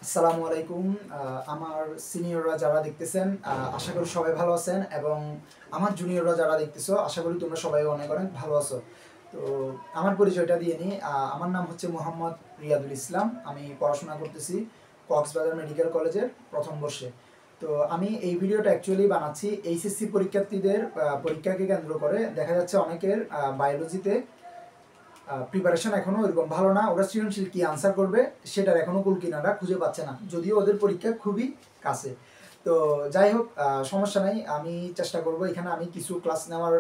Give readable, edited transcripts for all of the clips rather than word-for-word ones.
আসসালামু আলাইকুম। আমার সিনিয়ররা যারা দেখতেছেন, আশা করি সবাই ভালো আছেন, এবং আমার জুনিয়ররা যারা দেখতেছো আশা করি তোমরা সবাই অনেক অনেক ভালো আছো। তো আমার পরিচয়টা দিয়ে নিই। আমার নাম হচ্ছে মোহাম্মদ রিয়াদুল ইসলাম। আমি পড়াশোনা করতেছি কক্সবাজার মেডিকেল কলেজের প্রথম বর্ষে। তো আমি এই ভিডিওটা অ্যাকচুয়ালি বানাচ্ছি এইচএসসি পরীক্ষার্থীদের পরীক্ষাকে কেন্দ্র করে। দেখা যাচ্ছে অনেকের বায়োলজিতে প্রিপারেশন এখনো ওইরকম ভালো না, ওরা সৃজনশীল কি আনসার করবে সেটার এখনো কুল কিনারা খুঁজে পাচ্ছে না, যদিও ওদের পরীক্ষা খুবই কাছে। তো যাই হোক, সমস্যা নাই, আমি চেষ্টা করব এখানে আমি কিছু ক্লাস নেওয়ার,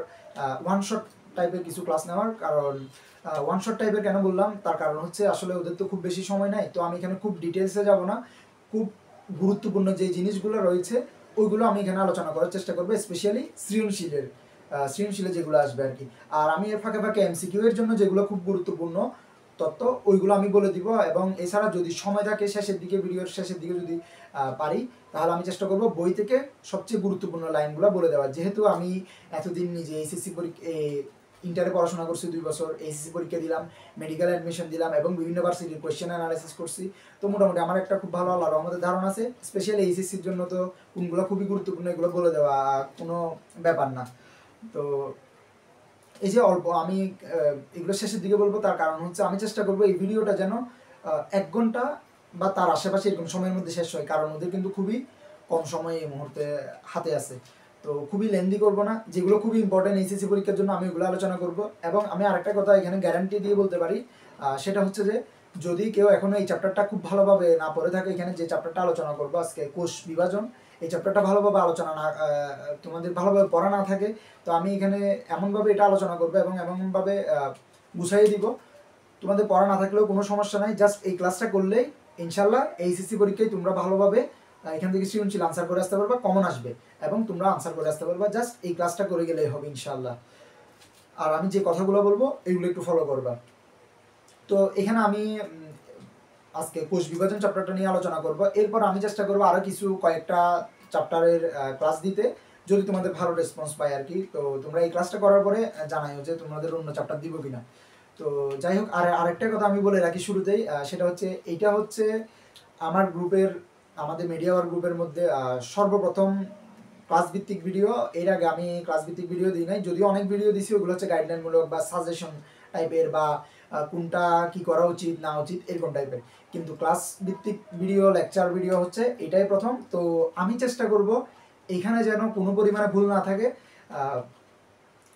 ওয়ান শট টাইপের কিছু ক্লাস নেওয়ার। কারণ ওয়ান শট টাইপের কেন বললাম, তার কারণ হচ্ছে আসলে ওদের তো খুব বেশি সময় নাই, তো আমি এখানে খুব ডিটেলসে যাব না। খুব গুরুত্বপূর্ণ যে জিনিসগুলো রয়েছে ওইগুলো আমি এখানে আলোচনা করার চেষ্টা করবো, স্পেশালি সৃজনশীলে যেগুলো আসবে আর কি। আর আমি এর ফাঁকে ফাঁকে এমসিকিউ এর জন্য যেগুলো খুব গুরুত্বপূর্ণ তথ্য ওইগুলো আমি বলে দিব। এবং এছাড়া যদি সময় থাকে শেষের দিকে, ভিডিওর শেষের দিকে যদি পারি, তাহলে আমি চেষ্টা করব বই থেকে সবচেয়ে গুরুত্বপূর্ণ লাইনগুলো বলে দেওয়ার। যেহেতু আমি এতদিন নিজে এইচএসসি পরীক্ষা, ইন্টারে পড়াশোনা করছি 2 বছর, এইচএসসি পরীক্ষা দিলাম, মেডিকেল অ্যাডমিশন দিলাম, এবং বিভিন্ন ভার্সিটির কোয়েশ্চেন অ্যানালাইসিস করছি। তো মোটামুটি আমার একটা খুব ভালো আল্লাহর রহমতের ধারণা আছে। স্পেশালি এইচএসসির জন্য তো কোনগুলো খুবই গুরুত্বপূর্ণ এগুলো বলে দেওয়া কোনো ব্যাপার না। তো এই যে অল্প আমি এগুলো শেষের দিকে বলবো, তার কারণ হচ্ছে আমি চেষ্টা করবো এই ভিডিওটা যেন 1 ঘন্টা বা তার আশেপাশে এরকম সময়ের মধ্যে শেষ হয়, কারণ ওদের কিন্তু খুবই কম সময় এই মুহূর্তে হাতে আছে। তো খুবই লেন্দি করবো না, যেগুলো খুবই ইম্পর্টেন্ট এইচএসসি পরীক্ষার জন্য আমি ওগুলো আলোচনা করব। এবং আমি আরেকটা কথা এখানে গ্যারান্টি দিয়ে বলতে পারি, সেটা হচ্ছে যে যদি কেউ এখনো এই চ্যাপ্টারটা খুব ভালোভাবে না পড়ে থাকে, এখানে যে চ্যাপ্টারটা আলোচনা করবো আজকে, কোষ বিভাজন, এই চ্যাপ্টারটা ভালোভাবে আলোচনা না, তোমাদের ভালোভাবে পড়া না থাকে, তো আমি এখানে এমনভাবে এটা আলোচনা করবো এবং এমনভাবে গুছাইয়ে দিব, তোমাদের পড়া না থাকলেও কোনো সমস্যা নাই। জাস্ট এই ক্লাসটা করলেই ইনশাল্লাহ এইচএসসি পরীক্ষায় তোমরা ভালোভাবে এখান থেকে সৃজনশীল আনসার করে আসতে পারবা, কমন আসবে এবং তোমরা আনসার করে আসতে পারবা। জাস্ট এই ক্লাসটা করে গেলেই হবে ইনশাল্লাহ। আর আমি যে কথাগুলো বলবো এগুলো একটু ফলো করবা। তো এখানে আমি আজকে কোষ বিভাজন চ্যাপ্টারটা নিয়ে আলোচনা করব। এরপর আমি চেষ্টা করবো আরও কয়েকটা চ্যাপ্টারের ক্লাস দিতে, যদি তোমাদের ভালো রেসপন্স পাই আর কি। তো তোমরা এই ক্লাসটা করার পরে জানাইও যে তোমাদের অন্য চ্যাপ্টার দিব কিনা। তো যাই হোক, আরেকটা কথা আমি বলে রাখি শুরুতেই, সেটা হচ্ছে এইটা হচ্ছে আমার গ্রুপের, আমাদের মিডিয়া ওয়ার গ্রুপের মধ্যে সর্বপ্রথম ক্লাস ভিত্তিক ভিডিও। এর আগে আমি ক্লাস ভিত্তিক ভিডিও দিই নাই, যদিও অনেক ভিডিও দিছি, ওগুলো হচ্ছে গাইডলাইনমূলক বা সাজেশন টাইপের, বা কোনটা কি করা উচিত না উচিত এরকম টাইপের। কিন্তু ক্লাস ভিত্তিক ভিডিও, লেকচার ভিডিও হচ্ছে এটাই প্রথম। তো আমি চেষ্টা করব এখানে যেন কোনো পরিমাণে ভুল না থাকে,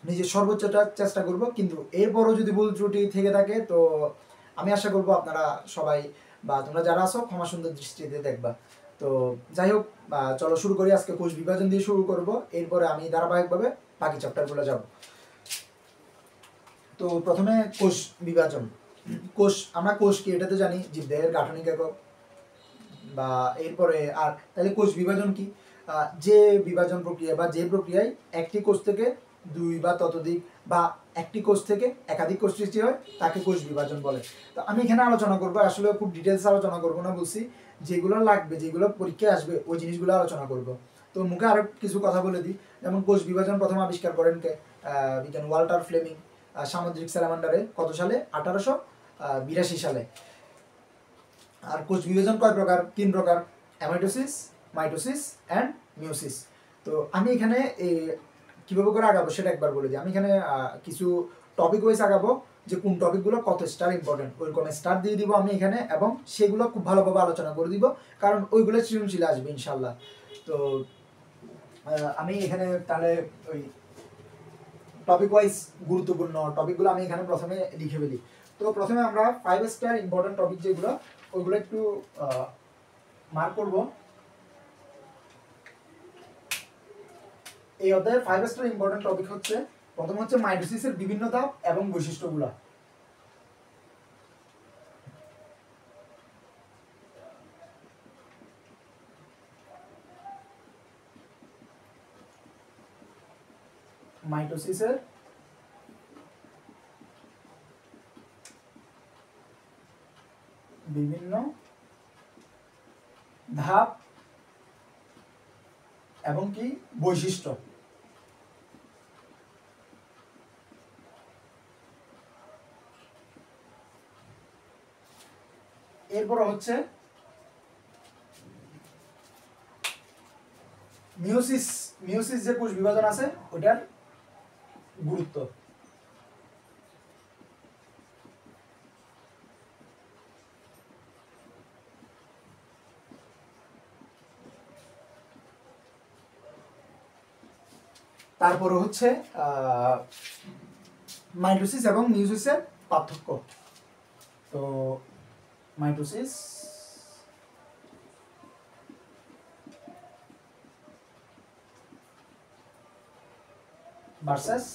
নিজের সর্বোচ্চটা চেষ্টা করব। কিন্তু এরপরও যদি ভুল ত্রুটি থেকে থাকে, তো আমি আশা করব আপনারা সবাই বা তোমরা যারা আছো ক্ষমা সুন্দর দৃষ্টিতে দেখবা। তো যাই হোক, চলো শুরু করি। আজকে কোষ বিভাজন দিয়ে শুরু করব, এরপরে আমি ধারাবাহিকভাবে বাকি চ্যাপ্টারগুলো যাব। তো প্রথমে কোষ বিভাজন। আমরা কোষ কি এটা তো জানি, জীবদেহের গাঠনিক একক। বা এরপরে আর তাহলে কোষ বিভাজন কি? যে বিভাজন প্রক্রিয়া বা যে প্রক্রিয়ায় একটি কোষ থেকে 2 বা ততোধিক বা একটি কোষ থেকে একাধিক কোষ সৃষ্টি হয় তাকে কোষ বিভাজন বলে। তো আমি এখানে আলোচনা করবো, আসলে খুব ডিটেলস আলোচনা করবো না, বলছি যেগুলো লাগবে, যেগুলো পরীক্ষায় আসবে ওই জিনিসগুলো আলোচনা করব। তো মুখে আরো কিছু কথা বলে দিই, যেমন কোষ বিভাজন প্রথম আবিষ্কার করেন কে? বিজ্ঞানী ওয়াল্টার ফ্লেমিং, সামুদ্রিক স্যালামান্ডারে কত সালে? 1882 সালে। আর কোষ বিভাজন কয় প্রকার? 3 প্রকার: অ্যামাইটোসিস, মাইটোসিস অ্যান্ড মিওসিস। তো আমি এখানে কীভাবে করে আগাবো সেটা একবার বলে দিই। আমি এখানে কিছু টপিক ওয়াইজ আগাবো, যে কোন টপিকগুলো কত স্টার ইম্পর্টেন্ট ওইরকম স্টার দিয়ে দিব আমি এখানে, এবং সেগুলো খুব ভালোভাবে আলোচনা করে দিব, কারণ ওইগুলো সৃজনশীল আসবে ইনশাল্লাহ। তো আমি এখানে তাহলে ওই টপিক ওয়াইজ গুরুত্বপূর্ণ টপিকগুলো আমি এখানে প্রথমে লিখে ফেলি। তো প্রথমে আমরা 5 স্টার ইম্পর্টেন্ট টপিক যেগুলো, ওইগুলো একটু মার্ক করব। এই অধ্যায়ের 5 স্টার ইম্পর্টেন্ট টপিক হচ্ছে, প্রথম হচ্ছে মাইটোসিসের বিভিন্ন ধাপ এবং বৈশিষ্ট্যগুলো। মাইটোসিসের বিভিন্ন ধাপ এবং কি বৈশিষ্ট্য। এরপর হচ্ছে মিওসিস মিওসিস যে কোষ বিভাজন আছে ওটার গুরুত্ব। তারপরে হচ্ছে মাইটোসিস এবং মিওসিসের পার্থক্য। তো মাইটোসিস ভার্সাস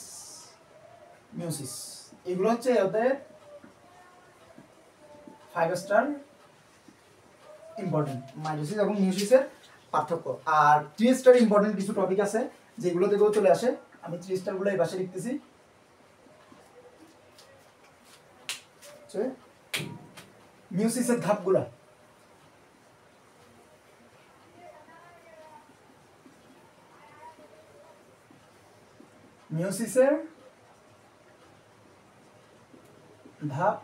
মিওসিস, এগুলো হচ্ছে ওদের 5 স্টার ইম্পর্টেন্ট, মাইটোসিস এবং মিওসিসের পার্থক্য। আর 3 স্টার ইম্পর্টেন্ট কিছু টপিক আছে যেগুলো থেকেও চলে আসে, আমি 3 স্টারগুলো এই পাশে লিখতেছি। মিওসিসের ধাপগুলা, মিওসিসের ধাপ,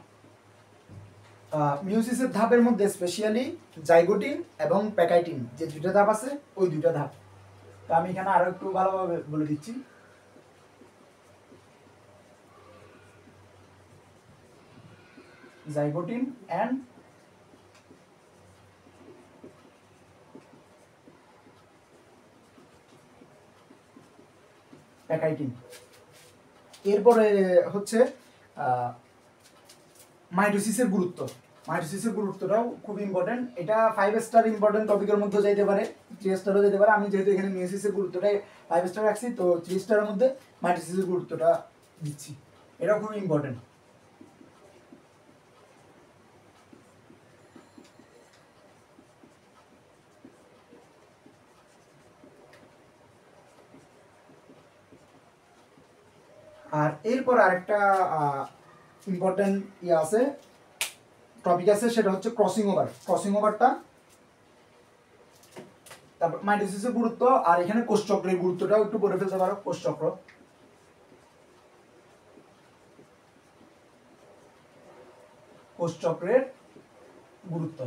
মিওসিসের ধাপের মধ্যে স্পেশালি জাইগোটিন এবং প্যাকাইটিন যে দুইটা ধাপ আছে, ওই দুইটা ধাপ। তো আমি এখানে আরো একটু ভালোভাবে বলে দিচ্ছি। Zygotene and pachytene. এরপরে হচ্ছে মাইটোসিসের গুরুত্ব। মাইটোসিসের গুরুত্বটাও খুব ইম্পর্টেন্ট, এটা 5 স্টার ইম্পর্টেন্ট টপিকের মধ্যে যাইতে পারে, 3 স্টারও যেতে পারে। আমি যেহেতু এখানে মিওসিসের গুরুত্বটাই 5 স্টার রাখছি, তো 3 স্টারের মধ্যে মাইটোসিসের গুরুত্বটা দিচ্ছি, এটাও খুব ইম্পর্টেন্ট। আর এরপর আরেকটা ইম্পর্টেন্ট ইয়ে আছে, টপিক আছে, সেটা হচ্ছে ক্রসিং ওভার। ক্রসিং ওভারটা, তারপর মাইটোসিসের গুরুত্ব, আর এখানে কোষচক্রের গুরুত্বটাও একটু পড়ে ফেলতে পারো। কোষচক্র, কোষচক্রের গুরুত্ব।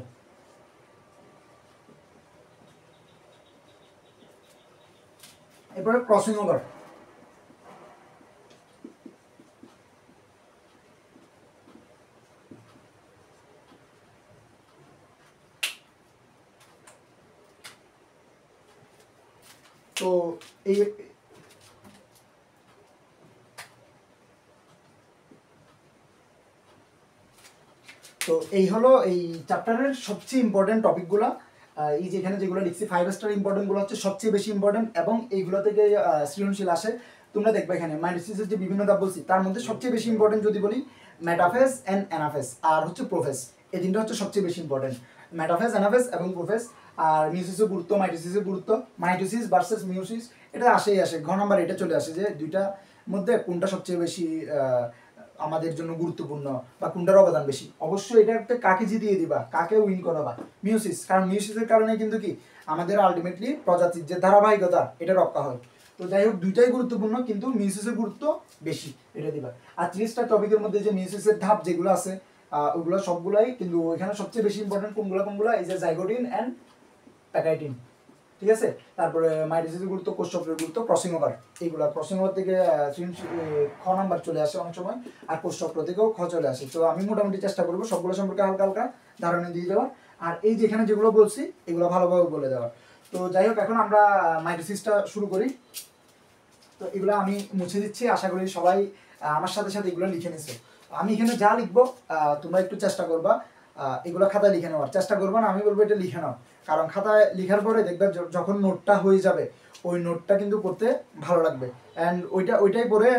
এরপরে ক্রসিং ওভার। তো এই হলো এই চ্যাপ্টারের সবচেয়ে ইম্পর্টেন্ট টপিকগুলো। এই যে এখানে যেগুলো লিখছি 5 স্টার ইম্পর্টেন্টগুলো হচ্ছে সবচেয়ে বেশি ইম্পর্টেন্ট, এবং এইগুলো থেকে সৃজনশীল আসে। তোমরা দেখবে এখানে মাইটোসিসের যে বিভিন্ন ধাপ বলছি, তার মধ্যে সবচেয়ে বেশি ইম্পর্টেন্ট যদি বলি মেটাফেজ অ্যান্ড অ্যানাফেজ, আর হচ্ছে প্রোফেজ। এই তিনটা হচ্ছে সবচেয়ে বেশি ইম্পর্টেন্ট, মেটাফেজ, অ্যানাফেজ এবং প্রোফেজ। আর মিওসিসের গুরুত্ব, মাইটোসিসের গুরুত্ব, মাইটোসিস ভার্সেস মিওসিস, এটা আসেই আসে, ঘ নাম্বার এটা চলে আসে যে দুইটা মধ্যে কোনটা সবচেয়ে বেশি আমাদের জন্য গুরুত্বপূর্ণ বা কোনটার অবদান বেশি। অবশ্যই এটা একটা কাকে জিতিয়ে দিবা, কাকে উইন করাবা, মিওসিস। কারণ মিওসিসের কারণে কিন্তু কি আমাদের আলটিমেটলি প্রজাতির যে ধারাবাহিকতা এটা রক্ষা হয়। তো যাই হোক, দুইটাই গুরুত্বপূর্ণ, কিন্তু মিওসিসের গুরুত্ব বেশি, এটা দিবা। আর 30টা টপিকের মধ্যে যে মিওসিসের ধাপ যেগুলো আছে ওগুলো সবগুলাই, কিন্তু এখানে সবচেয়ে বেশি ইম্পর্টেন্ট কোনগুলো, এই যে জাইগোটিন অ্যান্ড প্যাকাইটিন, ঠিক আছে। তারপরে মাইটোসিসের গুরুত্ব, কোষচক্রের গুরুত্ব, ক্রসিং ওভার, এইগুলো ক্রসিং ওভার থেকে খ নাম্বার চলে আসে অনেক সময়, আর কোষচক্র থেকেও খ চলে আসে। তো আমি মোটামুটি চেষ্টা করবো সবগুলো সম্পর্কে হালকা হালকা ধারণা দিয়ে দেওয়ার, আর এই যেখানে যেগুলো বলছি এগুলো ভালোভাবে বলে দেওয়ার। তো যাই হোক, এখন আমরা মাইটোসিসটা শুরু করি। তো এগুলো আমি মুছে দিচ্ছি, আশা করি সবাই আমার সাথে সাথে এগুলো লিখে নিছো। আমি এখানে যা লিখবো তোমরা একটু চেষ্টা করবা এগুলো খাতায় লিখে নেওয়ার চেষ্টা করবা না, আমি বলবো এটা লিখে নাও। কারণ খাতায় লেখার পরে দেখবে যখন নোটটা হয়ে যাবে, ওই নোটটা কিন্তু পড়তে ভালো লাগবে, অ্যান্ড ওইটাই পড়ে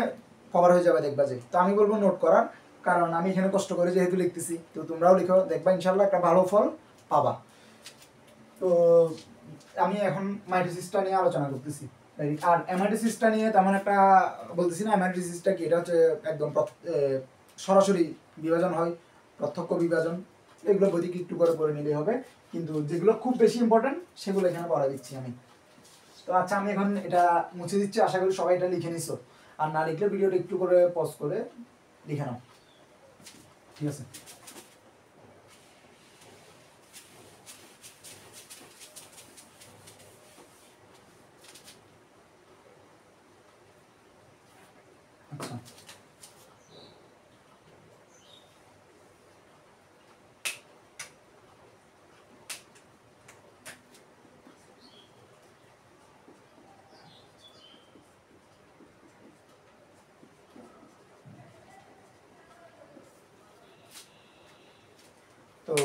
কভার হয়ে যাবে দেখবা যে। তো আমি বলবো নোট করার, কারণ আমি এখানে কষ্ট করে যেহেতু লিখতেছি, তো তোমরাও লিখো, দেখবা ইনশাল্লাহ একটা ভালো ফল পাবা। তো আমি এখন মাইটোসিসটা নিয়ে আলোচনা করতেছি। আর অ্যামাইটোসিসটা নিয়ে তেমন একটা বলতেছি না। অ্যামাইটোসিসটা কি, এটা হচ্ছে একদম সরাসরি বিভাজন হয়, প্রত্যক্ষ বিভাজন, এগুলো বইতে একটু করে পড়ে নিলেই হবে, কিন্তু যেগুলো খুব বেশি ইম্পর্টেন্ট সেগুলো এখানে পড়া দিচ্ছি আমি। তো আচ্ছা, আমি এখন এটা মুছে দিচ্ছি, আশা করি সবাই এটা লিখে নিছো, আর না লিখলে ভিডিওটা একটু করে পজ করে লিখে নাও, ঠিক আছে। তো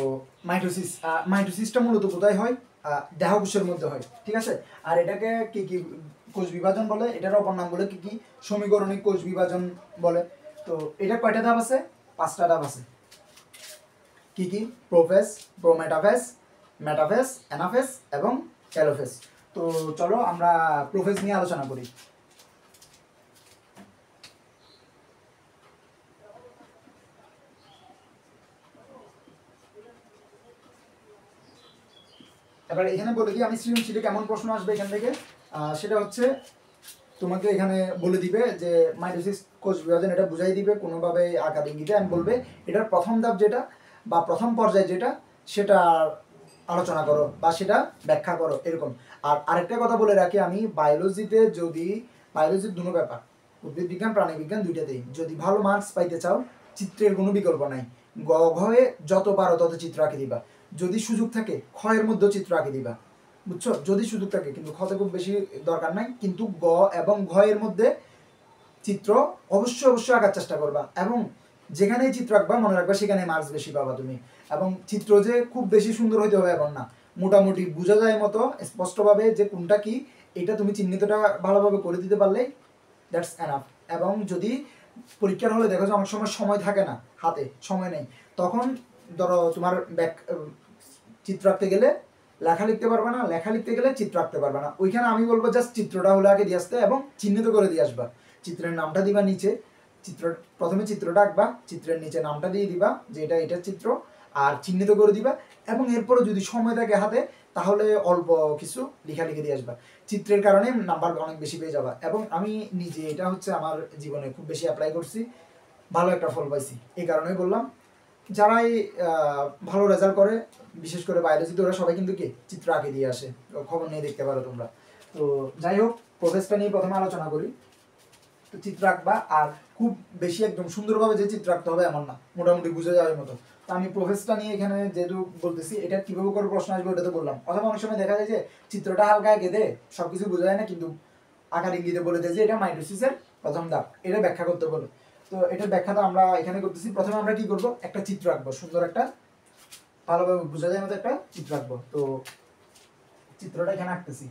মাইটোসিস, মাইটোসিসটা মূলত কোথায় হয়? দেহকোষের মধ্যে হয়, ঠিক আছে। আর এটাকে কি কি কোষ বিভাজন বলে, এটার অপর নাম বলে কি কি, সমীকরণিক কোষ বিভাজন বলে। তো এটা কয়টা ধাপ আছে? 5টা ধাপ আছে। কি কি? প্রোফেজ, প্রোমেটাফেজ, মেটাফেজ, অ্যানাফেজ এবং টেলোফেজ। তো চলো আমরা প্রোফেজ নিয়ে আলোচনা করি। এবার এখানে বলে দিই আমি সৃজনশীলে কেমন প্রশ্ন আসবে এখান থেকে। সেটা হচ্ছে তোমাকে এখানে বলে দিবে যে মাইটোসিস কোষ বিভাজন, এটা বুঝাই দিবে কোনোভাবে আকার ইঙ্গিতে, আমি বলবে এটার প্রথম ধাপ যেটা বা প্রথম পর্যায়ে যেটা সেটা আলোচনা করো বা সেটা ব্যাখ্যা করো, এরকম। আর আরেকটা কথা বলে রাখি আমি, বায়োলজিতে যদি, বায়োলজির দুটো ব্যাপার, উদ্ভিদ বিজ্ঞান প্রাণী বিজ্ঞান দুইটাতেই যদি ভালো মার্কস পাইতে চাও, চিত্রের কোনো বিকল্প নাই। ঘয়ে যত পারো তত চিত্র আঁকি দিবা, যদি সুযোগ থাকে ক্ষয়ের মধ্যেও চিত্র আঁকি দিবা, বুঝছো, যদি সুযোগ থাকে। কিন্তু খতে খুব বেশি দরকার নাই, কিন্তু গ এবং ঘয়ের মধ্যে চিত্র অবশ্যই অবশ্যই আঁকার চেষ্টা করবা, এবং যেখানেই চিত্র আঁকবা মনে রাখবা সেখানে মার্কস বেশি পাবা তুমি। এবং চিত্র যে খুব বেশি সুন্দর হইতে হবে এমন না, মোটামুটি বোঝা যায় মতো স্পষ্টভাবে যে কোনটা কি, এটা তুমি চিহ্নিতটা ভালোভাবে করে দিতে পারলে দ্যাটস এনাফ। এবং যদি পরীক্ষার হলে দেখো যে অনেক সময় সময় থাকে না, হাতে সময় নেই, তখন ধরো তোমার চিত্র আঁকতে গেলে লেখা লিখতে পারবে না, লেখা লিখতে গেলে চিত্র আঁকতে পারবে না, ওইখানে আমি বলবো জাস্ট চিত্রটা হলে আগে দিয়ে আসতে এবং চিহ্নিত করে দিয়ে আসবা। চিত্রের নামটা দিবা নিচে, চিত্র প্রথমে চিত্রটা আঁকবা, চিত্রের নিচে নামটা দিয়ে দিবা যে এটা এটার চিত্র, আর চিহ্নিত করে দিবা। এবং এরপরে যদি সময় থাকে হাতে তাহলে অল্প কিছু লেখালেখি দিয়ে আসবা। চিত্রের কারণে নাম্বার অনেক বেশি পেয়ে যাবা। এবং আমি নিজে এটা হচ্ছে আমার জীবনে খুব বেশি অ্যাপ্লাই করছি, ভালো একটা ফল পাইছি, এই কারণেই বললাম। যারাই ভালো রেজাল্ট করে বিশেষ করে বায়োলজিতে, ওরা সবাই কিন্তু কি চিত্র আঁকে দিয়ে আসে, খবর নিয়ে দেখতে পারো তোমরা। তো যাই হোক, প্রসেসটা নিয়ে প্রথমে আলোচনা করি। তো চিত্র আঁকবা, আর খুব বেশি একদম সুন্দরভাবে যে চিত্র আঁকতে হবে এমন না, মোটামুটি বুঝে যাওয়ার মতো। তো আমি প্রসেসটা নিয়ে এখানে যেহেতু বলতেছি, এটা কিভাবে করে প্রশ্ন আসবে ওটা তো বললাম। অথবা অনেক সময় দেখা যায় যে চিত্রটা হালকা এঁকে দে, সব কিছু বোঝা যায় না, কিন্তু আকার ইঙ্গিতে বলে দেয় যে এটা মাইটোসিসের প্রথম ধাপ, এটা ব্যাখ্যা করতে বলে। তো এটার ব্যাখ্যাটা আমরা এখানে করতেছি। প্রথমে আমরা কি করব, একটা চিত্র আঁকবো, সুন্দর একটা ভালোভাবে বোঝা যায় মতো একটা চিত্র আঁকবো। তো চিত্রটা এখানে আঁকতেছি।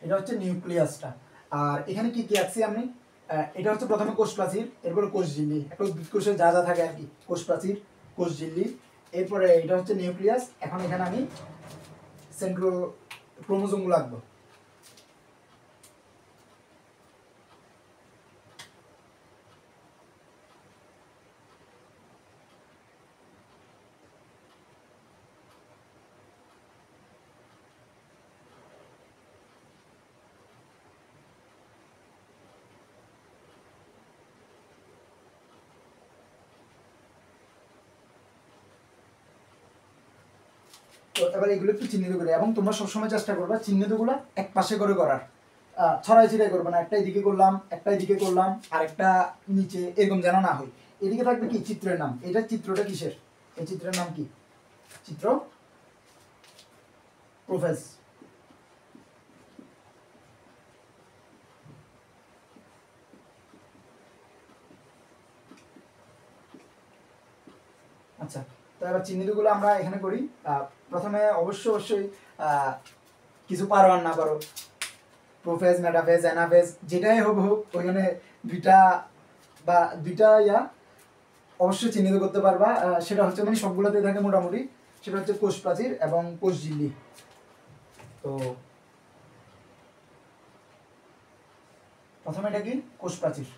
এটা হচ্ছে নিউক্লিয়াসটা। আর এখানে কি কি আঁকছি আমি, এটা হচ্ছে প্রথমে কোষ প্রাচীর, এরপরে কোষ ঝিল্লি, একটা উদ্ভিদ কোষে যা যা থাকে আর কি, কোষ প্রাচীর, কোষ ঝিল্লি, এরপরে এটা হচ্ছে নিউক্লিয়াস। এখন এখানে আমি সেন্ট্রো ক্রোমোজোমগুলো আঁকবো। তো এবার এগুলো একটু চিহ্নিত করে, এবং তোমরা সবসময় চেষ্টা করবা চিহ্নিতগুলো এক পাশে করে করার, ছড়াই ছিটাই করবে না, একটা এদিকে করলাম, একটা এদিকে করলাম, আর একটা নিচে, এরকম যেন না হয়। এদিকে থাকবে কি চিত্রের নাম, এটা চিত্রটা কিসের, এই চিত্রের নাম কি, চিত্র প্রোফেজ। আচ্ছা, তো এবার চিহ্নিতগুলো আমরা এখানে করি। প্রথমে অবশ্যই অবশ্যই কিছু পারো আর না পারো, প্রোফেজ, মেটাফেজ, অ্যানাফেজ, যেটাই হোক হোক ওইখানে দুইটা বা দুইটা অবশ্যই চিহ্নিত করতে পারবা। সেটা হচ্ছে মানে সবগুলোতে থাকে মোটামুটি, সেটা হচ্ছে কোষ প্রাচীর এবং কোষ ঝিল্লি। তো প্রথমে এটা কি, কোষ প্রাচীর,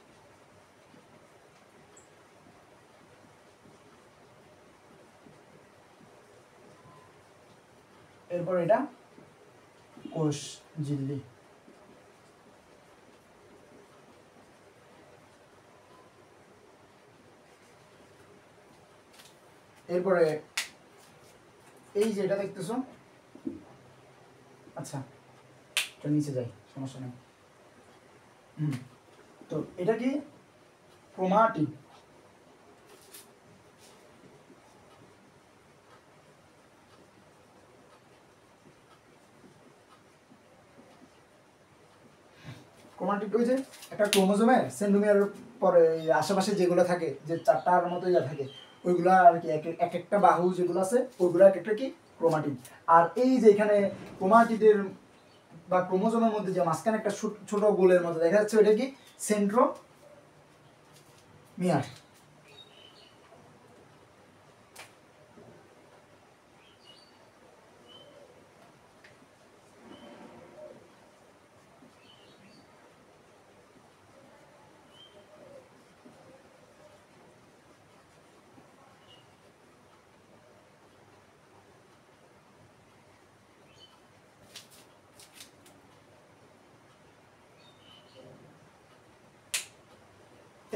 এরপর এটা কোষ ঝিল্লি, এরপরে এই যে এটা দেখতেছো, আচ্ছা এটা নিচে যাই, সমস্যা নেই। তো এটা কি ক্রোমাটিন। ক্রোমাটিড ওই যে একটা ক্রোমোজোমের সেন্ট্রোমিয়ার পরে আশেপাশে যেগুলো থাকে, যে চারটার মতো ইয়া থাকে, ওইগুলা আর কি এক একটা বাহু যেগুলো আছে ওইগুলো এক একটা কি ক্রোমাটিড। আর এই যে এখানে ক্রোমাটিডের বা ক্রোমোজোমের মধ্যে যে মাঝখানে একটা ছোট গোলের মতো দেখা যাচ্ছে, ওইটা কি সেন্ট্রোমিয়ার।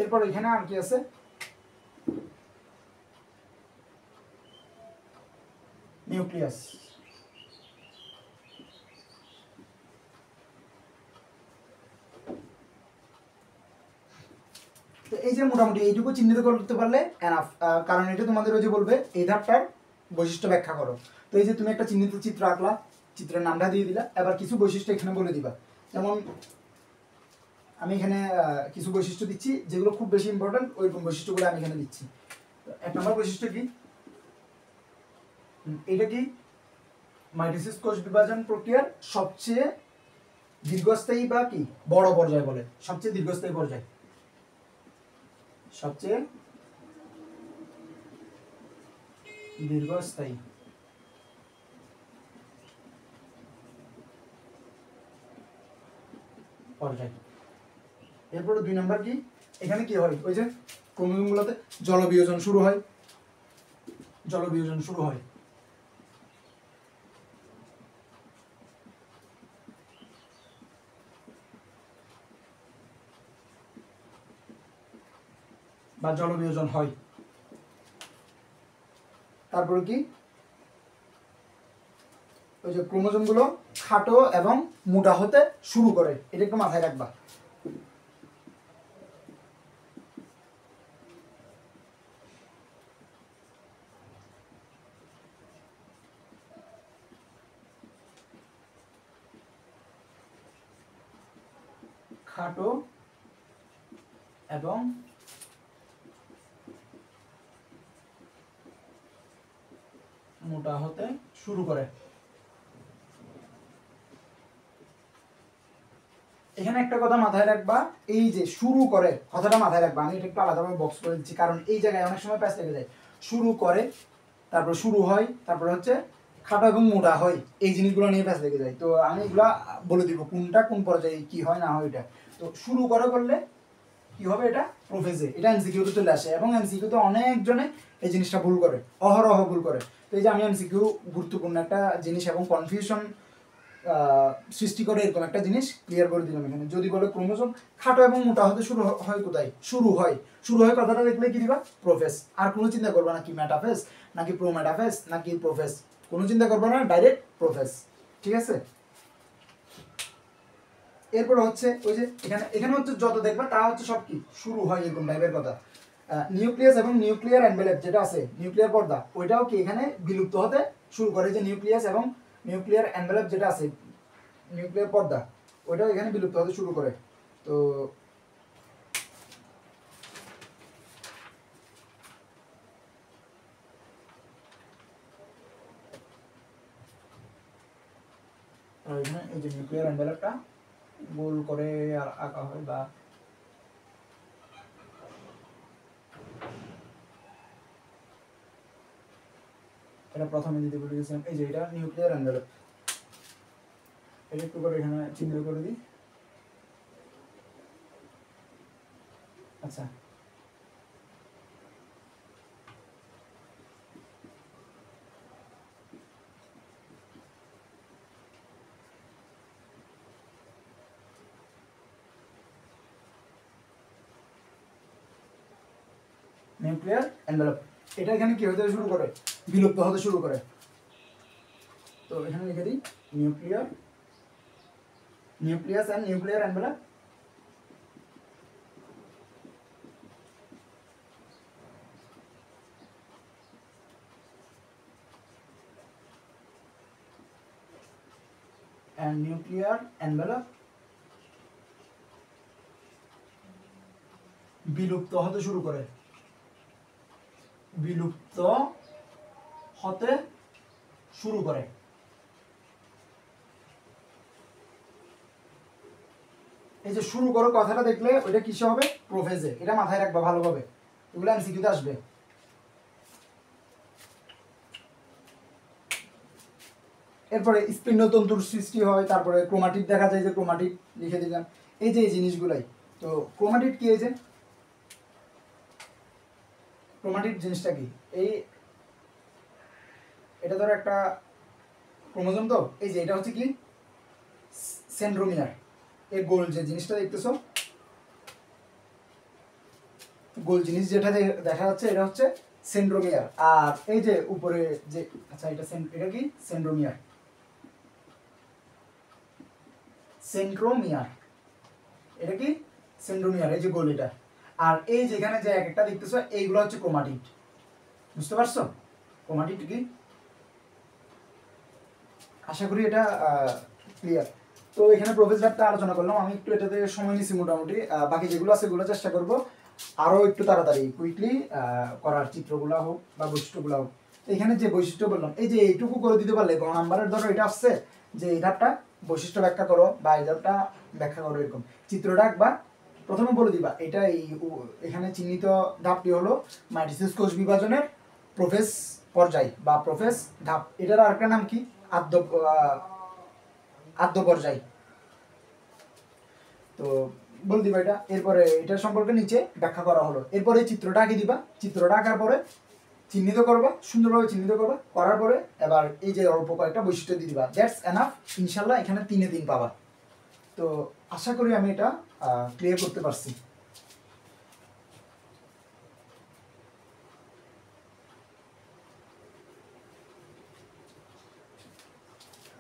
এরপর এখানে আর কি আছে, নিউক্লিয়াস। তো এই যে মোটামুটি এইটুকু চিহ্নিত করতে পারলে এনাফ, কারণ এটা তোমাদের ওই যে বলবে এই ধাপটার বৈশিষ্ট্য ব্যাখ্যা করো। তো এই যে তুমি একটা চিহ্নিত চিত্র আঁকলা, চিত্রের নামটা দিয়ে দিলা, এবার কিছু বৈশিষ্ট্য এখানে বলে দিবা। যেমন আমি এখানে কিছু বৈশিষ্ট্য দিচ্ছি যেগুলো খুব বেশি ইম্পর্টেন্ট, ওইরকম বৈশিষ্ট্যগুলো আমি এখানে দিচ্ছি। এক নম্বর বৈশিষ্ট্য কি, এটা কি মাইটোসিস কোষ বিভাজন প্রক্রিয়ার সবচেয়ে দীর্ঘস্থায়ী বা কি বড় পর্যায় বলে, সবচেয়ে দীর্ঘস্থায়ী পর্যায়, সবচেয়ে দীর্ঘস্থায়ী পর্যায়। এরপরে 2 নম্বর কি, এখানে কি হয়, ওই যে ক্রোমোজোমগুলোতে জলবিয়োজন শুরু হয়, জলবিয়োজন শুরু হয়। বা জলবিয়োজন হয়। তারপরে কি, ওই যে ক্রোমোজোমগুলো খাটো এবং মোটা হতে শুরু করে, এটা একটু মাথায় রাখবা। খাটো এবং মোটা হতে শুরু করে। এখানে একটা কথা মাথায় রাখবা, এই যে শুরু করে কথাটা মাথায় রাখবা, আমি এটা একটু আলাদাভাবে বক্স করে দিচ্ছি, কারণ এই জায়গায় অনেক সময় প্যাচ লেগে যায়। শুরু করে, তারপর শুরু হয়, তারপর হচ্ছে খাটো এবং মোটা হয়, এই জিনিসগুলো নিয়ে প্যাচ লেগে যায়। তো আমি এগুলা বলে দিব কোনটা কোন পর্যায়ে কি হয় না হয় এটা। তো শুরু করে করলে কি হবে, এটা প্রোফেজে, এটা এমসিকিউতে চলে আসে, এবং এমসিকিউতে অনেকজনে এই জিনিসটা ভুল করে, অহরহ ভুল করে। তো এই যে আমি এমসিকিউ গুরুত্বপূর্ণ একটা জিনিস এবং কনফিউশন সৃষ্টি করে এরকম একটা জিনিস ক্লিয়ার করে দিলাম এখানে। যদি বলে ক্রোমোজোম খাটো এবং মোটা হতে শুরু হয় কোথায়, শুরু হয় কথাটা দেখলে কি দিবা, প্রোফেস। আর কোনো চিন্তা করবা না কি মেটাফেস নাকি প্রোমেটাফেস নাকি প্রোফেস, কোনো চিন্তা করবা না, ডাইরেক্ট প্রোফেস। ঠিক আছে। এরপর হচ্ছে ওই যে এখানে হচ্ছে যত দেখবা তা হচ্ছে সব কি শুরু হয় এরকম টাইপের কথা। নিউক্লিয়াস এবং নিউক্লিয়ার এনভেলপ যেটা আছে, নিউক্লিয়ার পর্দা, ওইটাও কি এখানে বিলুপ্ত হতে শুরু করে। যে নিউক্লিয়াস এবং নিউক্লিয়ার এনভেলপ যেটা আছে, নিউক্লিয়ার পর্দা, ওইটাও এখানে বিলুপ্ত হতে শুরু করে। তো এখানে এই যে নিউক্লিয়ার এনভেলপটা গোল করে আঁকা হয়, বা এটা প্রথমে দিতে বলে গেছিলাম, এই যে এটা নিউক্লিয়ার এনভেলপ, এটা একটু করে এখানে চিহ্নিত করে দিই। আচ্ছা, নিউক্লিয়ার এনভেলপ, এটা এখানে কি হতে শুরু করে, বিলুপ্ত হতে শুরু করে। তো এখানে লিখে দিই nucleus and nuclear envelope. and nuclear envelope বিলুপ্ত হতে শুরু করে, বিলুপ্ত হতে শুরু করে। এই যে শুরু করো কথাটা দেখলে ওইটা কিসে হবে? প্রোফেজে। এটা মাথায় রাখবা ভালোভাবে, এগুলো এমসিকিউতে আসবে। এরপরে স্পিন্ডতন্তুর সৃষ্টি হয়, তারপরে ক্রোমাটিড দেখা যায়, যে ক্রোমাটিড লিখে দিলাম। এই যে এই জিনিসগুলাই, তো ক্রোমাটিড কি? এই যে ক্রোমাটিড জিনিসটা কি? এটা ধরো একটা ক্রোমোজোম, তো এই যে এটা হচ্ছে কি সেন্ট্রোমিয়ার। এই গোল যে জিনিসটা দেখতেছো, গোল জিনিস যেটা দেখা যাচ্ছে, এটা হচ্ছে সেন্ট্রোমিয়ার। আর এই যে উপরে যে, আচ্ছা এটা কি সেন্ট্রোমিয়ার, সেন্ট্রোমিয়ার, এটা কি সেন্ট্রোমিয়ার, এই যে গোল এটা। আর এই যেখানে যে এক একটা দেখতেছো, এইগুলো হচ্ছে ক্রোমাটিড। বুঝতে পারছো ক্রোমাটিড কি? আশা করি এটা ক্লিয়ার। তো এখানে প্রোফেসরটা আলোচনা করলাম, আমি একটু এটাতে সময় নিছি মোটামুটি। বাকি যেগুলো আছে সেগুলো চেষ্টা করব আরও একটু তাড়াতাড়ি কুইকলি করার, চিত্রগুলো হোক বা বৈশিষ্ট্যগুলো হোক। এখানে যে বৈশিষ্ট্য বললাম, এই যে এইটুকু করে দিতে পারলে, গ নাম্বারের ধরো এটা আসছে যে এই ধাপটা বৈশিষ্ট্য ব্যাখ্যা করো বা এই ধাপটা ব্যাখ্যা করো, এরকম চিত্রটা একবার প্রথমে বলে দিবা। এটা এখানে চিহ্নিত ধাপটি হলো মাইটোসিস কোষ বিভাজনের প্রোফেজ পর্যায় বা প্রোফেজ ধাপ। এটার আরেকটা নাম কি? আদ্য পর্যায়। তো বলে দিবা এটা। এরপরে এটার সম্পর্কে নিচে ব্যাখ্যা করা হলো। এরপরে চিত্রটা আঁকে দিবা। চিত্রটা আঁকার পরে চিহ্নিত করবা, সুন্দরভাবে চিহ্নিত করবা। করার পরে এবার এই যে অল্প কয়েকটা বৈশিষ্ট্য দিয়ে দিবা। That's enough. ইনশাল্লাহ এখানে 3-এ 3 পাবা। তো আশা করি আমি এটা ক্লিয়ার করতে পারছি।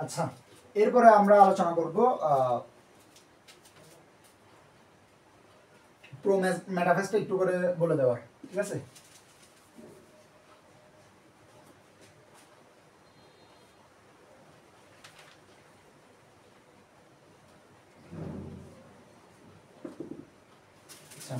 আচ্ছা, এরপরে আমরা আলোচনা করব প্রো মেটাফেজটা একটু করে বলে দেওয়ার, ঠিক আছে? আচ্ছা,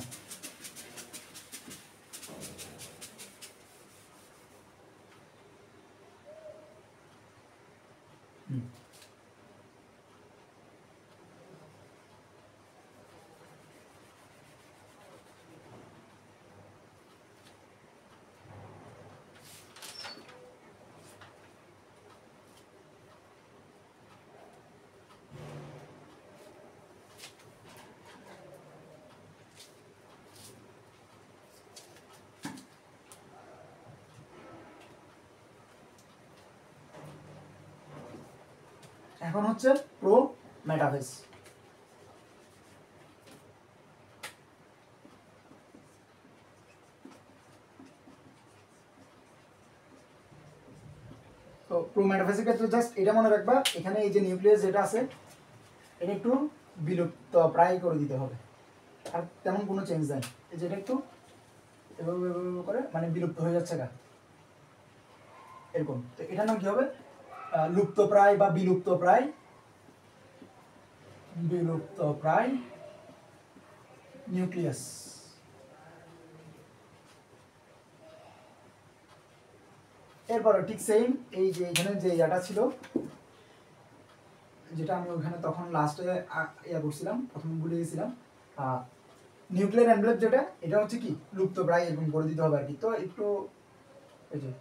এখন হচ্ছে প্রো মেটাফেজ। তো প্রো মেটাফেজের ক্ষেত্রে জাস্ট এটা মনে রাখবা, এখানে এই যে নিউক্লিয়াস যেটা আছে, এটা একটু বিলুপ্ত প্রায় করে দিতে হবে। আর তেমন কোনো চেঞ্জ নেই। এই যে এটা একটু এভাবে করে মানে বিলুপ্ত হয়ে যাচ্ছে গা, এরকম। তো এটার নাম কি হবে? লুপ্ত প্রায় বা বিলুপ্ত প্রায়, বিলুপ্ত প্রায় নিউক্লিয়াস। এরপরে ঠিক সেম এই যে এখানে যে ইয়াটা ছিল, যেটা আমি ওখানে তখন লাস্টে ইয়া করছিলাম, প্রথমে ভুলে গেছিলাম, নিউক্লিয়ার এনভেলপ যেটা, এটা হচ্ছে কি লুপ্ত প্রায়, এরকম করে দিতে হবে আর কি। তো একটু এই যে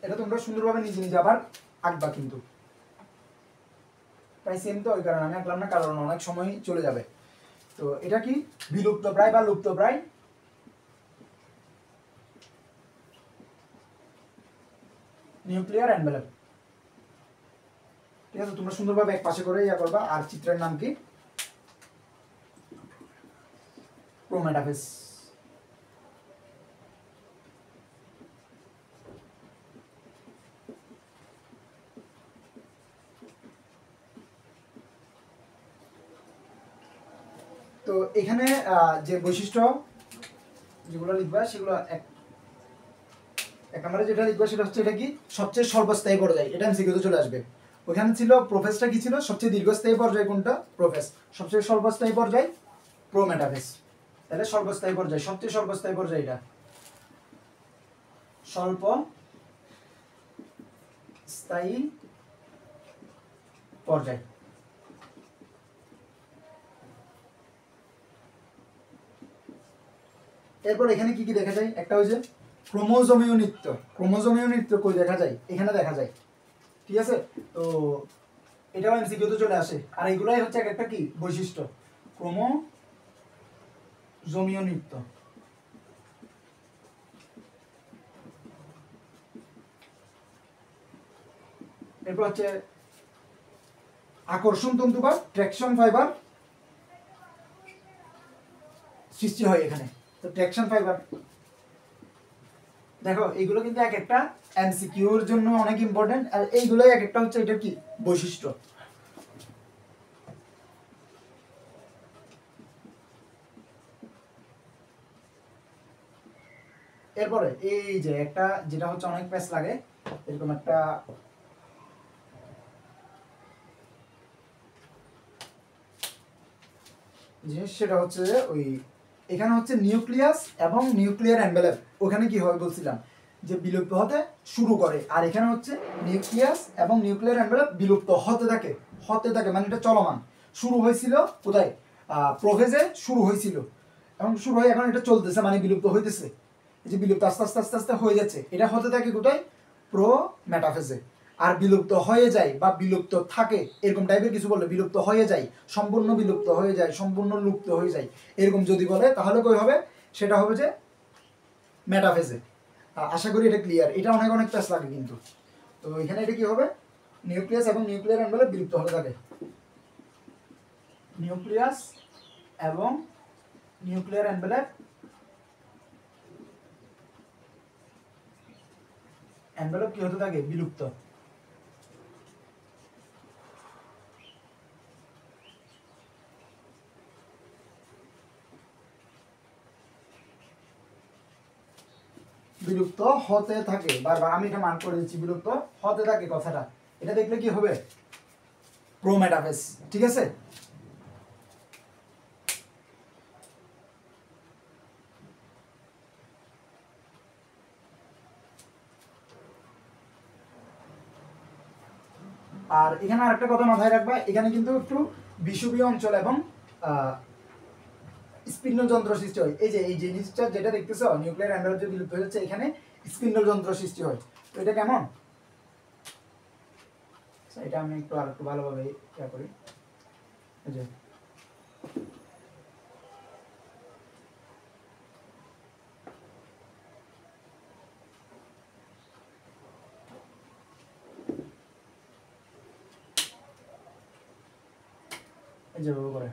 এটা তোমরা সুন্দরভাবে নিজে নিজে আবার আঁকবা, কিন্তু প্রায় সেম। তো ওই কারণে আমি আঁকলাম না, কারণ অনেক সময় চলে যাবে। তো এটা কি বিলুপ্ত প্রায় বা লুপ্ত প্রায় নিউক্লিয়ার এনভেলপ, ঠিক আছে? তোমরা সুন্দরভাবে এক পাশে করে ইয়া করবা। আর চিত্রের নাম কি? প্রোমেটাফেজ। তো এখানে যে বৈশিষ্ট্য যেগুলো লিখবা সেগুলো এক নম্বরে যেটা লিখবা সেটা হচ্ছে এটা কি সবচেয়ে স্বল্পস্থায়ী পর্যায়, এটা এমসিকিউতে চলে আসবে। ওখানে ছিল প্রোফেসটা কি ছিল, সবচেয়ে দীর্ঘস্থায়ী পর্যায় কোনটা, প্রোফেস। সবচেয়ে স্বল্পস্থায়ী পর্যায় প্রোমেটাফেজ। তাহলে স্বল্পস্থায়ী পর্যায়, সবচেয়ে স্বল্পস্থায়ী পর্যায় এটা স্বল্প স্থায়ী পর্যায়। এরপর এখানে কি কি দেখা যায়, একটা হচ্ছে ক্রোমোজোমীয় নৃত্য। ক্রোমোজোমীয় নৃত্য কই দেখা যায়, এখানে দেখা যায়, ঠিক আছে। তো এটাও এমসিকিউতে চলে আসে। আর এগুলাই হচ্ছে একটা কি বৈশিষ্ট্য, ক্রোমোজোমীয় নৃত্য। এরপর হচ্ছে আকর্ষণ তন্তু বা ট্র্যাকশন ফাইবার সৃষ্টি হয় এখানে। তো ট্র্যাকশন ফাইবার দেখো এগুলো কিন্তু এক একটা এমসিকিউর জন্য অনেক ইম্পর্টেন্ট, আর এইগুলোই এক একটা হচ্ছে এটা কি বৈশিষ্ট্য। এরপরে এই যে একটা যেটা হচ্ছে অনেক প্যাচ লাগে এরকম একটা জিনিস, সেটা হচ্ছে ওই এখানে হচ্ছে নিউক্লিয়াস এবং নিউক্লিয়ার এনভেলপ। ওখানে কি হয় বলছিলাম যে বিলুপ্ত হতে শুরু করে, আর এখানে হচ্ছে নিউক্লিয়াস এবং নিউক্লিয়ার এনভেলপ বিলুপ্ত হতে থাকে, মানে এটা চলমান। শুরু হয়েছিল কোথায়, প্রোফেজে শুরু হয়েছিল এবং শুরু হয়ে এখন এটা চলতেছে, মানে বিলুপ্ত হইতেছে। এই যে বিলুপ্ত আস্তে আস্তে আস্তে আস্তে হয়ে যাচ্ছে, এটা হতে থাকে কোথায়, প্রোমেটাফেজে। আর বিলুপ্ত হয়ে যায় বা বিলুপ্ত থাকে এরকম টাইপের কিছু বললে, বিলুপ্ত হয়ে যায়, সম্পূর্ণ বিলুপ্ত হয়ে যায়, সম্পূর্ণ লুপ্ত হয়ে যায়, এরকম যদি বলে তাহলে কই হবে, সেটা হবে যে মেটাফেজে। আশা করি এটা ক্লিয়ার। এটা অনেক অনেক প্যাচ লাগে কিন্তু। তো এখানে এটা কি হবে, নিউক্লিয়াস এবং নিউক্লিয়ার এনভেলপ বিলুপ্ত হতে থাকে, নিউক্লিয়াস এবং নিউক্লিয়ার এনভেলপ কি হতে থাকে, বিলুপ্ত। বিলুপ্ত হতে থাকে, বারবার আমি এটা মান করে দিচ্ছি, বিলুপ্ত হতে থাকে কথাটা, এটা দেখলে কি হবে, প্রোমেটাফেজ, ঠিক আছে। আর এখানে আরেকটা কথা মাথায় রাখবা, এখানে কিন্তু একটু বিষুবীয় অঞ্চল এবং স্পিন্ডল যন্ত্র সৃষ্টি হয়। এই যে এই জিনিসটা যেটা দেখতেছো নিউক্লিয়ার এনভেলপ যে বিলুপ্ত হয়ে যাচ্ছে, এখানে স্পিন্ডল যন্ত্র সৃষ্টি হয়। তো এটা কেমন, এটা আমি একটু আর একটু ভালোভাবে ইয়া করি। এই যে করে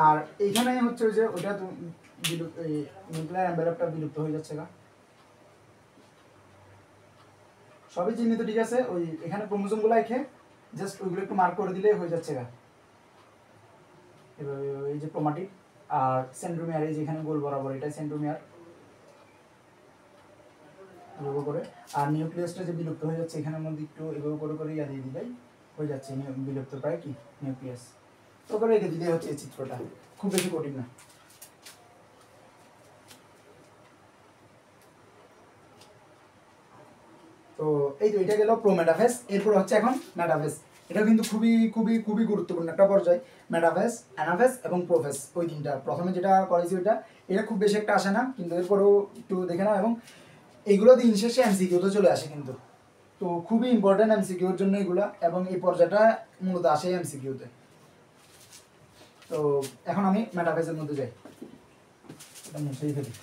আর এইখানে হচ্ছে যে ওটা নিউক্লিয়ার এনভেলপটা বিলুপ্ত হয়ে যাচ্ছে না, সবই চিহ্নিত, ঠিক আছে। ওই এখানে ক্রোমোজোম গুলো রেখে জাস্ট ওইগুলো একটু মার্ক করে দিলেই হয়ে যাচ্ছে গা। এভাবে এই যে ক্রোমাটিক আর সেন্ট্রোমিয়ার, এই যে এখানে গোল বরাবর এটা সেন্ট্রোমিয়ার, এভাবে করে। আর নিউক্লিয়াসটা যে বিলুপ্ত হয়ে যাচ্ছে এখানের মধ্যে একটু এভাবে করে করে ইয়া দিয়ে দিলেই হয়ে যাচ্ছে বিলুপ্ত প্রায় কি নিউক্লিয়াস। তো করে রেখে দিলেই হচ্ছে এই চিত্রটা, খুব বেশি কঠিন না। তো এই তো এটা গেল প্রোমেটাফেজ। এরপর হচ্ছে এখন মেটাফেজ। এটা কিন্তু খুবই খুবই খুবই গুরুত্বপূর্ণ একটা পর্যায়, মেটাফেজ, অ্যানাফেজ এবং প্রোফেজ, ওই তিনটা। প্রথমে যেটা করেছি ওইটা, এটা খুব বেশি একটা আসে না, কিন্তু এরপরেও একটু দেখে নাও। এবং এইগুলো দিন শেষে এমসিকিউতে চলে আসে কিন্তু। তো খুবই ইম্পর্টেন্ট এমসিকিউর জন্য এগুলা, এবং এই পর্যায়টা মূলত আসে এমসিকিউতে। তো এখন আমি মেটাফেজের মধ্যে যাই, এটা মুছেই ফেলি।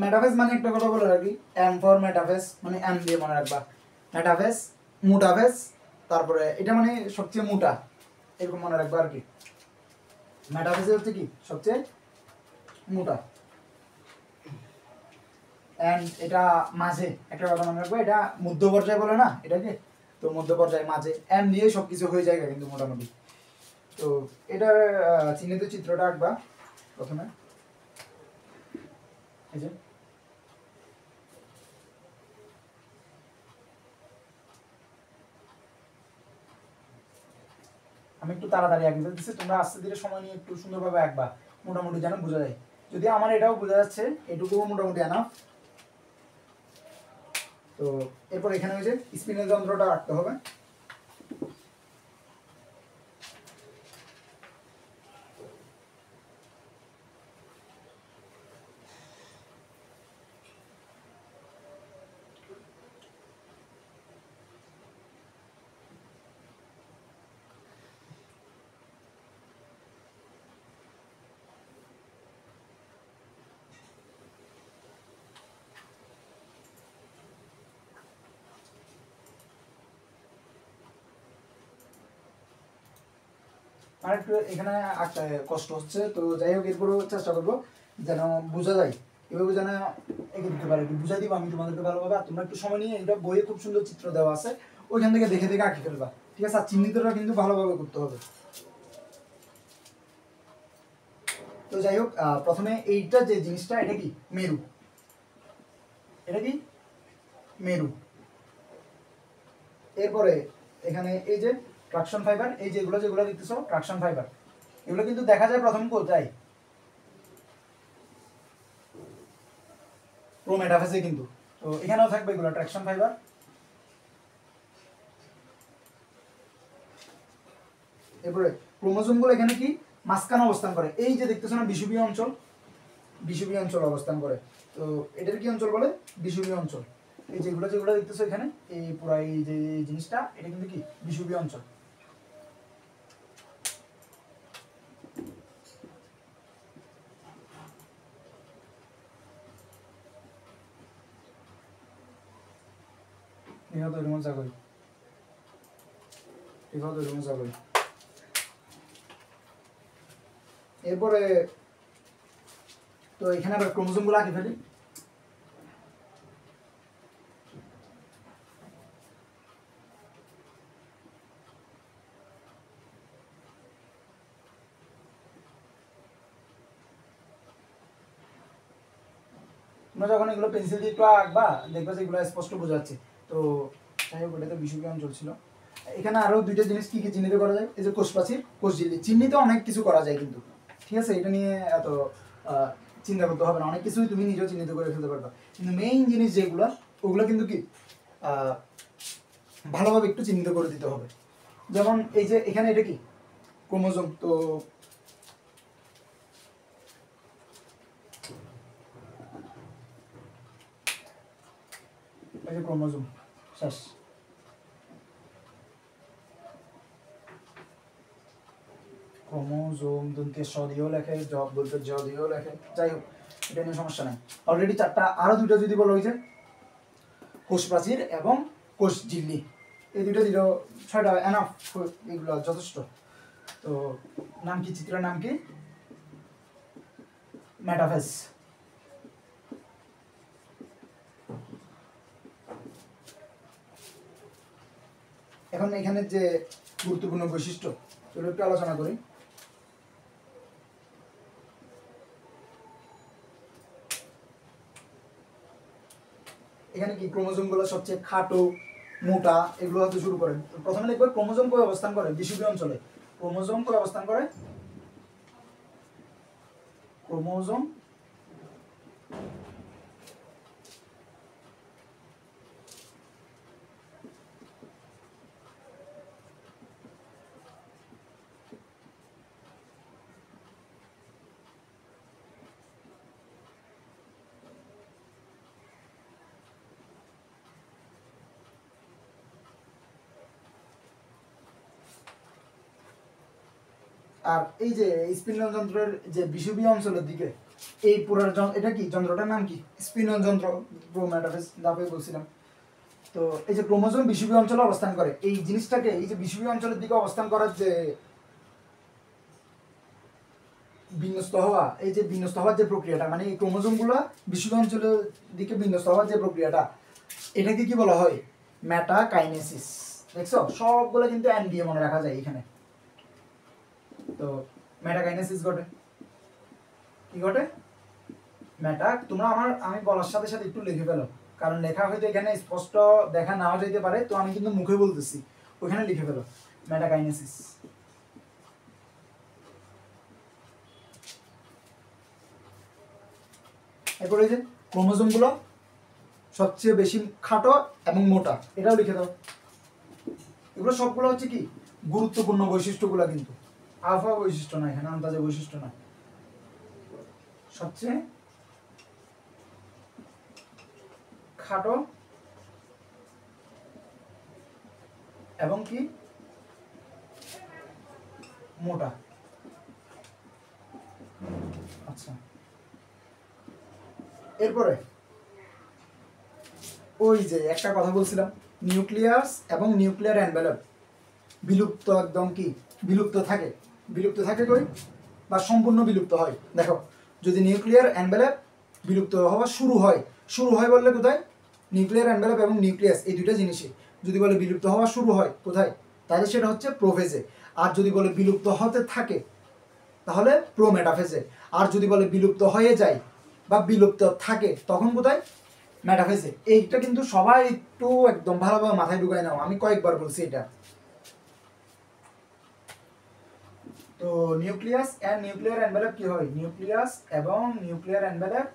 মেটাফেজ মানে একটা কথা বলে রাখি, এম ফর মেটাফেজ, মানে এম দিয়ে মনে রাখবা। মেটাফেজ, মোটাফেজ, তারপরে এটা মানে সবচেয়ে মোটা, এরকম মনে রাখবা আর কি। মেটাফেজ হচ্ছে কি সবচেয়ে মোটা, এন্ড এটা মাঝে একটা কথা মনে রাখবো, এটা মধ্য পর্যায়ে বলে না এটাকে, তো মধ্য পর্যায়ে মাঝে এম দিয়ে সবকিছু হয়ে যায় কিন্তু মোটামুটি। তো এটার চিহ্নিত চিত্রটা আঁকবা প্রথমে, এই যে আমি একটু তাড়াতাড়ি আঁকি দিচ্ছি, তোমরা আস্তে ধীরে সময় নিয়ে একটু সুন্দরভাবে আঁকবা, মোটামুটি যেন বোঝা যায়। যদি আমার এটাও বোঝা যাচ্ছে, এটুকুও মোটামুটি আনা। তো এরপর এখানে ওই যে স্পিনের যন্ত্রটা আঁকতে হবে। আর একটু এখানে আঁকতে কষ্ট হচ্ছে, তো যাই হোক এরপরও চেষ্টা করবো যেন বোঝা যায়, এভাবে যেন এঁকে দিতে পারে, বুঝাই দিব আমি তোমাদেরকে ভালোভাবে। আর তোমরা একটু সময় নিয়ে, এটা বইয়ে খুব সুন্দর চিত্র দেওয়া আছে, ওইখান থেকে দেখে দেখে আঁকি ফেলবা, ঠিক আছে? আর চিহ্নিতটা কিন্তু ভালোভাবে করতে হবে। তো যাই হোক, প্রথমে এইটা যে জিনিসটা, এটা কি মেরু, এটা কি মেরু। এরপরে এখানে এই যে ট্রাকশন ফাইবার, এই যেগুলো যেগুলো দেখতেছো ট্রাকশন ফাইবার, এগুলো কিন্তু দেখা যায় প্রথম কোথায়, প্রোমেটাফেজে কিন্তু। তো এখানেও থাকবে এগুলো ট্রাকশন ফাইবার। এরপরে ক্রোমোজোম গুলো এখানে কি মাঝখানে অবস্থান করে, এই যে দেখতেছো না বিষুবীয় অঞ্চল, বিষুবীয় অঞ্চল অবস্থান করে। তো এটার কি অঞ্চল বলে, বিষুবীয় অঞ্চল। এই যেগুলো যেগুলো দেখতেছো এখানে, এই পুরো এই যে জিনিসটা, এটা কিন্তু কি বিষুবীয় অঞ্চল। এরপরে তো এখানে আবার ক্রোমোজোম গুলো আঁকে ফেলি। তোমরা যখন এগুলো পেন্সিল দিয়ে একটু আঁকবা, দেখবা যে এগুলো স্পষ্ট বোঝা যাচ্ছে। তো যাই হোক, এটা তো বিষুবীয় অঞ্চল ছিল। এখানে আরো দুইটা জিনিস কি কি চিহ্নিত করা যায়, এই যে কোষ প্রাচীর, কোষ ঝিল্লি, চিহ্নিত অনেক কিছু করা যায় কিন্তু, ঠিক আছে? এটা নিয়ে এত চিন্তা করতে হবে না, অনেক কিছুই তুমি নিজেও চিহ্নিত করে ফেলতে পারবা। কিন্তু মেইন জিনিস যেগুলো, ওগুলো কিন্তু কি ভালোভাবে একটু চিহ্নিত করে দিতে হবে। যেমন এই যে এখানে এটা কি ক্রোমোজোম, তো এই যে ক্রোমোজোম শেষ। ক্রোমোজোম দন্তে স দিয়েও লেখে, জব বলতে জ দিয়েও লেখে, যাই হোক এটা নিয়ে সমস্যা নাই। অলরেডি চারটা, আরো দুইটা যদি বলো, হয়েছে কোষ প্রাচীর এবং কোষ ঝিল্লি, এই দুইটা দিলেও ছয়টা এনাফ, এগুলো যথেষ্ট। তো নাম কি, চিত্রের নাম কি মেটাফেজ। এখন এখানে যে গুরুত্বপূর্ণ বৈশিষ্ট্য, সেগুলো একটু আলোচনা করি। এখানে কি ক্রোমোজোম গুলো সবচেয়ে খাটো, মোটা, এগুলো হতে শুরু করে। প্রথমে লিখবে ক্রোমোজোম কই অবস্থান করে বিষুবীয় অঞ্চলে। ক্রোমোজোম কই অবস্থান করে? ক্রোমোজোম আর এই যে স্পিনল যন্ত্রের যে বিষুবীয় অঞ্চলের দিকে এই পুরার এটা কি যন্ত্রটার নাম কি? স্পিনল যন্ত্র, প্রোমেটাফেজ দাবে বলছিলাম। তো এই যে ক্রোমোজোম বিষুবীয় অঞ্চলে অবস্থান করে, এই জিনিসটাকে এই যে বিষুবীয় অঞ্চলের দিকে অবস্থান করার যে বিন্যস্ত হওয়া, এই যে বিন্যস্ত হওয়ার যে প্রক্রিয়াটা, মানে এই ক্রোমোজোমগুলো বিষুবীয় অঞ্চলের দিকে বিন্যস্ত হওয়ার যে প্রক্রিয়াটা, এটাকে কি বলা হয়? মেটাকাইনেসিস। দেখছো সবগুলো কিন্তু এন দিয়ে মনে রাখা যায় এখানে। তো মেটাকাইনেসিস ঘটে। কি ঘটে? তোমরা আমি বলার সাথে সাথে একটু লিখে ফেলো, কারণ লেখা হয়তো এখানে স্পষ্ট দেখা নাও যেতে পারে, তো আমি কিন্তু মুখে বলতেছি, ওখানে লিখে ফেলো মেটাকাইনেসিস। এরপরে এই যে ক্রোমোজোমগুলো সবচেয়ে বেশি খাটো এবং মোটা, এটাও লিখে দাও। এগুলো সবগুলো হচ্ছে কি গুরুত্বপূর্ণ বৈশিষ্ট্যগুলো, কিন্তু আলফা বৈশিষ্ট্য না, এখানে আন্দাজে বৈশিষ্ট্য না। সবচেয়ে খাটো এবং কি মোটা। আচ্ছা, এরপরে ওই যে একটা কথা বলছিলাম, নিউক্লিয়াস এবং নিউক্লিয়ার এনভেলপ বিলুপ্ত, একদম কি বিলুপ্ত থাকে। বিলুপ্ত থাকে কই, বা সম্পূর্ণ বিলুপ্ত হয়। দেখো, যদি নিউক্লিয়ার এনভেলপ বিলুপ্ত হওয়া শুরু হয় বললে কোথায়? নিউক্লিয়ার এনভেলপ এবং নিউক্লিয়াস এই দুইটা জিনিসই যদি বলে বিলুপ্ত হওয়া শুরু হয় কোথায়, তাহলে সেটা হচ্ছে প্রোফেজে। আর যদি বলে বিলুপ্ত হতে থাকে তাহলে প্রোমেটাফেজে। আর যদি বলে বিলুপ্ত হয়ে যায় বা বিলুপ্ত থাকে তখন কোথায়? মেটাফেজে। এইটা কিন্তু সবাই একটু একদম ভালোভাবে মাথায় ঢুকায় নাও, আমি কয়েকবার বলছি এটা। তো নিউক্লিয়াস এন্ড নিউক্লিয়ার এনভেলপ কি হয়? নিউক্লিয়াস এবং nuclear envelope,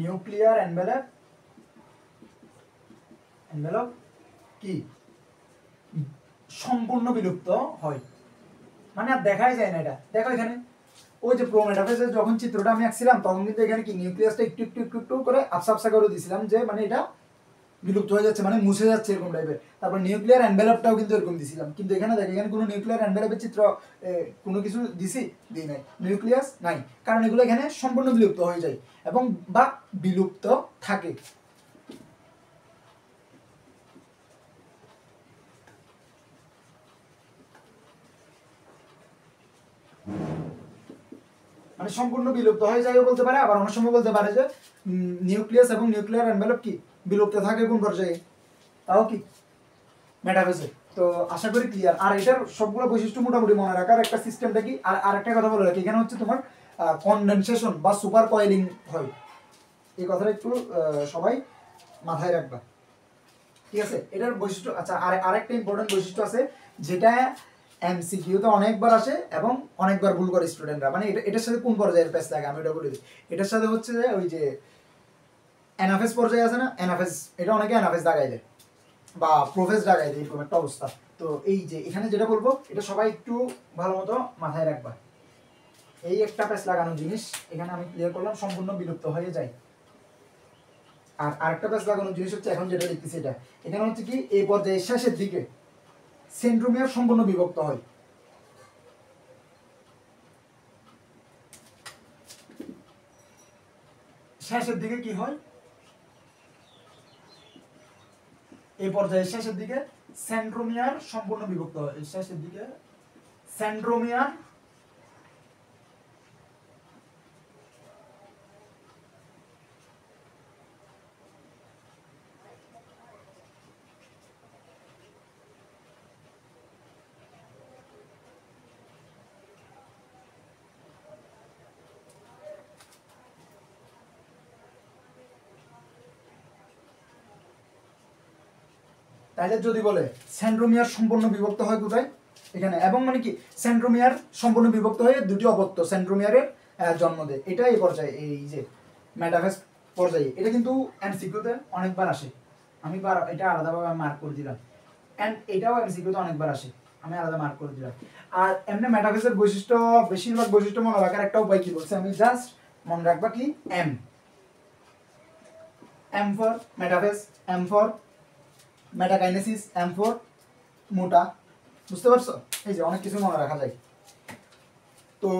nuclear envelope envelope কি সম্পূর্ণ বিলুপ্ত হয়, মানে আর দেখাই যায় না। এটা দেখো এখানে ওই যে প্রোমেটাফেজের যখন চিত্রটা আমি আঁকছিলাম তখন কিন্তু এখানে কি নিউক্লিয়াসটা একটু একটু একটু একটু করে আবসা আবসা করে দিয়েছিলাম, যে মানে এটা বিলুপ্ত হয়ে যাচ্ছে, মানে মুছে যাচ্ছে এরকম টাইপের। তারপর নিউক্লিয়ার এনভেলপটাও কিন্তু এরকম দিছিলাম, কিন্তু এখানে দেখ এখানে কোনো নিউক্লিয়ার এনভেলপের চিত্র কোনো কিছু দিই নাই, নিউক্লিয়াস নাই, কারণ এগুলো এখানে সম্পূর্ণ বিলুপ্ত হয়ে যায় এবং বা বিলুপ্ত থাকে। মানে সম্পূর্ণ বিলুপ্ত হয়ে যায় বলতে পারে, আবার অনেক সময় বলতে পারে যে নিউক্লিয়াস এবং নিউক্লিয়ার এনভেলপ কি বিলুপ্ত থাকে কোন পর্যায়ে, তাও কি মেটাফেজে। তো আশা করি ক্লিয়ার। আর এটার সবগুলো বৈশিষ্ট্য মোটামুটি মনে রাখার একটা সিস্টেমটা কি, আর আরেকটা কথা বলে রাখি, এখানে হচ্ছে তোমার কনডেনসেশন বা সুপার কয়েলিং হয়, এই কথাটা একটু সবাই মাথায় রাখবা, ঠিক আছে? এটার বৈশিষ্ট্য। আচ্ছা, আরেকটা ইম্পর্টেন্ট বৈশিষ্ট্য আছে যেটা এমসিকিউতে অনেকবার আসে এবং অনেকবার ভুল করে স্টুডেন্টরা, মানে এটার সাথে কোন পর্যায়ের প্যাচ লাগে আমি এটা বলে দিই। এটার সাথে হচ্ছে যে ওই যে অ্যানাফেজ পর্যায়ে আছে না, অ্যানাফেজ, এটা অনেকে অ্যানাফেজ দাগাই দেয় বা প্রোফেজ দাগাই দেয়, এরকম একটা অবস্থা। তো এই যে এখানে যেটা বলবো এটা সবাই একটু ভালো মতো মাথায় রাখবা। এই একটা প্যাচ লাগানো জিনিস এখানে আমি ক্লিয়ার করলাম, সম্পূর্ণ বিলুপ্ত হয়ে যায়। আর আরেকটা প্যাচ লাগানো জিনিস হচ্ছে এখন যেটা লিখতেছি এটা, এখানে হচ্ছে কি এই পর্যায়ে শেষের দিকে সেন্ট্রোমিয়ার সম্পূর্ণ বিভক্ত হয়। শেষের দিকে কি হয়? এই পর্যায়ে শেষের দিকে সেন্ট্রোমিয়ার সম্পূর্ণ বিভক্ত হয়। শেষের দিকে সেন্ট্রোমিয়ার তাহলে যদি বলে সেন্ট্রোমিয়ার সম্পূর্ণ বিভক্ত হয় কোথায়, এখানে, এবং মানে কি সেন্ট্রোমিয়ার সম্পূর্ণ বিভক্ত হয়ে দুটি অপত্য সেন্ট্রোমিয়ারের জন্ম দেয়, এটা এই পর্যায়ে, এই যে মেটাফেজ পর্যায়ে। এটা কিন্তু এমসিকিউতে অনেকবার আসে, আমি এটা আলাদাভাবে মার্ক করে দিলাম, এন্ড এটাও এমসিকিউতে অনেকবার আসে, আমি আলাদা মার্ক করে দিলাম। আর এমনি মেটাফেজের বৈশিষ্ট্য, বেশিরভাগ বৈশিষ্ট্য মনে রাখার একটা উপায় কি বলছে, আমি জাস্ট মনে রাখবা কি M for metaphase, M for metakinesis, M for মোটা, বুঝতে পারছো? এই যে অনেক কিছু মনে রাখা যায়। তো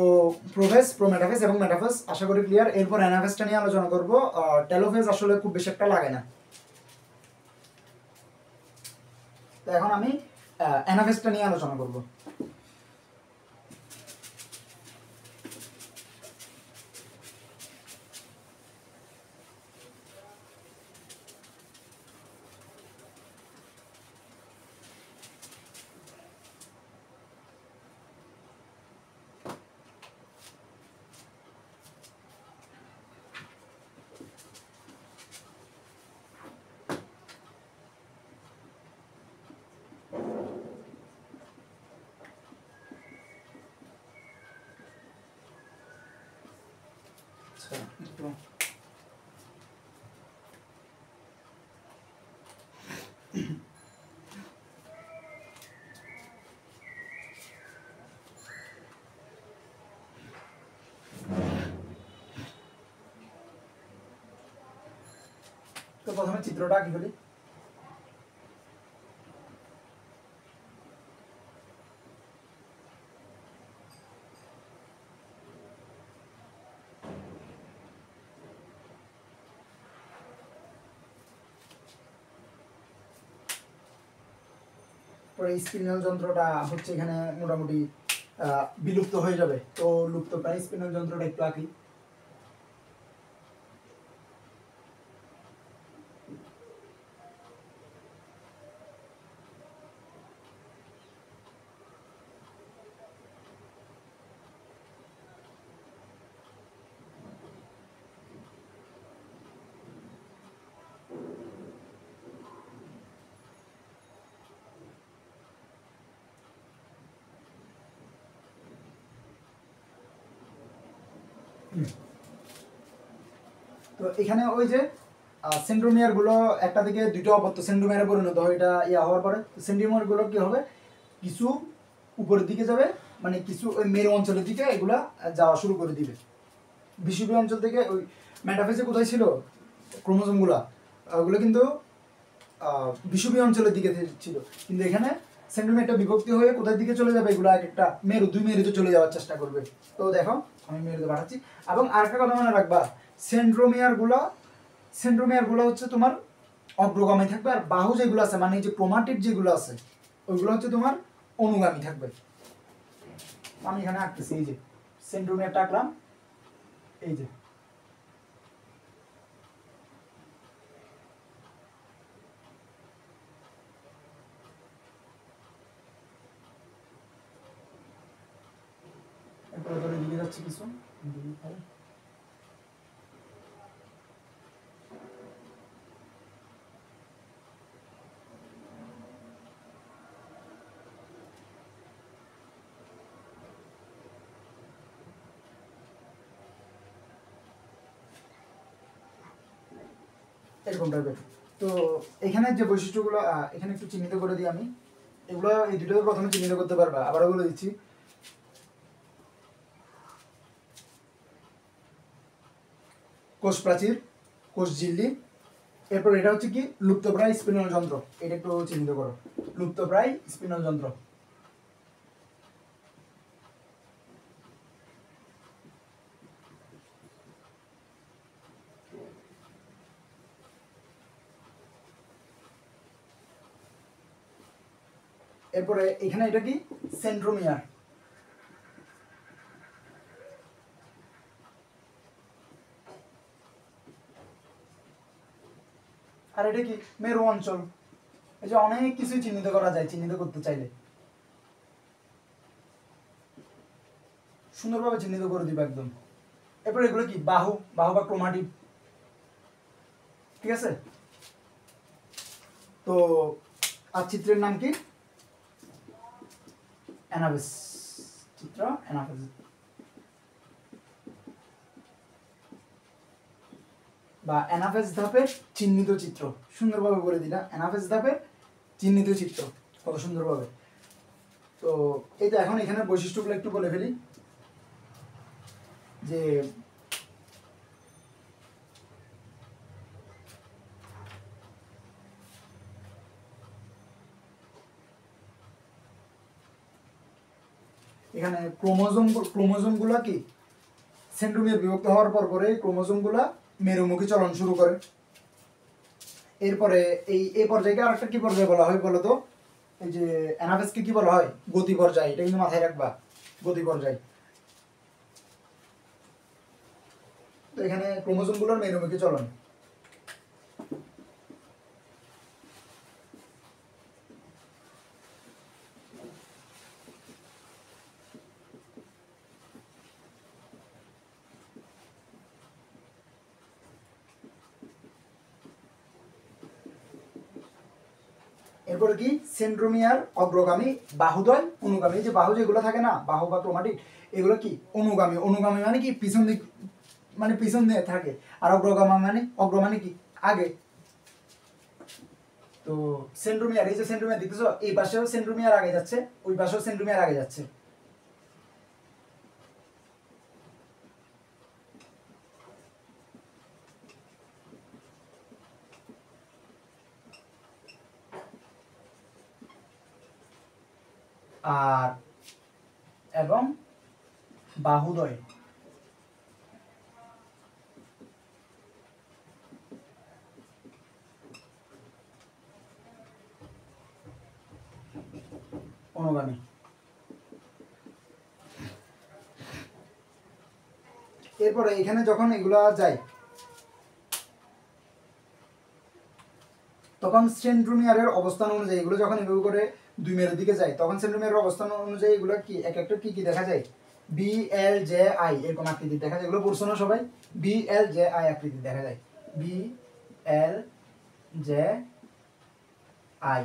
প্রোফেজ, প্রোমেটাফেজ এবং মেটাফেজ আশা করি ক্লিয়ার। এরপর অ্যানাফেজটা নিয়ে আলোচনা করব। টেলোফেজ আসলে খুব বেশি একটা লাগে না। তো এখন আমি অ্যানাফেজটা নিয়ে আলোচনা করব। তো প্রথমে চিত্রটা আঁকি ফেলি। পরে স্পিনাল যন্ত্রটা হচ্ছে এখানে মোটামুটি বিলুপ্ত হয়ে যাবে, তো লুপ্ত প্রায় স্পিনাল যন্ত্রটা একটু আঁকি। তো এখানে ওই যে সেন্ট্রোমিয়ার গুলো একটা থেকে দুটো অপত্য সেন্ট্রোমিয়ারে পরিণত হয়, এটা ইয়া হওয়ার পরে সেন্ট্রোমিয়ার গুলো কি হবে, কিছু উপরের দিকে যাবে, মানে কিছু ওই মেরু অঞ্চলের দিকে এগুলা যাওয়া শুরু করে দিবে। বিষুবীয় অঞ্চল থেকে ওই মেটাফেজে কোথায় ছিল ক্রোমোজোমগুলা, ওগুলো কিন্তু বিষুবীয় অঞ্চলের দিকে ছিল, কিন্তু এখানে সেন্ট্রোমিয়ারটা বিভক্তি হয়ে কোথায় দিকে চলে যাবে, এগুলো এক একটা মেরু, দুই মেরুতে চলে যাওয়ার চেষ্টা করবে। তো দেখো আমি মেরুতে পাঠাচ্ছি। এবং আরেকটা কথা মনে রাখবা, সেন্ট্রোমিয়ার গুলো হচ্ছে তোমার অগ্রগামী থাকবে, আর বাহু যেগুলো আছে মানে যে ক্রোমাটিড যেগুলো আছে ওইগুলো হচ্ছে তোমার অনুগামী থাকবে। আমি এখানে আঁকতেছি, এই যে সেন্ট্রোমিয়ারটা আঁকলাম, এই যে এরপরে ধরে দিকে যাচ্ছে কিছু এরকম টাইপের। তো এখানে যে বৈশিষ্ট্যগুলো এখানে একটু চিহ্নিত করে দিই আমি, এগুলো এই দুটো প্রথমে চিহ্নিত করতে পারবা, আবারও বলে দিচ্ছি। কোষ প্রাচীর, কোষ ঝিল্লি, এরপর এটা হচ্ছে কি লুপ্তপ্রায় স্পিনাল যন্ত্র, এটা একটু চিহ্নিত করো, লুপ্তপ্রায় স্পিনাল যন্ত্র। এরপরে এখানে এটা কি সেন্ট্রোমিয়ার, আর এটা কি মেরু অঞ্চল। এই যে অনেক কিছু চিহ্নিত করা যায় চিহ্নিত করতে চাইলে, সুন্দরভাবে চিহ্নিত করে দিবে একদম। এরপর এগুলো কি বাহু, বাহু বা ক্রোমাটিড, ঠিক আছে। তো আর চিত্রের নাম কি? অ্যানাফেজ। চিত্র অ্যানাফেজ বা অ্যানাফেজ ধাপের চিহ্নিত চিত্র। সুন্দরভাবে বলে দিলাম, অ্যানাফেজ ধাপের চিহ্নিত চিত্র, কত সুন্দরভাবে। তো এই তো এখন এখানে বৈশিষ্ট্যগুলো একটু বলে ফেলি যে এখানে ক্রোমোজোমগুলো কি সেন্ট্রোমিয়ার বিভক্ত হওয়ার পর পরে ক্রোমোজোমগুলো মেরুমুখী চলন শুরু করে। এরপরে এই পর্যায়কে আরেকটা কি পর্যায়ে বলা হয় বলো তো? এই যে অ্যানাফেজকে কি বলা হয়? গতি পর্যায়। এটা কিন্তু মাথায় রাখবা, গতি পর্যায়। তো এখানে ক্রোমোজোমগুলোর মেরুমুখী চলন। এরপরে কি সেন্ট্রোমিয়ার অগ্রগামী, বাহুদ্বয় অনুগামী। যে বাহু যেগুলো থাকে না, বাহু বা ক্রোমাটিড, এগুলো কি অনুগামী। অনুগামী মানে কি পিছন দিক, মানে পিছন দিয়ে থাকে। আর অগ্রগামী মানে অগ্র মানে কি আগে। তো সেন্ট্রোমিয়ার, এই যে সেন্ট্রোমিয়ার দেখতেছো, এই পাশেও সেন্ট্রোমিয়ার আগে যাচ্ছে, ওই পাশেও সেন্ট্রোমিয়ার আগে যাচ্ছে। আর এবং বাহুদ্বয় অনুগামী। এরপরে এখানে যখন এগুলা যায় তখন সেন্ট্রোমিয়ারের অবস্থান অনুযায়ী এগুলো যখন এভাবে করে দুই মেরুর দিকে যায়, তখন সেন্ট্রোমিয়ারের অবস্থান অনুযায়ী এগুলো কি এক একটা কি কি দেখা যায়? বি এল জে আই এরকম আকৃতি দেখা যায়। এগুলো পড়ছো না সবাই? বি এল জে আই আকৃতি দেখা যায়। বি এল জে আই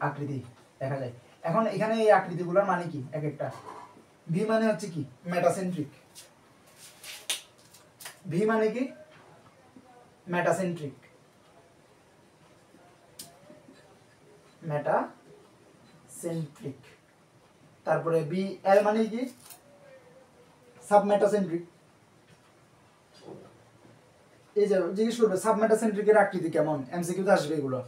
আকৃতি দেখা যায়। এখন এখানে এই আকৃতিগুলোর মানে কি এক একটা? ভি মানে হচ্ছে কি মেটাসেন্ট্রিক। ভি মানে কি মেটাসেন্ট্রিক, মেটাসেন্ট্রিক। তারপরে বি এল মানে কি সাবমেটাসেন্ট্রিক। এই যে জিজ্ঞেস করবে সাবমেটাসেন্ট্রিকের আকৃতি কেমন, এমসিকিউতে আসবে এগুলো,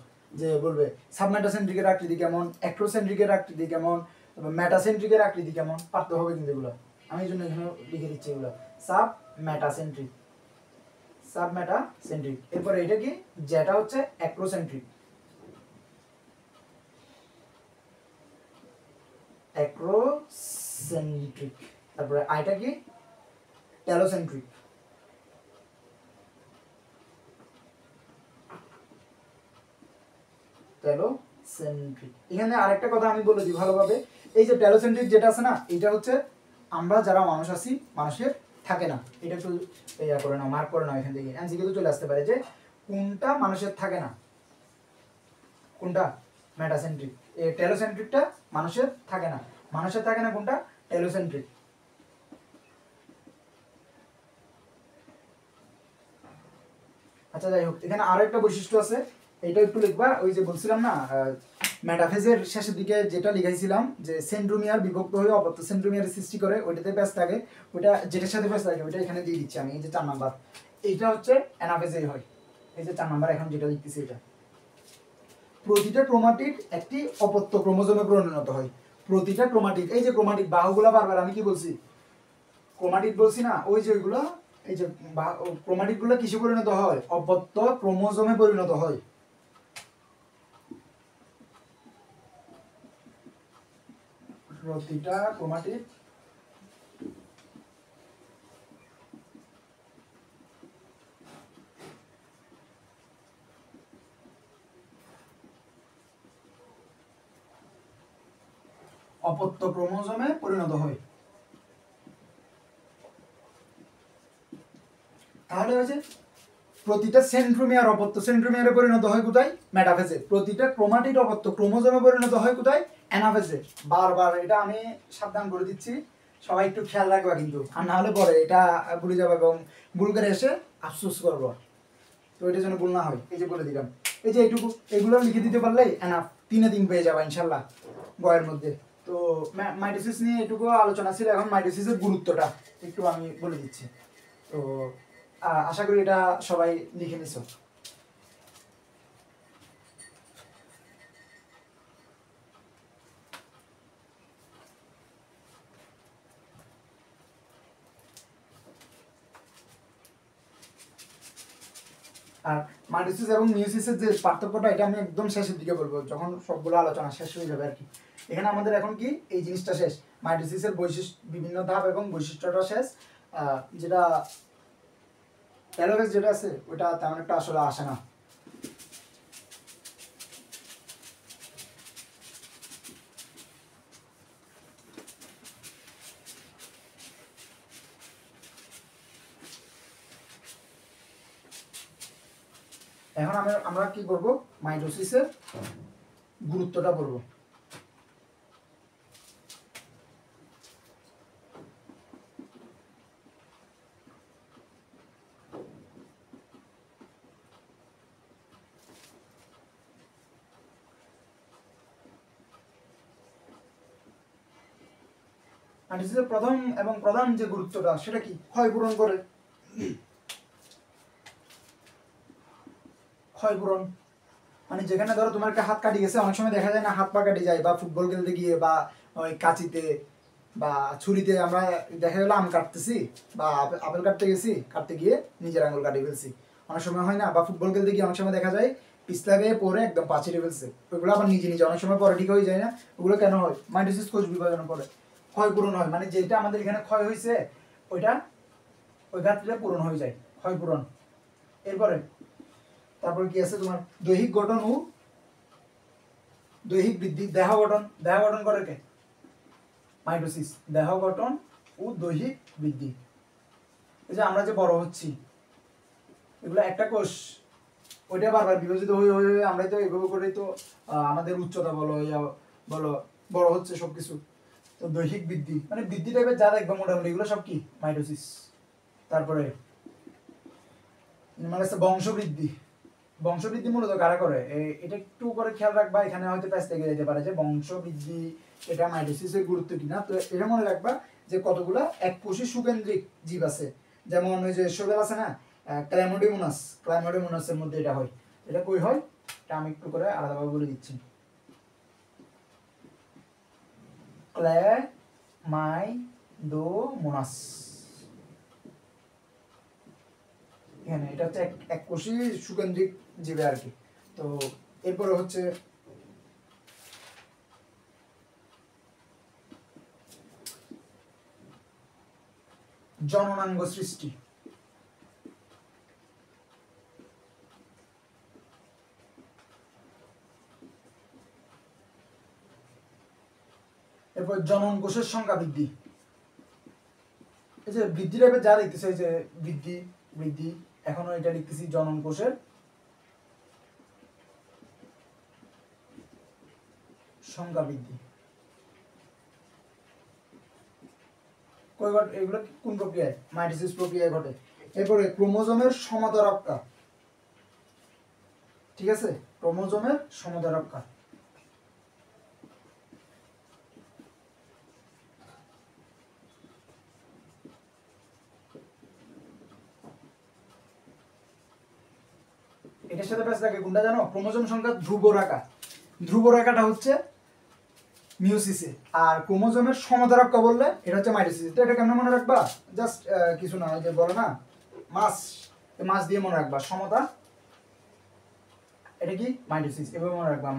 যে বলবে সাবমেটাসেন্ট্রিকের আকৃতি কেমন, অ্যাক্রোসেন্ট্রিকের আকৃতি কেমন, মেটাসেন্ট্রিকের আকৃতি কেমন, পারতে হবে কিন্তু এগুলো। আমি এই জন্য এখানে লিখে দিচ্ছি এগুলো। Submetacentric, submetacentric. এরপরে এটা কি, যেটা হচ্ছে অ্যাক্রোসেন্ট্রিক, অ্যাক্রোসেন্ট্রিক। তারপরে আইটা কি টেলোসেন্ট্রিক। টেলোসেন্ট্রিক। এখানে আরেকটা কথা আমি বলে দিই ভালোভাবে, এই যে টেলোসেন্ট্রিক যেটা আছে না, এটা হচ্ছে আমরা যারা মানুষ আছি মানুষের থাকে না। এটা একটু ইয়া করে নাও, মার্ক করে নাও এখান থেকে, এমসিকিউ তো চলে আসতে পারে যে কোনটা মানুষের থাকে না, কোনটা মেটাসেন্ট্রিক। এই টেলোসেন্ট্রিকটা মানুষের থাকে না। মানুষের থাকে না কোনটা? টেলোসেন্ট্রিক। আচ্ছা যাই হোক, এখানে আরো একটা বৈশিষ্ট্য আছে, এটা একটু লিখবা। ওই যে বলছিলাম না মেটাফেজের শেষের দিকে যেটা লিখাইছিলাম যে সেন্ট্রোমিয়ার বিভক্ত হয়ে অপত্য সেন্ট্রোমিয়ার সৃষ্টি করে, ওইটাতে প্যাচ থাকে, ওইটা যেটার সাথে প্যাচ থাকে ওইটা এখানে দিয়ে দিচ্ছি আমি। এই যে 4 নাম্বার, এইটা হচ্ছে অ্যানাফেজেই হয়। এই যে 4 নাম্বার এখন যেটা লিখতেছি এটা। প্রতিটা ক্রোমাটিড একটি অপত্য ক্রোমোজোমে পরিণত হয়। প্রতিটা ক্রোমাটিড, এই যে ক্রোমাটিড বাহুগুলা বারবার আমি কি বলছি ক্রোমাটিড বলছি না, ওই যে ওইগুলো, এই যে ক্রোমাটিড গুলো কিসে পরিণত হয়? অপত্য ক্রোমোজোমে পরিণত হয়। প্রতিটা ক্রোমাটিড অপত্য ক্রোমোজোমে পরিণত হয়। তাহলে হয়েছে প্রতিটা সেন্ট্রোমিয়ার অপত্য সেন্ট্রোমিয়ারে পরিণত হয় কোথায়? মেটাফেজে। প্রতিটা ক্রোমাটিড অপত্য ক্রোমোজোমে পরিণত হয় কোথায়? অ্যানাফেজে। বারবার এটা আমি সাবধান করে দিচ্ছি, সবাই একটু খেয়াল রাখবা কিন্তু, আর না হলে পরে এটা ভুলে যাবে এবং ভুল করে এসে আফসোস করবো। তো এটার জন্য ভুল না হয়, এই যে বলে দিলাম, এই যে এইটুকু এগুলো লিখে দিতে পারলেই এনাফ, 3-3 পেয়ে যাবা ইনশাল্লাহ বইয়ের মধ্যে। তো মাইটোসিস নিয়ে এটুকু আলোচনা ছিল, এখন মাইটোসিসের গুরুত্বটা একটু আমি বলে দিচ্ছি। তো আশা করি এটা সবাই লিখে নিছো। আর মাইটোসিস এবং মিওসিসের যে পার্থক্যটা, এটা আমি একদম শেষের দিকে বলবো, যখন সবগুলো আলোচনা শেষ হয়ে যাবে আর কি। এখানে আমাদের এখন কি এই জিনিসটা শেষ, মাইটোসিসের বৈশিষ্ট্য, বিভিন্ন ধাপ এবং বৈশিষ্ট্যটা শেষ। যেটা টেলোফেজ যেটা আছে ওটা তেমন একটা আসলে আসে না। এখন আমরা কি করব, মাইটোসিসের গুরুত্বটা পড়ব। মাইটোসিসের প্রথম এবং প্রধান যে গুরুত্বটা সেটা কি, ক্ষয়পূরণ করে। ক্ষয়পূরণ মানে যেখানে ধরো তোমার একটা হাত কাটি গেছে, অনেক সময় দেখা যায় না হাত পা কাটি যায়, বা ফুটবল খেলতে গিয়ে বা ওই কাঁচিতে বা ছুরিতে আমরা দেখা গেলো আম কাটতেছি বা আপেল কাটতে গেছি, কাটতে গিয়ে নিজের আঙুল কাটিয়ে ফেলছি, অনেক সময় হয় না। বা ফুটবল খেলতে গিয়ে অনেক সময় দেখা যায় পিছলা গিয়ে পরে একদম পাচিরে ফেলছে, ওইগুলো আবার নিজে নিজে অনেক সময় পরে ঠিক হয়ে যায় না। ওগুলো কেন হয়? মাইটোসিস কোষ বিভাজনের পরে ক্ষয়পূরণ হয়, মানে যেটা আমাদের এখানে ক্ষয় হয়েছে ওইটা ওই ঘাটতিটা পূরণ হয়ে যায়, ক্ষয়পূরণ। এরপরে তারপর কি আছে তোমার, দৈহিক গঠন ও দৈহিক বৃদ্ধি। দেহ গঠন করে কে? মাইটোসিস। দেহ গঠন ও দৈহিক বৃদ্ধি, এই যে আমরা যে বড় হচ্ছি, এগুলো একটা কোষ, ওইটা বারবার বিভাজিত হয়ে হয়ে আমরাই তো এভাবে করেই তো আমাদের উচ্চতা বলো বলো বড় হচ্ছে সবকিছু। তো দৈহিক বৃদ্ধি মানে বৃদ্ধি টাইপের যা দেখবে মোটামুটি এগুলো সব কি মাইটোসিস। তারপরে মানে বংশবৃদ্ধি। বংশবৃদ্ধি মূলত কারা করে, এটা একটু করে খেয়াল রাখবা, এখানে হয়তো প্যাচ থেকে যেতে পারে যে বংশবৃদ্ধি এটা মাইটোসিসের গুরুত্ব কিনা। তো এটা মনে রাখবা যে কতগুলা এককোষী সুকেন্দ্রিক জীব আছে, যেমন ওই যে শোভেল আছে না, ক্লাইমোডেমোনাসের মধ্যে এটা হয়। এটা কই হয় এটা আমি একটু করে আলাদাভাবে বলে দিচ্ছি। ক্লাইমাইডোমোনাস, এখানে এটা হচ্ছে এককোষী সুকেন্দ্রিক জীবে আর কি। তো এরপরে হচ্ছে জননাঙ্গ সৃষ্টি। এরপর জনন কোষের সংখ্যা বৃদ্ধি। এই যে বৃদ্ধি টাইপের যা লিখতেছে, এই যে বৃদ্ধি বৃদ্ধি, এখনো এটা লিখতেছি জনন কোষের সংখ্যা বৃদ্ধি। এগুলো কোন প্রক্রিয়ায়? মাইটোসিস প্রক্রিয়ায় ঘটে। এরপরে ক্রোমোজোমের সমতা রক্ষা, ঠিক আছে, ক্রোমোজোমের সমতা রক্ষা। এটার সাথে প্যাচ থাকে কোনটা জানো? ক্রোমোজোম সংখ্যা ধ্রুব রাখা। ধ্রুব রাখাটা হচ্ছে মিওসিসে, আর ক্রোমোজোমের সমতা রক্ষা বললে এটা হচ্ছে মাইটোসিস। তো এটা কেমন মনে রাখবা? জাস্ট কিছু না, যে বলো না মাস দিয়ে মনে রাখবা সমতা, এটা কি মাইটোসিস, এভাবে মনে রাখবা।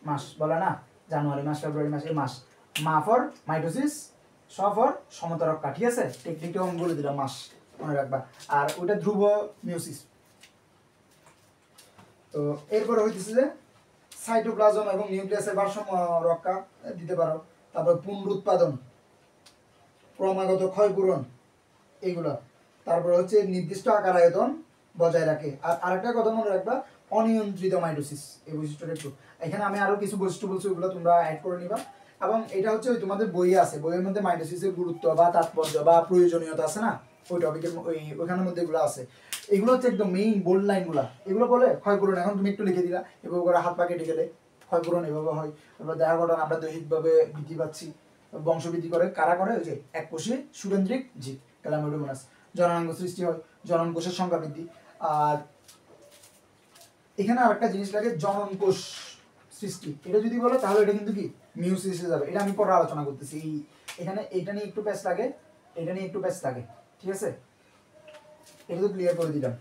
মাস বলে না, জানুয়ারি মাস, ফেব্রুয়ারি মাস, এই মাস। মা ফর মাইটোসিস, স ফর সমতা রক্ষা, ঠিক আছে? টেকনিকটা আমি বলে দিলাম, মাস মনে রাখবা। আর ওইটা ধ্রুব মিওসিস। তো এরপরে হইতেছে যে সাইটোপ্লাজম এবং নিউক্লিয়াসের ভারসাম্য রক্ষা দিতে পারো। তারপর পুনরুৎপাদন, ক্রমাগত ক্ষয়পূরণ, এইগুলা। তারপর হচ্ছে নির্দিষ্ট আকার আয়তন বজায় রাখে। আর আরেকটা কথা মনে রাখবা, অনিয়ন্ত্রিত মাইটোসিস, এই বৈশিষ্ট্যটা একটু, এখানে আমি আরো কিছু বৈশিষ্ট্য বলছি, ওগুলো তোমরা অ্যাড করে নিবা। এবং এটা হচ্ছে ওই তোমাদের বইয়ে আছে, বইয়ের মধ্যে মাইটোসিসের গুরুত্ব বা তাৎপর্য বা প্রয়োজনীয়তা আছে না, ওই টপিকের ওইখানের মধ্যে এগুলো আছে। এগুলো হচ্ছে একদম মেইন বোল্ড লাইনগুলো, এগুলো বলে ক্ষয়পূরণ। এখন তুমি একটু লিখে দিলা, এভাবে করে হাত পা কেটে গেলে ক্ষয়পূরণ এভাবে হয়। এবার দেখা ঘটনা আমরা দৈহিকভাবে বৃদ্ধি পাচ্ছি, বংশবৃদ্ধি করে কারা করে, ওই যে এককোষী সুকেন্দ্রিক জীব ক্যালামিডোমোনাস। জননাঙ্গ সৃষ্টি হয়, জনন কোষের সংখ্যা বৃদ্ধি। আর এখানে আরেকটা জিনিস লাগে, জনন কোষ সৃষ্টি, এটা যদি বলো তাহলে এটা কিন্তু কি মিউসিসে যাবে, এটা আমি পরে আলোচনা করতেছি। এখানে এটা নিয়ে একটু প্যাচ লাগে, এটা নিয়ে একটু প্যাচ লাগে, ঠিক আছে, এটা তো ক্লিয়ার করে দিলাম।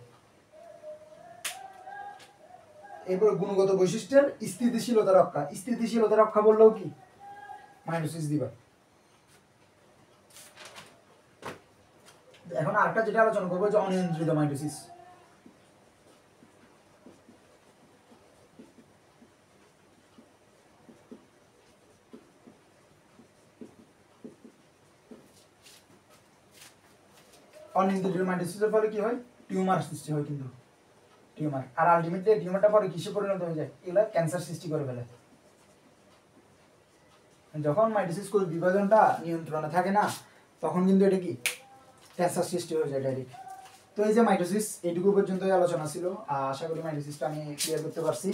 এরপর গুণগত বৈশিষ্ট্যের স্থিতিশীলতা রক্ষা, স্থিতিশীলতা রক্ষা বললেও কি মাইটোসিস দিবা। এখন আরেকটা যেটা আলোচনা করবো যে অনিয়ন্ত্রিত মাইটোসিস। অনিয়ন্ত্রিত মাইটোসিসের ফলে কি হয়, টিউমার সৃষ্টি হয়, কিন্তু টিউমার, আর আলটিমেটলি টিউমারটা পরে কিসে পরিণত হয়ে যায়, এগুলো ক্যান্সার সৃষ্টি করে ফেলে। যখন মাইটোসিস কোষ বিভাজনটা নিয়ন্ত্রণে থাকে না, তখন কিন্তু এটা কি ক্যান্সার সৃষ্টি হয়ে যায় ডাইরেক্ট। তো এই যে মাইটোসিস, এইটুকু পর্যন্তই আলোচনা ছিল। আশা করি মাইটোসিসটা আমি ক্লিয়ার করতে পারছি।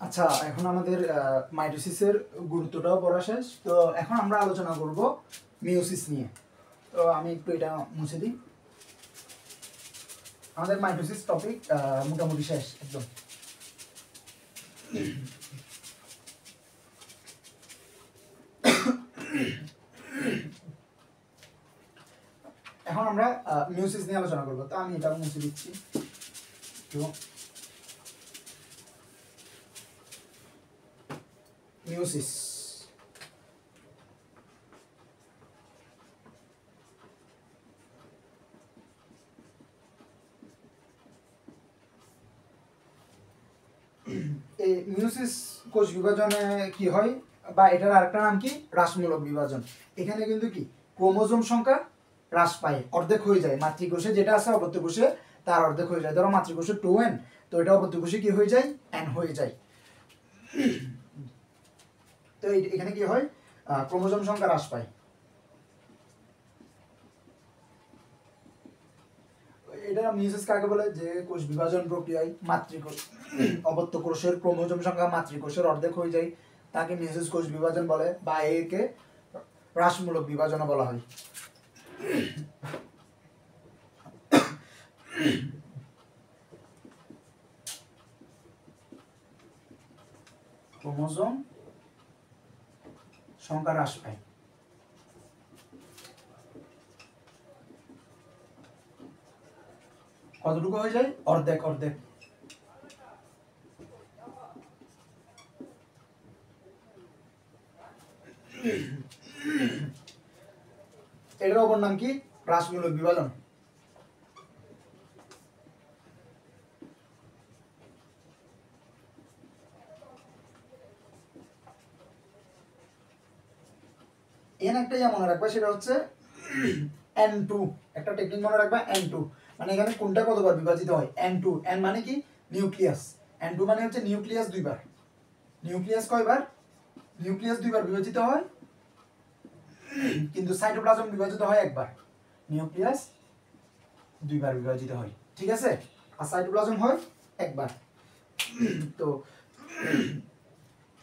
আচ্ছা, এখন আমাদের মাইটোসিসের গুরুত্বটাও পড়া শেষ। তো এখন আমরা আলোচনা করব মিওসিস নিয়ে। তো আমি একটু এটা মুছে দিই। আমাদের মাইটোসিস টপিক মোটামুটি শেষ একদম। এখন আমরা মিওসিস নিয়ে আলোচনা করব। তো আমি এটা মুছে দিচ্ছি। তো মিওসিস, এই মিওসিস কোষ বিভাজনে কি হয়, বা এটার আরেকটা নাম কি হ্রাসমূলক বিভাজন। এখানে কিন্তু কি ক্রোমোজোম সংখ্যা হ্রাস পায়, অর্ধেক হয়ে যায়। মাতৃকোষে যেটা আছে অপত্য কোষে তার অর্ধেক হয়ে যায়। ধরো মাতৃকোষে 2n, তো এটা অপত্য কোষে কি হয়ে যায়, n হয়ে যায়। তো এখানে কি হয়, ক্রোমোজোম সংখ্যা হ্রাস পায়। এটা মিওসিস কাকে বলে, যে কোষ বিভাজন প্রক্রিয়ায় মাতৃকোষ অপত্য কোষের ক্রোমোজোম সংখ্যা মাতৃকোষের অর্ধেক হয়ে যায়, তাকে মিওসিস কোষ বিভাজন বলে, বা একে হ্রাসমূলক বিভাজনও বলা হয়। ক্রোমোজোম সংখ্যা হ্রাস পায়। কতটুকু হয়ে যায়, অর্ধেক অর্ধেক। এটার অপর নাম কি, হ্রাসমূলক বিভাজন। এখানে একটা মনে রাখবা, সেটা হচ্ছে n2, একটা টেকনিক মনে রাখবা, n2 মানে এখানে কোনটা কতবার বিভাজিত হয়, n2, n মানে কি নিউক্লিয়াস, n2 মানে হচ্ছে নিউক্লিয়াস দুইবার। নিউক্লিয়াস কয়বার, নিউক্লিয়াস দুইবার বিভাজিত হয়, কিন্তু সাইটোপ্লাজম বিভাজিত হয় একবার। নিউক্লিয়াস দুইবার বিভাজিত হয়, ঠিক আছে, আর সাইটোপ্লাজম হয় একবার। তো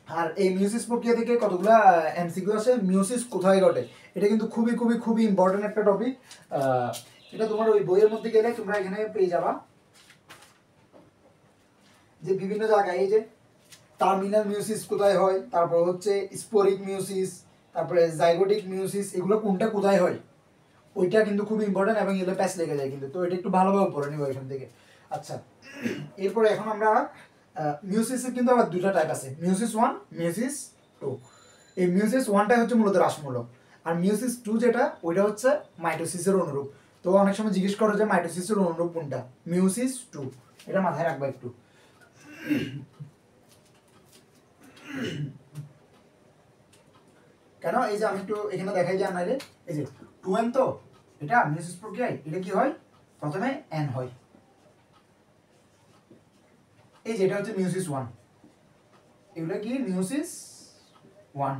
আর এই মিওসিস প্রক্রিয়া থেকে কতগুলা এমসিকিউ আসে, মিওসিস কোথায় ঘটে, এটা কিন্তু খুবই খুবই খুবই ইম্পর্টেন্ট একটা টপিক। এটা তোমার ওই বইয়ের মধ্যে গেলে তোমরা এখানে পেয়ে যাবা, যে বিভিন্ন জায়গায় এই যে টার্মিনাল মিওসিস কোথায় হয়, তারপর হচ্ছে স্পোরিক মিওসিস, তারপরে জাইগোটিক মিওসিস, এগুলো কোনটা কোথায় হয়, ওইটা কিন্তু খুব ইম্পর্টেন্ট, এবং এগুলো প্যাচ লেগে যায় কিন্তু। তো এটা একটু ভালোভাবে পড়ে নিব এখান থেকে। আচ্ছা, এরপরে এখন আমরা মিওসিসের কিন্তু আবার দুইটা টাইপ আছে, মিওসিস 1, মিওসিস 2। এই মিওসিস 1টা হচ্ছে মূলত হ্রাসমূলক, আর মিওসিস 2 যেটা, ওইটা হচ্ছে মাইটোসিসের অনুরূপ। তো অনেক সময় জিজ্ঞেস করো যে মাইটোসিসের অনুরূপ কোনটা, মিওসিস 2, এটা মাথায় রাখবা একটু। কেন এই যে আমি একটু এখানে দেখাই যে আপনাদের এই যে 2n তো এটা মিউসিস প্রক্রিয়ায় এটা কি হয় প্রথমে n হয় এই যে এটা হচ্ছে মিউসিস 1 এগুলো কি মিউসিস 1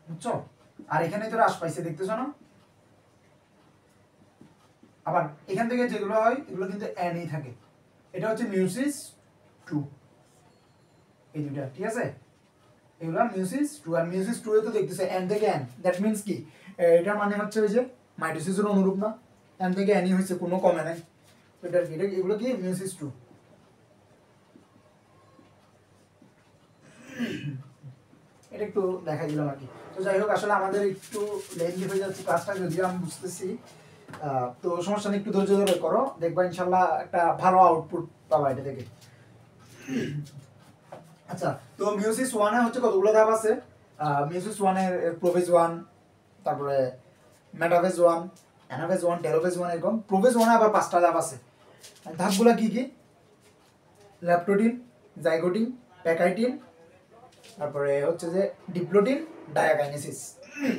বুঝছো আর এখানে তো হ্রাস পাইছে দেখতেছো না আবার এখান থেকে যেগুলো হয় এগুলো কিন্তু n ই থাকে এটা হচ্ছে মিউসিস 2 এই দুটো ঠিক আছে এগুলো মিউসিস 2 আর মিউসিস 2 এ তো দেখতেছে n থেকে n দ্যাট মিন্স কি এটার মানে হচ্ছে ওই যে মাইটোসিসের অনুরূপ না n থেকে n ই হইছে কোনো কমে নাই এটার কি এগুলো কি মিউসিস 2 এটা একটু দেখাই দিলাম আর কি তো যাই হোক আসলে আমাদের একটু লেন্থি হয়ে যাচ্ছে ক্লাসটা যদিও আমি বুঝতেছি তো সমস্যা নেই একটু ধৈর্য ধরে করো দেখবা ইনশাল্লাহ একটা ভালো আউটপুট পাবা এটা থেকে আচ্ছা তো মিউসিস 1 এ হচ্ছে কতগুলো ধাপ আছে মিউসিস 1 এর প্রোফেজ 1 তারপরে মেটাফেজ 1 অ্যানাফেজ 1 টেলোফেজ 1 এরকম প্রোফেজ 1 এ আবার 5টা ধাপ আছে ধাপগুলো কি কি ল্যাপ্টোডিন জাইগোটিন প্যাকাইটিন তারপরে হচ্ছে যে ডিপ্লোটিন ডায়াকাইনেসিস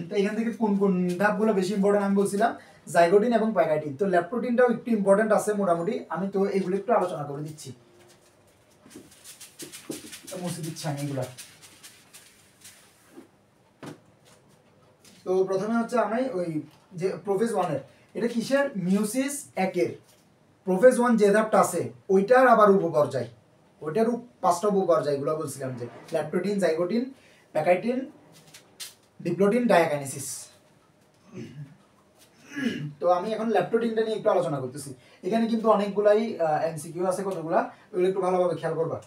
তো এখান থেকে কোন কোন ধাপগুলো বেশি ইম্পর্টেন্ট আমি বলছিলাম জাইগোটিন এবং প্যাকাইটিন তো ল্যাপ্টোটিনটাও একটু ইম্পর্টেন্ট আছে মোটামুটি আমি তো এগুলো একটু আলোচনা করে দিচ্ছি মুছে দিচ্ছি আমি এগুলা তো প্রথমে হচ্ছে আমি ওই যে প্রোফেজ 1 এর এটা কিসের মিউসিস 1 এর প্রোফেজ 1 যে ধাপটা আছে ওইটার আবার উপপর্যায় ওইটার 5টা উপপর্যায় এগুলো বলছিলাম যে ল্যাপ্টোটিন জাইগোটিন প্যাকাইটিন ডিপ্লোটিন ডায়াকাইনেসিস তো আমি এখন ল্যাপ্টোটিনটা নিয়ে একটু আলোচনা করতেছি এখানে কিন্তু অনেকগুলাই এমসিকিউ আছে কতগুলা ওগুলো একটু ভালোভাবে খেয়াল করবা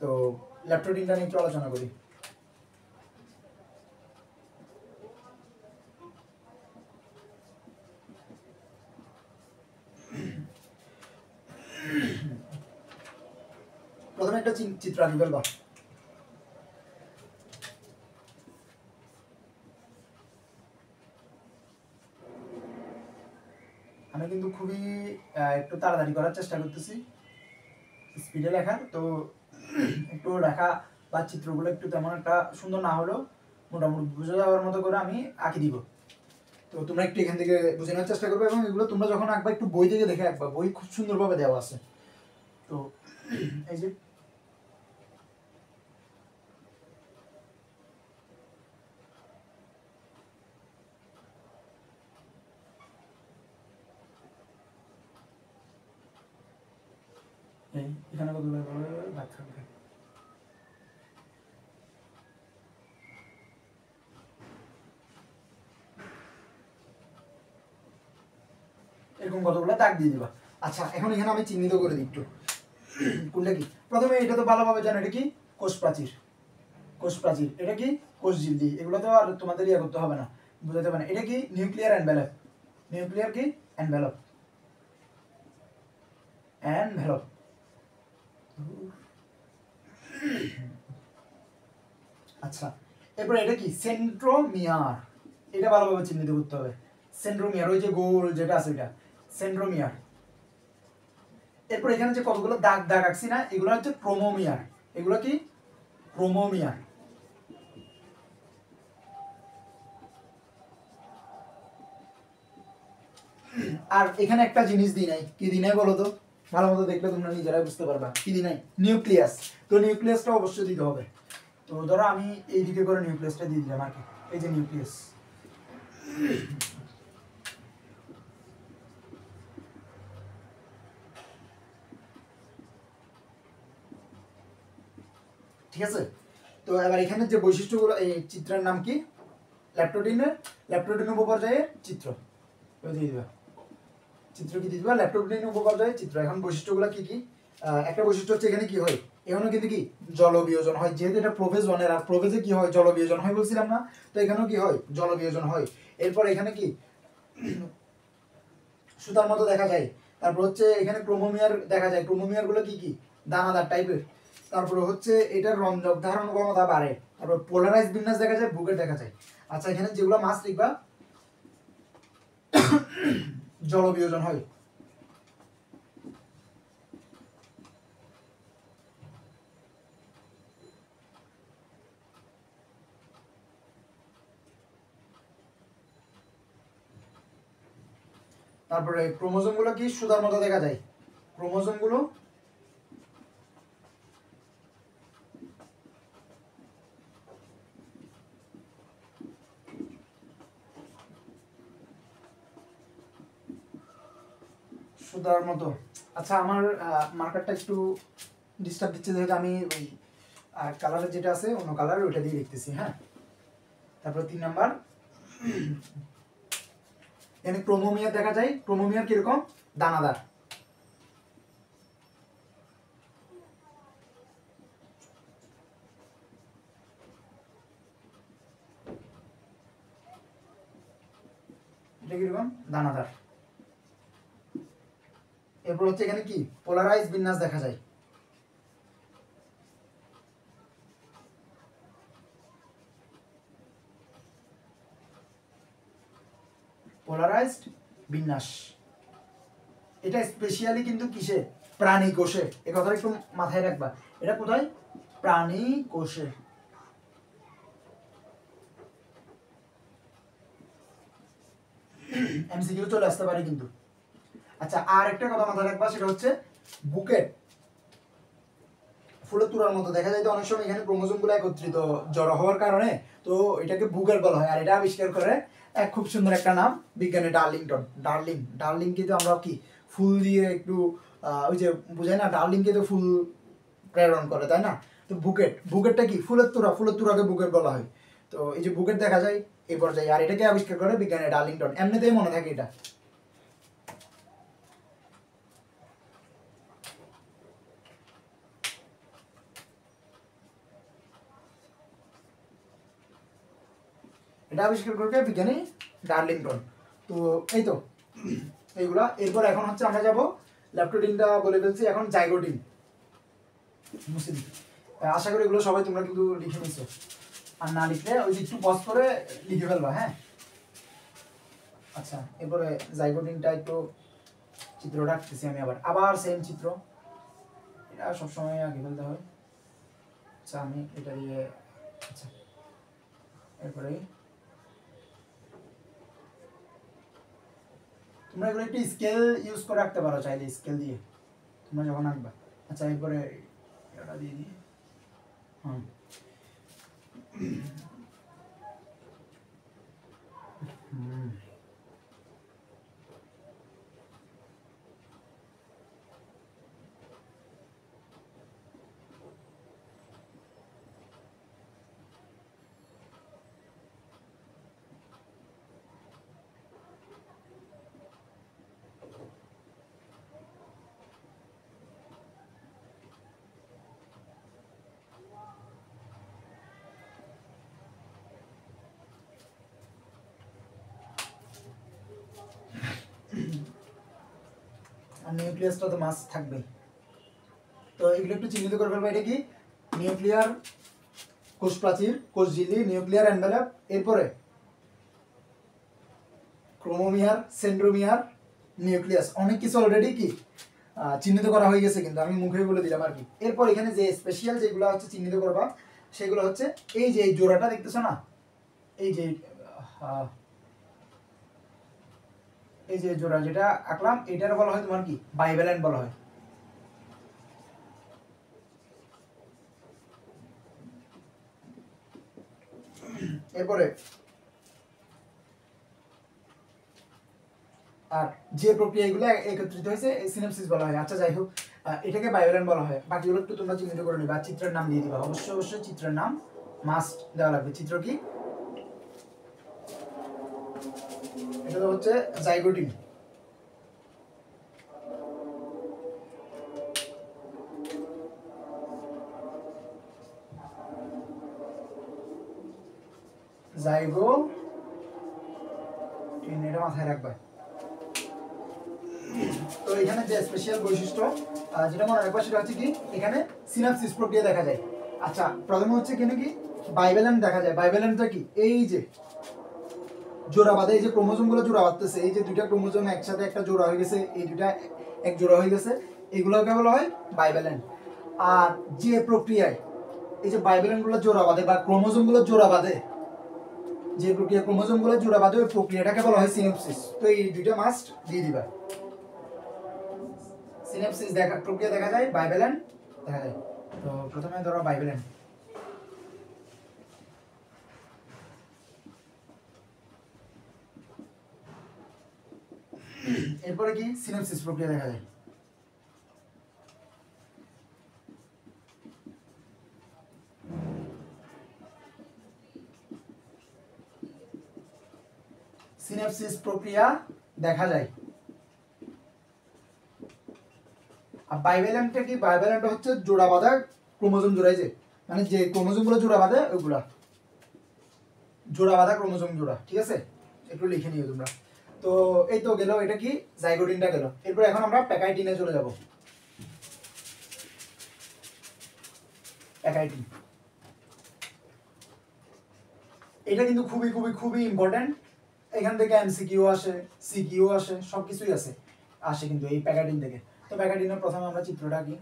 তো ল্যাপ্টোটিনটা নিয়ে একটু আলোচনা করি প্রথমে একটা চিত্র আঁকি ফেলবা আমি কিন্তু খুবই একটু তাড়াতাড়ি করার চেষ্টা করতেছি স্পিডে লেখার তো একটু লেখা বা চিত্রগুলো একটু তেমন একটা সুন্দর না হলেও মোটামুটি বুঝে যাওয়ার মতো করে আমি আঁকি দিব তো তোমরা একটু এখান থেকে বুঝে নেওয়ার চেষ্টা করবে এবং এগুলো তোমরা যখন আঁকবা একটু বই থেকে দেখে আঁকবা বই খুব সুন্দরভাবে দেওয়া আছে তো এই যে এখানে কতগুলো দাগ থাকবে এরকম কতগুলো দাগ দিয়ে দিবা আচ্ছা এখন এখানে আমি চিহ্নিত করে দিই একটু কোনটা কি প্রথমে এটা তো ভালোভাবে জানো এটা কি কোষ প্রাচীর এটা কি কোষ ঝিল্লি এগুলো তো আর তোমাদের ইয়ে করতে হবে না বুঝাতে হবে না এটা কি নিউক্লিয়ার কি এনভেলপ আচ্ছা এরপর এটা কি সেন্ট্রোমিয়ার এটা ভালোভাবে চিহ্নিত করতে হবে সেন্ট্রোমিয়ার ওই যে গোল যেটা আছে এটা সেন্ট্রোমিয়ার এরপর এখানে যে কতগুলো দাগ দাগ আঁকছি না এগুলো হচ্ছে ক্রোমোমিয়ার এগুলো কি ক্রোমোমিয়ার আর এখানে একটা জিনিস দিই নাই কি দিই নাই বলো তো ভালো মতো দেখলে তোমরা নিজেরাই বুঝতে পারবা কি দিই নাই নিউক্লিয়াস তো নিউক্লিয়াসটা অবশ্যই দিতে হবে তো ধরো আমি এইদিকে করে নিউক্লিয়াসটা দিয়ে দিলাম আর কি এই যে নিউক্লিয়াস ঠিক আছে তো এবার এখানে যে বৈশিষ্ট্যগুলো এই চিত্রের নাম কি ল্যাপ্টোটিনের উপপর্যায়ের চিত্র দিয়ে দিবা চিত্র কি দিয়ে দিবা ল্যাপ্টোটিনের উপপর্যায়ের চিত্র এখন বৈশিষ্ট্যগুলো কি কি একটা বৈশিষ্ট্য হচ্ছে এখানে কি হয় এখানেও কিন্তু কি জলবিয়োজন হয় যেহেতু এটা প্রোফেজ 1 এর আর প্রোফেজে কি হয় জলবিয়োজন হয় বলছিলাম না তো এখানেও কি হয় জলবিয়োজন হয় এরপর এখানে কি সুতার মতো দেখা যায় তারপর হচ্ছে এখানে ক্রোমোমিয়ার দেখা যায় ক্রোমোমিয়ার গুলো কি কি দানাদার টাইপের তারপরে হচ্ছে এটার রঞ্জক ধারণ ক্ষমতা বাড়ে তারপর পোলারাইজ বিন্যাস দেখা যায় বুকের দেখা যায় আচ্ছা এখানে যেগুলো মাছ লিখবা জল বিয়োজন হয়। তারপরে ক্রোমোজোম গুলো কি সুতার মতো দেখা যায়, ক্রোমোজোম গুলো সুতার মতো। আচ্ছা আমার মার্কারটা একটু ডিস্টার্ব দিচ্ছে, যেহেতু আমি ওই কালারের যেটা আছে অন্য কালার ওইটা দিয়ে লিখতেছি। হ্যাঁ, তারপর 3 নাম্বার, এখানে ক্রোমোমিয়ার দেখা যায়। ক্রোমোমিয়ার কিরকম? দানাদার। এটা কিরকম? দানাদার। এরপর হচ্ছে এখানে কি পোলারাইজ বিন্যাস দেখা যায়। পোলারাইজড বিন্যাস, এটা স্পেশালি কিন্তু কিসে? প্রাণী কোষে। এই কথাটা একটু মাথায় রাখবা। এটা কোথায়? প্রাণী কোষে। এমসিকিউ চলে আসতে পারে কিন্তু। আচ্ছা আর একটা কথা মাথায় রাখবা, সেটা হচ্ছে বুকেট, ফুলের তুরার মতো দেখা যায় তো অনেক সময়। এখানে ক্রোমোজোম গুলো একত্রিত জড়ো হওয়ার কারণে তো এটাকে বুকেট বলা হয়। আর এটা আবিষ্কার করে এক খুব সুন্দর একটা নাম, বিজ্ঞানী ডার্লিংটন। ডার্লিং কিন্তু আমরা কি ফুল দিয়ে একটু ওই যে বুঝাই না, ডার্লিংকে তো ফুল প্রেরণ করে, তাই না? তো বুকেটটা কি? ফুলের তুরাকে বুকেট বলা হয়। তো এই যে বুকেট দেখা যায় এই পর্যায়ে, আর এটাকে আবিষ্কার করে বিজ্ঞানী ডার্লিংটন। এমনিতেই মনে থাকে এটা। এটা আবিষ্কার করে বিজ্ঞানী ডার্লিংটন। তো এই তো এইগুলা। এরপর এখন হচ্ছে আমরা যাব ল্যাপটোডিনটা বলে ফেলছি, এখন জাইগোটিন। আশা করি এগুলো সবাই তোমরা কিন্তু লিখে নিছো, আর না লিখলে ওই যে একটু পজ করে লিখে ফেলবা। হ্যাঁ, আচ্ছা এরপরে জাইগোটিনটা একটু চিত্র রাখতেছি আমি। আবার সেম চিত্র, এটা সবসময় আগে ফেলতে হয়। আচ্ছা আমি এটা দিয়ে, আচ্ছা এরপরে তোমরা এগুলো একটু স্কেল ইউজ করে রাখতে পারো চাইলে, স্কেল দিয়ে তোমরা যখন আঁকবা। আচ্ছা এরপরে এটা দিয়ে দিই। হুম, আর নিউক্লিয়াসটা তো মাস থাকবেই। তো এগুলো একটু চিহ্নিত করে ফেলবো। এটা কি? নিউক্লিয়ার কোষ প্রাচীর, কোষ ঝিল্লি, নিউক্লিয়ার এনভেলপ, এরপরে ক্রোমোমিয়ার, সেন্ট্রোমিয়ার, নিউক্লিয়াস। অনেক কিছু অলরেডি কি চিহ্নিত করা হয়ে গেছে, কিন্তু আমি মুখে বলে দিলাম আর কি। এরপর এখানে যে স্পেশাল যেগুলো হচ্ছে চিহ্নিত করবা, সেগুলো হচ্ছে এই যে এই জোড়াটা দেখতেছো না, এই যে এই যে জোড়া যেটা আঁকলাম, এটার বলা হয় তোমার কি? বাইভ্যালেন্ট বলা হয়। এরপরে আর যে প্রক্রিয়াগুলো একত্রিত হয়েছে সিনাপসিস বলা হয়। আচ্ছা যাই হোক, এটাকে বাইভ্যালেন্ট বলা হয়। বাকিগুলো একটু তোমরা চিহ্নিত করে নিবা, চিত্রের নাম দিয়ে দিবা। অবশ্যই চিত্রের নাম মাস্ট দেওয়া লাগবে। চিত্র কি? এটা তো হচ্ছে জাইগোটিন। জাইগোটিন, এটা মাথায় রাখবা। তো এখানে যে স্পেশাল বৈশিষ্ট্য যেটা মনে রাখবা, সেটা হচ্ছে কি এখানে সিনাপসিস প্রক্রিয়া দেখা যায়। আচ্ছা প্রথমে হচ্ছে এখানে কি বাইভ্যালেন্ট দেখা যায়। বাইভ্যালেন্টটা কি? এই যে জোড়া বাঁধে, এই যে ক্রোমোজোমগুলো জোড়া বাঁধতেছে, এই যে দুইটা ক্রোমোজোম একসাথে একটা জোড়া হয়ে গেছে, এই দুইটা এক জোড়া হয়ে গেছে, এগুলোকে বলা হয় বাইভ্যালেন্ট। আর যে প্রক্রিয়ায় এই যে বাইভ্যালেন্টগুলো জোড়া বাঁধে বা ক্রোমোজোমগুলো জোড়া বাঁধে, যে প্রক্রিয়া ক্রোমোজোমগুলো জোড়া বাঁধে ওই প্রক্রিয়াটাকে বলা হয় সিনপসিস। তো এই দুইটা মাস্ট দিয়ে দিবা। সিনপসিস দেখা প্রক্রিয়া দেখা যায়, বাইভ্যালেন্ট দেখা যায়। তো প্রথমে ধরো বাইভ্যালেন্ট, এরপরে কি সিনপসিস প্রক্রিয়া দেখা যায়। সিনপসিস প্রক্রিয়া দেখা যায়। আর বাইভ্যালেন্টটা কি? বাইভ্যালেন্ট হচ্ছে জোড়া বাঁধা ক্রোমোজোম জোড়াই, যে মানে যে ক্রোমোজোমগুলো জোড়া বাঁধে ওইগুলা জোড়া বাঁধা ক্রোমোজোম জোড়া, ঠিক আছে? একটু লিখে নিও তোমরা। তো এই তো গেল, এটা কি জাইগোটিনটা গেল। এরপর এখন আমরা প্যাকাইটিনে চলে যাব। প্যাকাইটিন, এটা কিন্তু খুবই খুবই খুবই ইম্পর্টেন্ট। এখান থেকে এমসিকিউ আসে, সিকিউ আসে, সব কিছুই আসে কিন্তু এই প্যাকাইটিন থেকে। তো প্যাকাইটিনের প্রথমে আমরা চিত্রটা কি,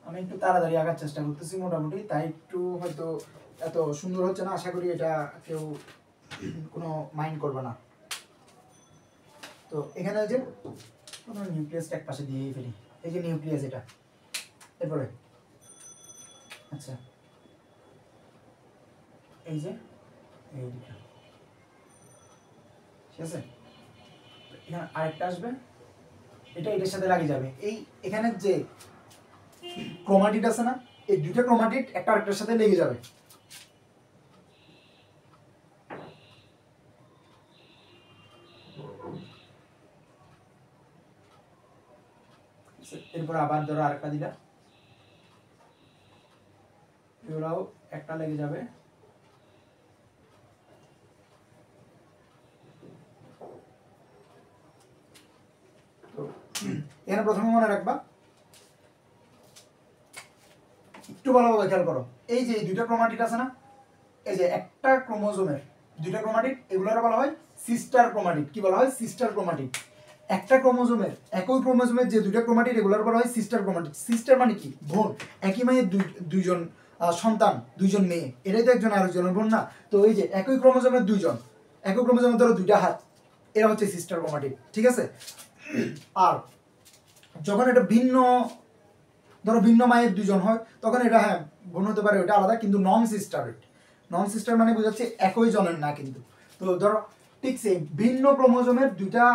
আমি একটু তাড়াতাড়ি আঁকার চেষ্টা করতেছি মোটামুটি, তাই একটু হয়তো এত সুন্দর হচ্ছে না, আশা করি এটা কেউ কোনো মাইন্ড করবে না। তো এখানে যে নিউক্লিয়াসটা এক পাশে দিয়েই ফেলি, এই যে নিউক্লিয়াস এটা, এরপরে আচ্ছা এই যে এই দুটো, ঠিক আছে? এখানে আরেকটা আসবে, এটা এটার সাথে লাগিয়ে যাবে। এই এখানে যে ক্রোমাটিড আছে না, এই দুইটা ক্রোমাটিড একটা আরেকটার সাথে লেগে যাবে। এরপর আবার ধরো আরেকটা দিলা, এগুলাও একটা লেগে যাবে। তো এখানে প্রথমে মনে রাখবা, একটু ভালোভাবে খেয়াল করো, এই যে দুইটা ক্রোমাটিড আছে না, এই যে একটা ক্রোমোজোমের দুইটা ক্রোমাটিড, এগুলোর বলা হয় সিস্টার ক্রোমাটিড। কি বলা হয়? Sister chromatid. একটা ক্রোমোজোমের, একই ক্রোমোজোমের যে দুইটা ক্রোমাটিড, এগুলোর বলা হয় সিস্টার ক্রোমাটিড। সিস্টার মানে কি? বোন। একই মায়ের দুইজন সন্তান, দুইজন মেয়ে, এটাই তো একজন আরেকজনের বোন না? তো এই যে একই ক্রোমোজোমের দুইজন, একই ক্রোমোজোমের ধরো দুইটা হাত, এরা হচ্ছে সিস্টার ক্রোমাটিড, ঠিক আছে? আর যখন এটা ভিন্ন, ধরো ভিন্ন মায়ের দুজন হয়, তখন এটা হ্যাঁ বোন হতে পারে, ওটা আলাদা, কিন্তু নন সিস্টার। নন সিস্টার মানে বোঝাচ্ছে একই জনের না কিন্তু। তো ধরো ঠিক সেই ভিন্ন ক্রোমোজোমের দুইটা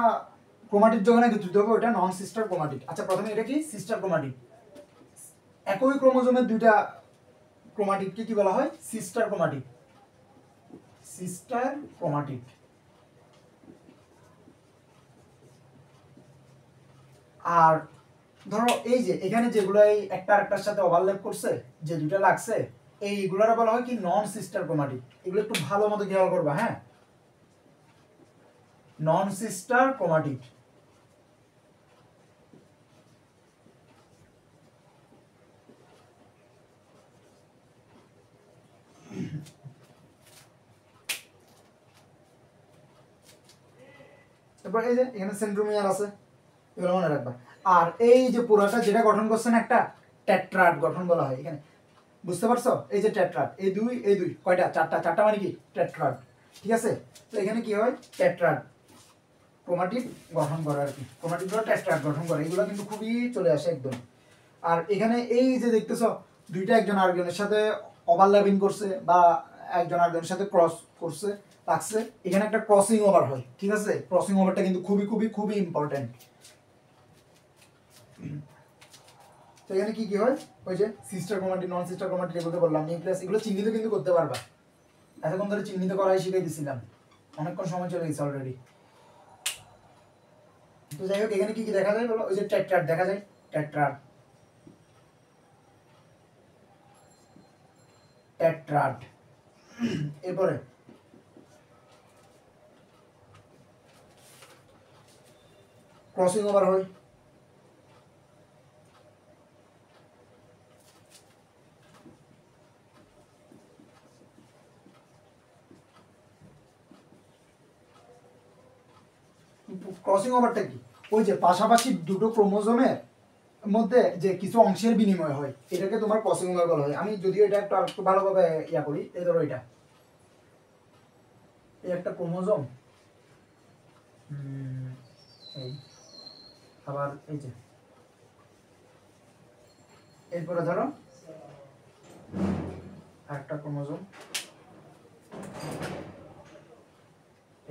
ক্রোমাটিড যখন একত্রিত হবে, ওটা নন সিস্টার ক্রোমাটিড। আচ্ছা প্রথমে এটা কি? Sister chromatid. একই ক্রোমোজোমের দুইটা ক্রোমাটিডকে কি বলা হয়? Sister chromatid. Sister chromatid. আর ধরো এই যে এখানে যেগুলো এই একটা আরেকটার সাথে ওভারল্যাপ করছে, যে দুইটা লাগছে, এইগুলোর বলা হয় কি? নন সিস্টার ক্রোমাটিড। এগুলো একটু ভালো মতো খেয়াল করবা, হ্যাঁ? নন সিস্টার ক্রোমাটিড। তারপর এই যে এখানে সেন্ট্রোমিয়ার আছে, এগুলো মনে রাখবা। আর এই যে পুরোটা যেটা গঠন করছেন, একটা টেট্রাড গঠন বলা হয় এখানে, বুঝতে পারছো? এই যে টেট্রাড, এই দুই কয়টা? চারটা। চারটা মানে কি? টেট্রাড, ঠিক আছে? তো এখানে কি হয়? টেট্রাড ক্রোমাটিড গঠন করে আর কি, ক্রোমাটিডগুলো টেট্রাড গঠন করে। এগুলো কিন্তু খুবই চলে আসে একদম। আর এখানে এই যে দেখতেছো, দুইটা একজন আরেকজনের সাথে ওভারল্যাপিং করছে, বা একজন আরেকজনের সাথে ক্রস করছে, লাগছে, এখানে একটা ক্রসিং ওভার হয়, ঠিক আছে? ক্রসিং ওভারটা কিন্তু খুবই খুবই খুবই ইম্পর্টেন্ট। তো এখানে কি কি হয়? ওই যে সিস্টার ক্রোমাটিড, নন সিস্টার ক্রোমাটিড, এগুলো বললাম, নিউক্লিয়াস, এগুলো চিহ্নিত কিন্তু করতে পারবা। এতক্ষণ ধরে চিহ্নিত করাই শিখাই দিছিলাম, অনেকক্ষণ সময় চলে গেছে অলরেডি। তো যাই হোক, এখানে কি কি দেখা যায় বলো? ওই যে টেট্রাড দেখা যায়, টেট্রাড, টেট্রাড। এরপরে ক্রসিং ওভার হয়। ক্রসিং ওভারটা কি? ওই যে পাশাপাশি দুটো ক্রোমোজোমের মধ্যে যে কিছু অংশের বিনিময় হয়, এটাকে তোমার ক্রসিং ওভার বলা হয়। আমি যদিও এটা একটু ভালোভাবে ইয়া করি, এই ধরো এটা এই একটা ক্রোমোজোম, এই আবার এই যে এরপরে ধরো আরেকটা ক্রোমোজোম,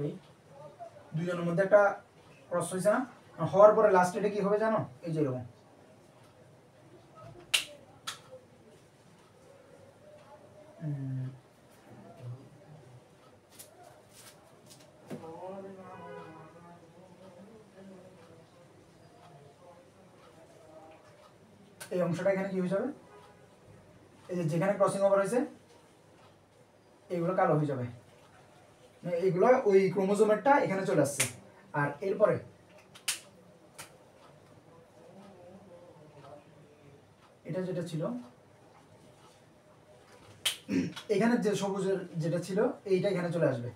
এই দুজনের মধ্যে একটা ক্রস হয়েছে না, হওয়ার পরে লাস্ট এটা কি হবে জানো? এই যে এরকম এই অংশটা এখানে কি হয়ে যাবে, এই যে যেখানে ক্রসিং ওভার হয়েছে এইগুলো কালো হয়ে যাবে, এইগুলো ওই ক্রোমোজোমেরটা এখানে চলে আসছে। আর এরপরে এটা যেটা ছিল এখানে যে সবুজের যেটা ছিল এইটা এখানে চলে আসবে,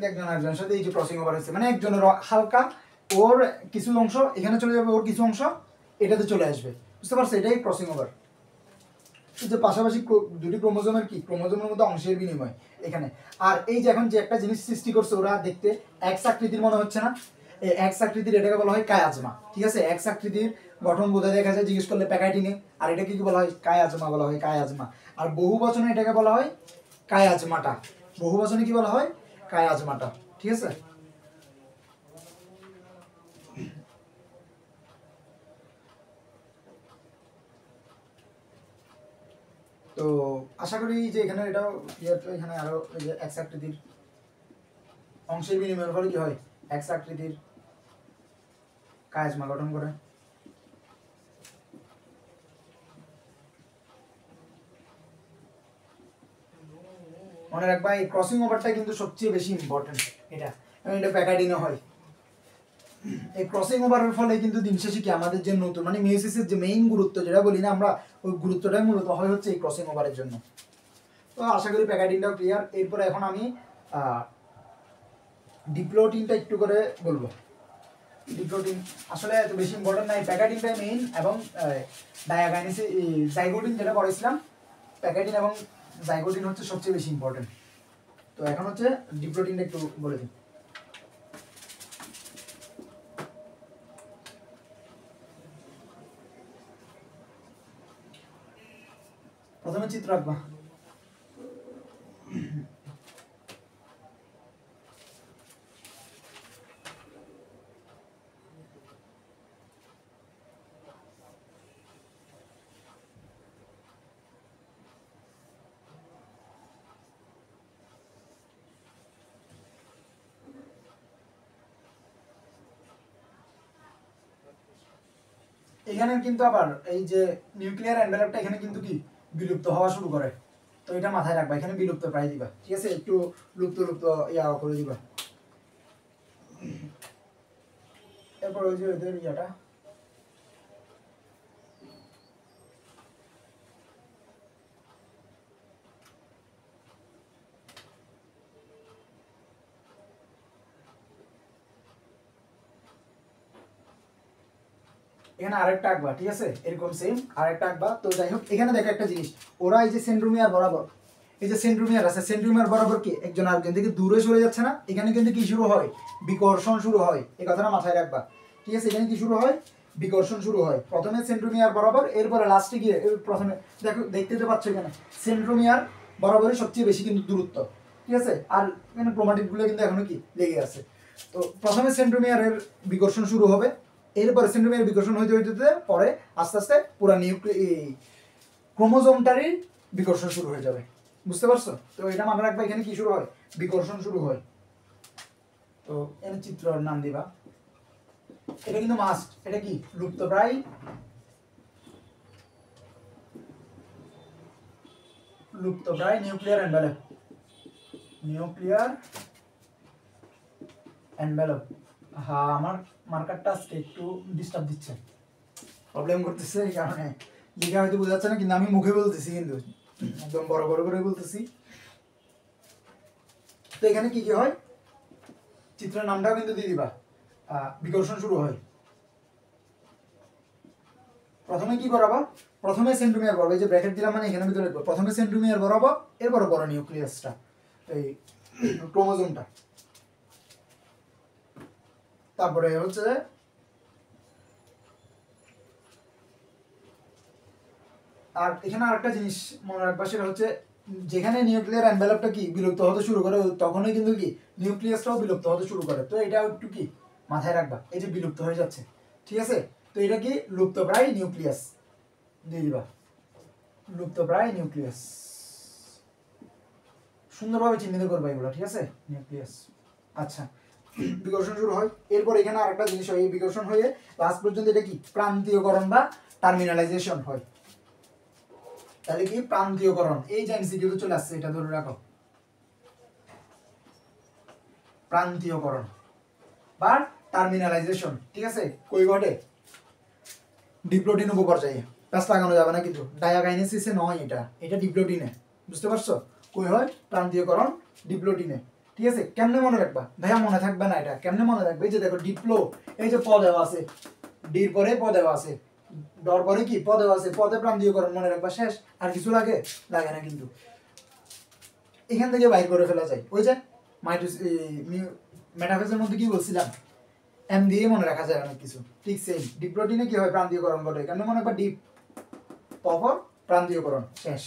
একজন আরেকজনের সাথে এই যে ক্রসিং ওভার হয়েছে, মানে একজনের হালকা ওর কিছু অংশ এখানে চলে যাবে, ওর কিছু অংশ এটাতে চলে আসবে, বুঝতে পারছো? এটাই ক্রসিং ওভার। যে পাশাপাশি দুটি ক্রোমোজোমের কি ক্রোমোজোমের মধ্যে অংশের বিনিময় এখানে। আর এই যে এখন যে একটা জিনিস সৃষ্টি করছে ওরা, দেখতে এক্স আকৃতির মনে হচ্ছে না? এই এক্স আকৃতির এটাকে বলা হয় কায়াজমা, ঠিক আছে? এক্স আকৃতির গঠন বোধহয় দেখা যায় জিজ্ঞেস করলে প্যাকাইটিংয়ে, আর এটাকে কি বলা হয়? কায়াজমা বলা হয়, কায়াজমা। আর বহু বচনে এটাকে বলা হয় কায়াজমাটা, বহু বচনে কি বলা হয়? কায়াজমাটা, ঠিক আছে? তো আশা করি যে এখানে এটাও ক্লিয়ার। তো এখানে আরো এই যে এক্স আকৃতির অংশের বিনিময়ের ফলে কি হয়? এক্স আকৃতির কায়াজমা গঠন করে। মনে রাখবা এই ক্রসিং ওভারটা কিন্তু সবচেয়ে বেশি ইম্পর্টেন্ট, এটা এটা প্যাকাডিনে হয়। এই ক্রসিং ওভারের ফলে কিন্তু দিন শেষে কি আমাদের যে নতুন মানে মিউসিসের যে মেইন গুরুত্ব যেটা বলি না আমরা, ওই গুরুত্বটাই মূলত হয় হচ্ছে এই ক্রসিং ওভারের জন্য। তো আশা করি প্যাকাডিনটাও ক্লিয়ার। এরপরে এখন আমি ডিপ্লোটিনটা একটু করে বলবো। ডিপ্লোটিন আসলে এত বেশি ইম্পর্টেন্ট নাই, প্যাকাডিনটাই মেইন, এবং ডায়াগাইনেসিস জাইগোটিন যেটা পড়েছিলাম, প্যাকাডিন এবং জাইগোটিন হচ্ছে সবচেয়ে বেশি ইম্পর্টেন্ট। তো এখন হচ্ছে ডিপ্লোটিনটা একটু বলে দিই। প্রথমে চিত্র আঁকবা। এখানে কিন্তু আবার এই যে নিউক্লিয়ার এনভেলপটা এখানে কিন্তু কি বিলুপ্ত হওয়া শুরু করে, তো এটা মাথায় রাখবা, এখানে বিলুপ্ত প্রায় দিবা, ঠিক আছে? একটু লুপ্ত লুপ্ত ইয়া করে দিবা। এরপর ওই যে ওদের ইয়াটা এখানে আরেকটা আঁকবা, ঠিক আছে? এরকম সেম আরেকটা আঁকবা। তো যাই হোক, এখানে দেখো একটা জিনিস, ওরা এই যে সেন্ট্রোমিয়ার বরাবর, এই যে সেন্ট্রোমিয়ার আছে, সেন্ট্রোমিয়ার বরাবর কি একজন আরেকজন থেকে দূরে সরে যাচ্ছে না? এখানে কিন্তু কি শুরু হয়? বিকর্ষণ শুরু হয়, এই কথাটা মাথায় রাখবা, ঠিক আছে? এখানে কি শুরু হয়? বিকর্ষণ শুরু হয় প্রথমে সেন্ট্রোমিয়ার বরাবর, এরপরে লাস্টে গিয়ে প্রথমে দেখো, দেখতে তো পাচ্ছ এখানে সেন্ট্রোমিয়ার বরাবরই সবচেয়ে বেশি কিন্তু দূরত্ব, ঠিক আছে? আর এখানে ক্রোমাটিডগুলো কিন্তু এখনো কি লেগে আছে। তো প্রথমে সেন্ট্রোমিয়ারের বিকর্ষণ শুরু হবে, এরপরে সেন্ট্রোমিয়ার বিকর্ষণ হইতে হইতে পরে আস্তে আস্তে পুরো ক্রোমোজোমটারই বিকর্ষণ শুরু হয়ে যাবে, বুঝতে পারছো? তো এটা মনে রাখবা, এখানে কি শুরু হয়? বিকর্ষণ শুরু হয়। তো এখানে চিত্রর নাম দিবা। এটা কিন্তু মাস্ট, এটা কি লুপ্তপ্রায় নিউক্লিয়ার এনভেলপ, নিউক্লিয়ার এনভেলপ। হ্যাঁ, আমার মার্কারটা আজকে একটু ডিস্টার্ব দিচ্ছে, প্রবলেম করতেছে, এই কারণে লিখা হয়তো বোঝা যাচ্ছে না, কিন্তু আমি মুখে বলতেছি, কিন্তু একদম বড় বড় করে বলতেছি। তো এখানে কি কি হয়, চিত্রের নামটাও কিন্তু দিয়ে দিবা। বিকর্ষণ শুরু হয়, প্রথমে কি করাবা, প্রথমে সেন্ট্রোমিয়ার বরাবর, এই যে ব্র্যাকেট দিলাম মানে এখানে ভিতরে লিখবো, প্রথমে সেন্ট্রোমিয়ার বরাবর, এরপর বড় নিউক্লিয়াসটা, এই ক্রোমোজোমটা। তারপরে হচ্ছে আর এখানে আরেকটা জিনিস মনে রাখবা, সেটা হচ্ছে যেখানে নিউক্লিয়ার এনভেলপটা কি বিলুপ্ত হতে শুরু করে, তখনই কিন্তু কি নিউক্লিয়াসটাও বিলুপ্ত হতে শুরু করে। তো এটা একটু কি মাথায় রাখবা, এই যে বিলুপ্ত হয়ে যাচ্ছে, ঠিক আছে। তো এটা কি লুপ্তপ্রায় নিউক্লিয়াস দিয়ে দিবা, লুপ্তপ্রায় নিউক্লিয়াস, সুন্দরভাবে চিহ্নিত করবা এগুলো, ঠিক আছে, নিউক্লিয়াস। আচ্ছা, বিকর্ষণ শুরু হয়, এরপর এখানে আরেকটা জিনিস হয়, এই বিকর্ষণ হয়ে লাস্ট পর্যন্ত এটা কি প্রান্তীয়করণ বা টার্মিনালাইজেশন হয়। তাহলে কি প্রান্তীয়করণ, এই যে এমসিকিউ তো চলে আসছে, এটা ধরে রাখো, প্রান্তীয়করণ বা টার্মিনালাইজেশন, ঠিক আছে, কই ঘটে, ডিপ্লোটিন উপপর্যায়ে। প্লাস লাগানো যাবে না কিন্তু, ডায়াকাইনেসিসে নয়, এটা এটা ডিপ্লোটিনে, বুঝতে পারছো, কই হয় প্রান্তীয়করণ ডিপ্লোটিনে, ঠিক আছে। কেমনে মনে রাখবা ভাইয়া, মনে থাকবে না, এটা কেমনে মনে রাখবে, এই যে দেখো ডিপ্লো, এই যে প দেওয়া আছে, ডির পরে প দেওয়া আছে, ডর পরে কি প দেওয়া আছে, পদে প্রান্তীয়করণ মনে রাখবা, শেষ। আর কিছু লাগে লাগে না কিন্তু, এখান থেকে বাইর করে ফেলা যায়। ওই যে মেটাফেজের মধ্যে কি বলছিলাম, এম দিয়ে মনে রাখা যায় অনেক কিছু, ঠিক সেম ডিপ্লোটিনে কি হয় প্রান্তীয়করণ ঘটে, কেন মনে রাখবা, ডিপ পর প্রান্তীয়করণ, শেষ।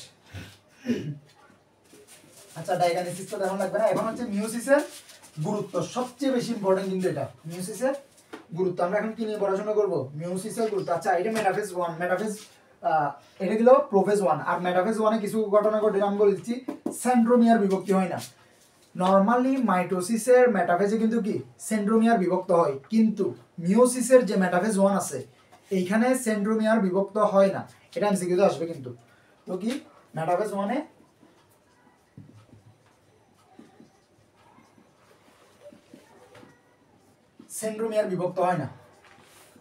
আচ্ছা, ডায়াগনোসিসটা তেমন লাগবে না, এখন হচ্ছে মিওসিসের গুরুত্ব, সবচেয়ে বেশি ইম্পর্টেন্ট কিন্তু এটা, মিওসিসের গুরুত্ব। আমরা এখন কি নিয়ে পড়াশোনা করব, মিওসিসের গুরুত্ব। আচ্ছা, এটা মেটাফেজ 1, মেটাফেজ এটা দিল প্রোফেজ 1, আর মেটাফেজ 1 এ কিছু ঘটনা ঘটে, আমি বলে দিচ্ছি, সেন্ট্রোমিয়ার বিভক্তি হয় না। নর্মালি মাইটোসিসের মেটাফেজে কিন্তু কি সেন্ট্রোমিয়ার বিভক্ত হয়, কিন্তু মিওসিসের যে মেটাফেজ 1 আছে এইখানে সেন্ট্রোমিয়ার বিভক্ত হয় না, এটা এমসিকিউতে আসবে কিন্তু। তো কি মেটাফেজ 1 এ সেন্ট্রোমিয়ার বিভক্ত হয় না,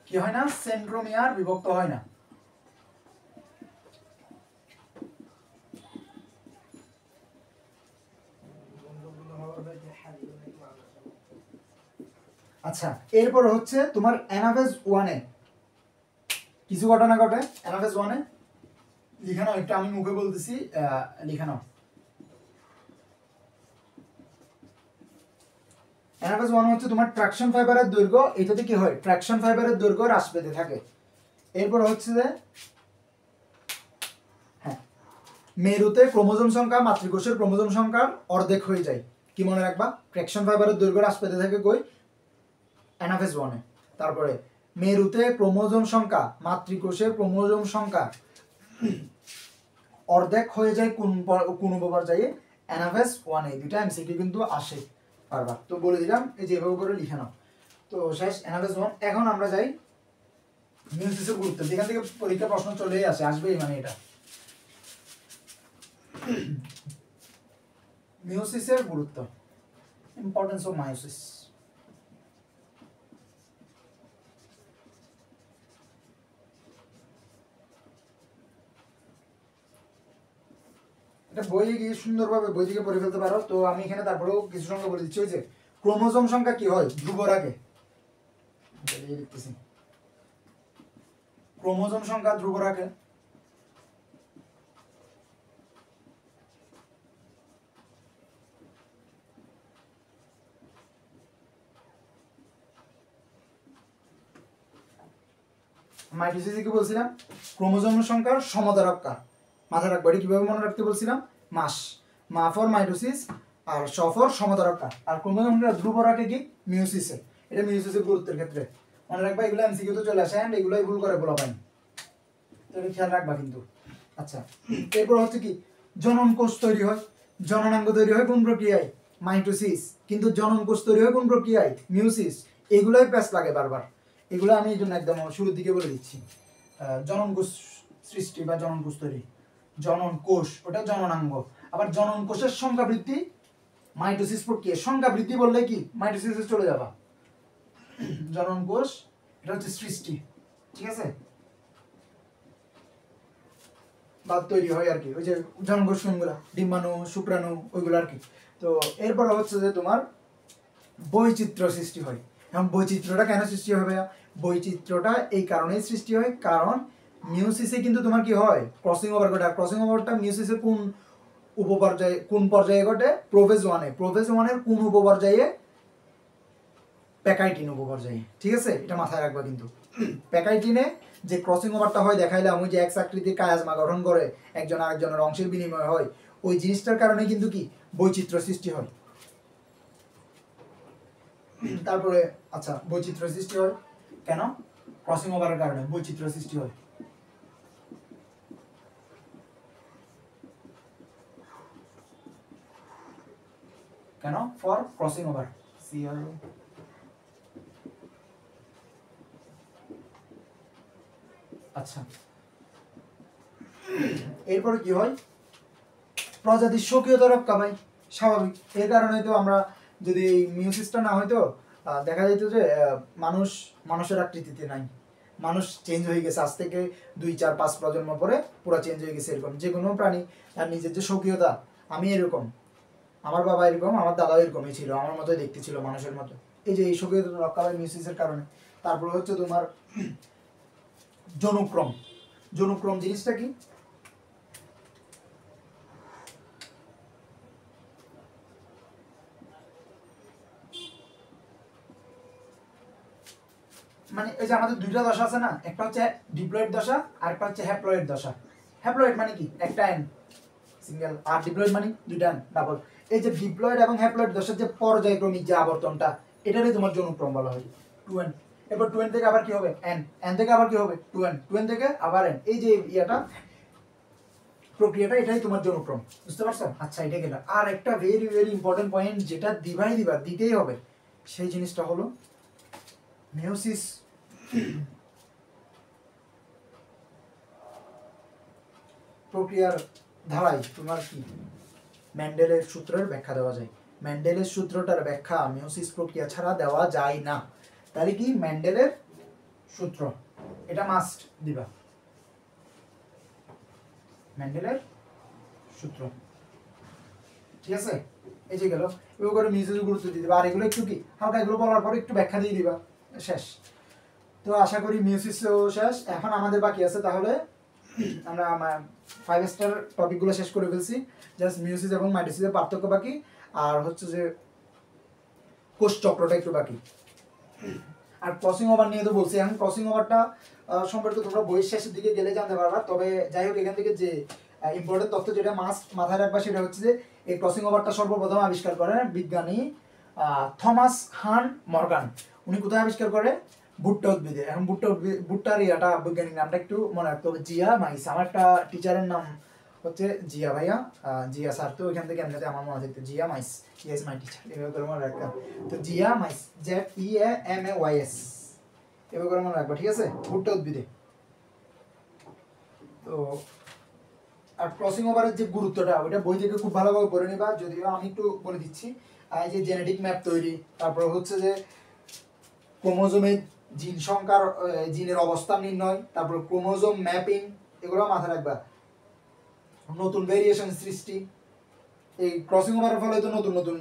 কি হয় না, সেন্ট্রোমিয়ার বিভক্ত হয় না। আচ্ছা, এরপর হচ্ছে তোমার অ্যানাফেজ 1 এ কিছু ঘটনা ঘটে, অ্যানাফেজ 1 এ লিখানো, একটু আমি মুখে বলতেছি, লিখানো। অ্যানাফেজ 1 হচ্ছে তোমার ট্রাকশন ফাইবারের দৈর্ঘ্য, এটাতে কি হয় ট্রাকশন ফাইবারের দৈর্ঘ্য হ্রাস পেতে থাকে। এরপর হচ্ছে যে হ্যাঁ, মেরুতে ক্রোমোজোম সংখ্যা মাতৃকোষের ক্রোমোজোম সংখ্যার অর্ধেক হয়ে যায়, কি মনে রাখবা, ট্রাকশন ফাইবারের দৈর্ঘ্য হ্রাস পেতে থাকে কই, অ্যানাফেজ 1 এ। তারপরে মেরুতে ক্রোমোজোম সংখ্যা মাতৃকোষের ক্রোমোজোম সংখ্যা অর্ধেক হয়ে যায় কোন উপপর্যায়ে, অ্যানাফেজ 1 এ। দুইটা এমসিকিউ কিন্তু আসে বারবার, তো বলে দিলাম, এই যে এভাবে করে লিখে নাও। তো শেষ অ্যানাফেজ 1। এখন আমরা যাই মিওসিসের গুরুত্ব, যেখান থেকে পরীক্ষা প্রশ্ন চলেই আসবেই, মানে এটা মিওসিসের গুরুত্ব, ইম্পর্টেন্স অফ মায়োসিস। এটা বইয়ে গিয়ে সুন্দরভাবে বই থেকে পড়ে ফেলতে পারো। তো আমি এখানে তারপরেও কিছু সংখ্যা বলে দিচ্ছি, ওই যে ক্রোমোজোম সংখ্যা কি হয় ধ্রুব রাখে, লিখতেছি, ক্রোমোজোম সংখ্যা ধ্রুব রাখে। মাইটোসিসে কি বলছিলাম, ক্রোমোজোম সংখ্যার সমতারক্কা, মাথায় রাখবো, এটা কিভাবে মনে রাখতে বলছিলাম, মাস, মা ফর মাইটোসিস আর স ফর সমতারক্কা। আর ক্রোমোজোম সংখ্যা ধ্রুব রাখে কি মিওসিসে, এটা মিওসিসের গুরুত্বের ক্ষেত্রে মনে রাখবা। এগুলো এমসিকিউ তো চলে আসে, এন্ড এগুলোই ভুল করে বলা পাই, তো এটা খেয়াল রাখবা কিন্তু। আচ্ছা, এরপর হচ্ছে কি জনন কোষ তৈরি হয়, জননাঙ্গ তৈরি হয় কোন প্রক্রিয়ায়, মাইটোসিস, কিন্তু জনন কোষ তৈরি হয় কোন প্রক্রিয়ায়, মিওসিস। এগুলোই প্যাচ লাগে বারবার, এগুলো আমি এই জন্য একদম শুরুর দিকে বলে দিচ্ছি। জনন কোষ সৃষ্টি বা জনন কোষ তৈরি, জনন কোষ ওটা জননাঙ্গ। আবার জনন কোষের সংখ্যা বৃদ্ধি মাইটোসিস প্রক্রিয়া, সংখ্যা বৃদ্ধি বললে কি মাইটোসিসে চলে যাবা। জনন কোষ, এটা হচ্ছে সৃষ্টি, ঠিক আছে, বা তৈরি হয় আর কি, ওই যে জনন কোষ কোনগুলা, ডিম্বাণু, শুক্রাণু, ওইগুলো আর কি। তো এরপরে হচ্ছে যে তোমার বৈচিত্র্য সৃষ্টি হয়। এখন বৈচিত্র্যটা কেন সৃষ্টি হবে? বৈচিত্র্যটা এই কারণেই সৃষ্টি হয় কারণ মিওসিসে কিন্তু তোমার কি হয়, ক্রসিং ওভার ঘটে। আর ক্রসিং ওভারটা মিওসিসে কোন উপপর্যায়ে, কোন পর্যায়ে ঘটে? প্রোফেজ ওয়ানে। প্রোফেজ ওয়ানের কোন উপপর্যায়ে? প্যাকাইটিন উপপর্যায়ে, ঠিক আছে, এটা মাথায় রাখবা কিন্তু। প্যাকাইটিনে যে ক্রসিং ওভারটা হয় দেখাইলাম, ওই যে এক্স আকৃতির কায়াজমা গঠন করে একজন আরেকজনের অংশের বিনিময় হয়, ওই জিনিসটার কারণে কিন্তু কি বৈচিত্র্য সৃষ্টি হয়। তারপরে আচ্ছা, বৈচিত্র্য সৃষ্টি হয় কেন? ক্রসিং ওভারের কারণে বৈচিত্র্য সৃষ্টি হয়। কেন? For crossing over. আচ্ছা, এরপরে কি হয়? প্রজাতির স্বকীয়তা রক্ষা পায়, স্বাভাবিক। এর কারণে তো আমরা যদি মিওসিসটা না হয়তো দেখা যেত যে মানুষের আকৃতিতে নাই, মানুষ চেঞ্জ হয়ে গেছে আজ থেকে 2, 4, 5 প্রজন্ম পরে পুরো চেঞ্জ হয়ে গেছে। এরকম যে কোনো প্রাণী তার নিজের যে স্বকীয়তা, আমি এরকম, আমার বাবা এরকম, আমার দাদাও এরকমই ছিল, আমার মতোই দেখতে ছিল, মানুষের মতো। এই যে এই স্বকীয়তা রক্ষা পায় মিওসিসের কারণে। তারপরে হচ্ছে তোমার জনুক্রম। জনুক্রম জিনিসটা কি? মানে এই যে আমাদের দুইটা দশা আছে না, একটা হচ্ছে ডিপ্লয়েড দশা আর একটা হচ্ছে হ্যাপ্লয়েড দশা। হ্যাপ্লয়েড মানে কি? একটা এন সিঙ্গেল, আর ডিপ্লয়েড মানে দুইটা এন ডাবল। এই যে ডিপ্লয়েড এবং হ্যাপ্লয়েড দশার যে পর্যায়ক্রমিক যে আবর্তনটা, এটারই তোমার জনুক্রম বলা হয়, 2n। এরপর 2n থেকে আবার কি হবে? n, n থেকে আবার কি হবে? 2n, 2n থেকে আবার n। এই যে ইয়াটা, প্রক্রিয়াটা, এটাই তোমার জনুক্রম। বুঝতে পারছো? আচ্ছা, এটা গেল। আর একটা ভেরি ভেরি ইম্পর্টেন্ট পয়েন্ট যেটা দিতেই হবে, সেই জিনিসটা হলো মেয়োসিস। প্রক্রিয়ার ধারায় তোমার কি মেন্ডেলের সূত্রের ব্যাখ্যা দেওয়া যায়। মেন্ডেলের সূত্রটার ব্যাখ্যা মেয়োসিস প্রক্রিয়া ছাড়া দেওয়া যায় না। তাহলে কি মেন্ডেলের সূত্র, এটা মাস্ট দিবা, মেন্ডেলের সূত্র, ঠিক আছে। এই যে গেল, এগুলো করে মিউজিক গুরুত্ব দিয়ে দিবা। আর এগুলো একটু কি হালকা, এগুলো বলার পরে একটু ব্যাখ্যা দিয়ে দিবা, শেষ। তো আশা করি মিউজিকও শেষ। এখন আমাদের বাকি আছে তাহলে আমরা 5 স্টার টপিকগুলো শেষ করে ফেলছি, জাস্ট মিউজিক এবং মাইটোসিসের পার্থক্য বাকি, আর হচ্ছে যে কোষ চক্রটা একটু বাকি। আর ক্রসিং ওভার নিয়ে তো বলছি, এখন ক্রসিং ওভারটা সম্পর্কে তোমরা বইয়ের শেষের দিকে গেলে জানতে পারবা। তবে যাই হোক, এখান থেকে যে ইম্পর্টেন্ট তথ্য যেটা মাস্ট মাথায় রাখবা সেটা হচ্ছে যে এই ক্রসিং ওভারটা সর্বপ্রথম আবিষ্কার করেন বিজ্ঞানী থমাস হান মর্গান। উনি কোথায় আবিষ্কার করে? ভুট্টা উদ্ভিদে। এখন ভুট্টার ইয়াটা বৈজ্ঞানিক নামটা একটু মনে রাখতে হবে, জিয়া মাইস। আমার একটা টিচারের নাম হচ্ছে জিয়া ভাইয়া, জিয়া স্যার। তো ওইখান থেকে এমনিতে আমার মনে থাকতো জিয়া মাইস, ইয়েস মাই টিচার, এভাবে করে মনে রাখতাম। তো জিয়া মাইস, ZEAMAYS, এভাবে করে মনে রাখবো, ঠিক আছে, ভুট্টা উদ্ভিদে। তো আর ক্রসিং ওভারের যে গুরুত্বটা, ওইটা বই থেকে খুব ভালোভাবে পড়ে নিবা, যদিও আমি একটু বলে দিচ্ছি। এই যে জেনেটিক ম্যাপ তৈরি, তারপর হচ্ছে যে ক্রোমোজোমের জিন সংখ্যার, জিনের অবস্থান নির্ণয়, তারপর ক্রোমোজোম ম্যাপিং, এগুলো মাথায় রাখবা। নতুন ভেরিয়েশন সৃষ্টি, এই ক্রসিং ওভারের ফলে তো নতুন নতুন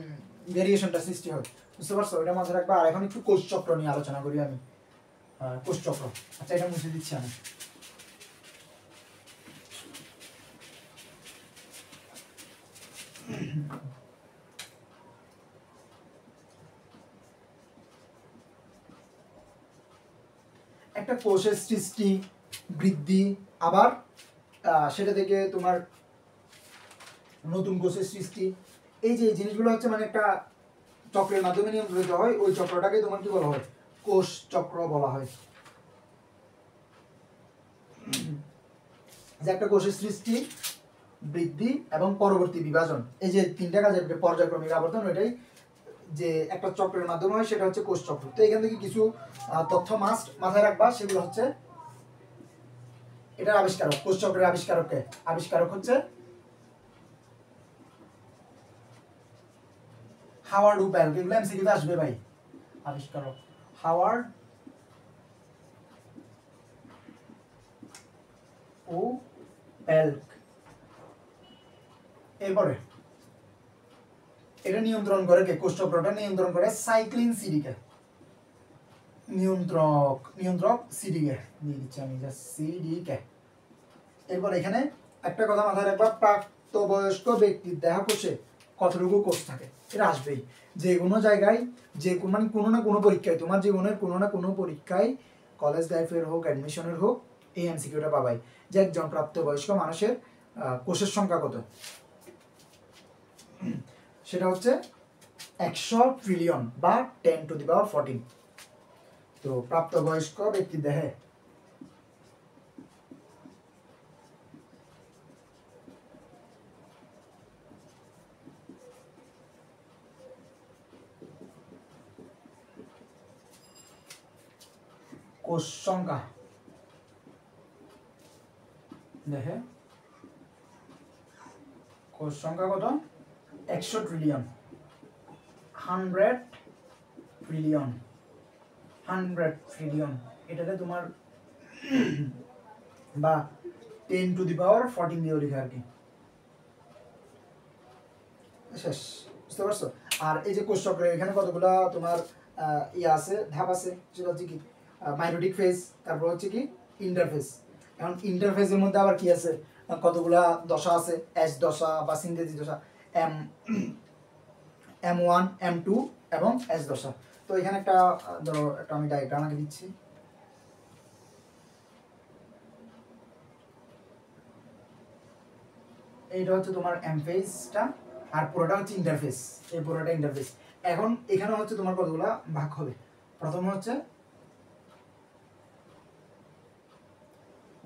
ভেরিয়েশনটা সৃষ্টি হয়, বুঝতে পারছো? এটা মাথায় রাখবা। আর এখন একটু কোষ চক্র নিয়ে আলোচনা করি আমি। কোষ চক্র, আচ্ছা, এটা মুছে দিচ্ছি আমি। একটা কোষের সৃষ্টি, বৃদ্ধি, আবার সেটা থেকে তোমার নতুন কোষের সৃষ্টি, এই যে জিনিসগুলো হচ্ছে মানে একটা চক্রের মাধ্যমে নিয়ন্ত্রিত হয়। ওই চক্রটাকে তোমার কি বলা হয়? কোষ চক্র বলা হয়। যে একটা কোষের সৃষ্টি, বৃদ্ধি এবং পরবর্তী বিভাজন, এই যে তিনটা কাজের পর্যায়ক্রমিক আবর্তন, ওইটাই যে একটা চক্রের মাধ্যমে হয়, সেটা হচ্ছে কোষ চক্র। তো এখান থেকে কিছু তথ্য মাস্ট মাথায় রাখবা, সেগুলো হচ্ছে এটার আবিষ্কারক, কোষ চক্রের আবিষ্কারককে, আবিষ্কারক হচ্ছে হাওয়ার্ড হুপার। এগুলো এমসিকিউতে আসবে ভাই। আবিষ্কারক হাওয়ার্ড ও এল্ক। এরপরে এটা নিয়ন্ত্রণ করে কে? কোষচক্রটা নিয়ন্ত্রণ করে সাইক্লিন সিডিকে। নিয়ন্ত্রক সিডিকে দিয়ে দিচ্ছি আমি, সিডিকে। এরপর এখানে একটা কথা মাথায় রাখবা, প্রাপ্তবয়স্ক ব্যক্তির দেহকোষে কতটুকু কোষ থাকে এটা আসবেই। যে কোনো জায়গায়, যে মানে কোনো না কোনো পরীক্ষায়, তোমার জীবনের কোনো না কোনো পরীক্ষায়, কলেজ লাইফের হোক, অ্যাডমিশনের হোক, এই এমসিকিউটা পাবাই যে একজন প্রাপ্তবয়স্ক মানুষের কোষের সংখ্যা কত। সেটা হচ্ছে 100 ট্রিলিয়ন বা 10⁻14। তো প্রাপ্তবয়স্ক ব্যক্তির দেহে কোষ সংখ্যা, দেখে কোষ সংখ্যা কত? 100 ট্রিলিয়ন, 100 ট্রিলিয়ন, 100 ট্রিলিয়ন। এটাতে তোমার বা 10⁻14 দিয়ে লিখে আর কি। শেষ, বুঝতে পারছো? আর এই যে কোষচক্রে এখানে কতগুলা তোমার ইয়ে আছে, ধাপ আছে, সেটা হচ্ছে কি মাইটোটিক ফেজ, তারপর হচ্ছে কি ইন্টারফেজ। এখন ইন্টারফেজের মধ্যে আবার কি আছে, কতগুলা দশা আছে, এস দশা বা সিনথেসিস দশা, M1, M2 এবং এস দশা। তো এখানে একটা ধরো একটা আমি ডায়াগ্রাম আঁকে দিচ্ছি। এইটা হচ্ছে তোমার এম ফেজটা, আর পুরোটা হচ্ছে ইন্টারফেস। এই পুরোটা ইন্টারফেস। এখন এখানে হচ্ছে তোমার কতগুলা ভাগ হবে। প্রথমে হচ্ছে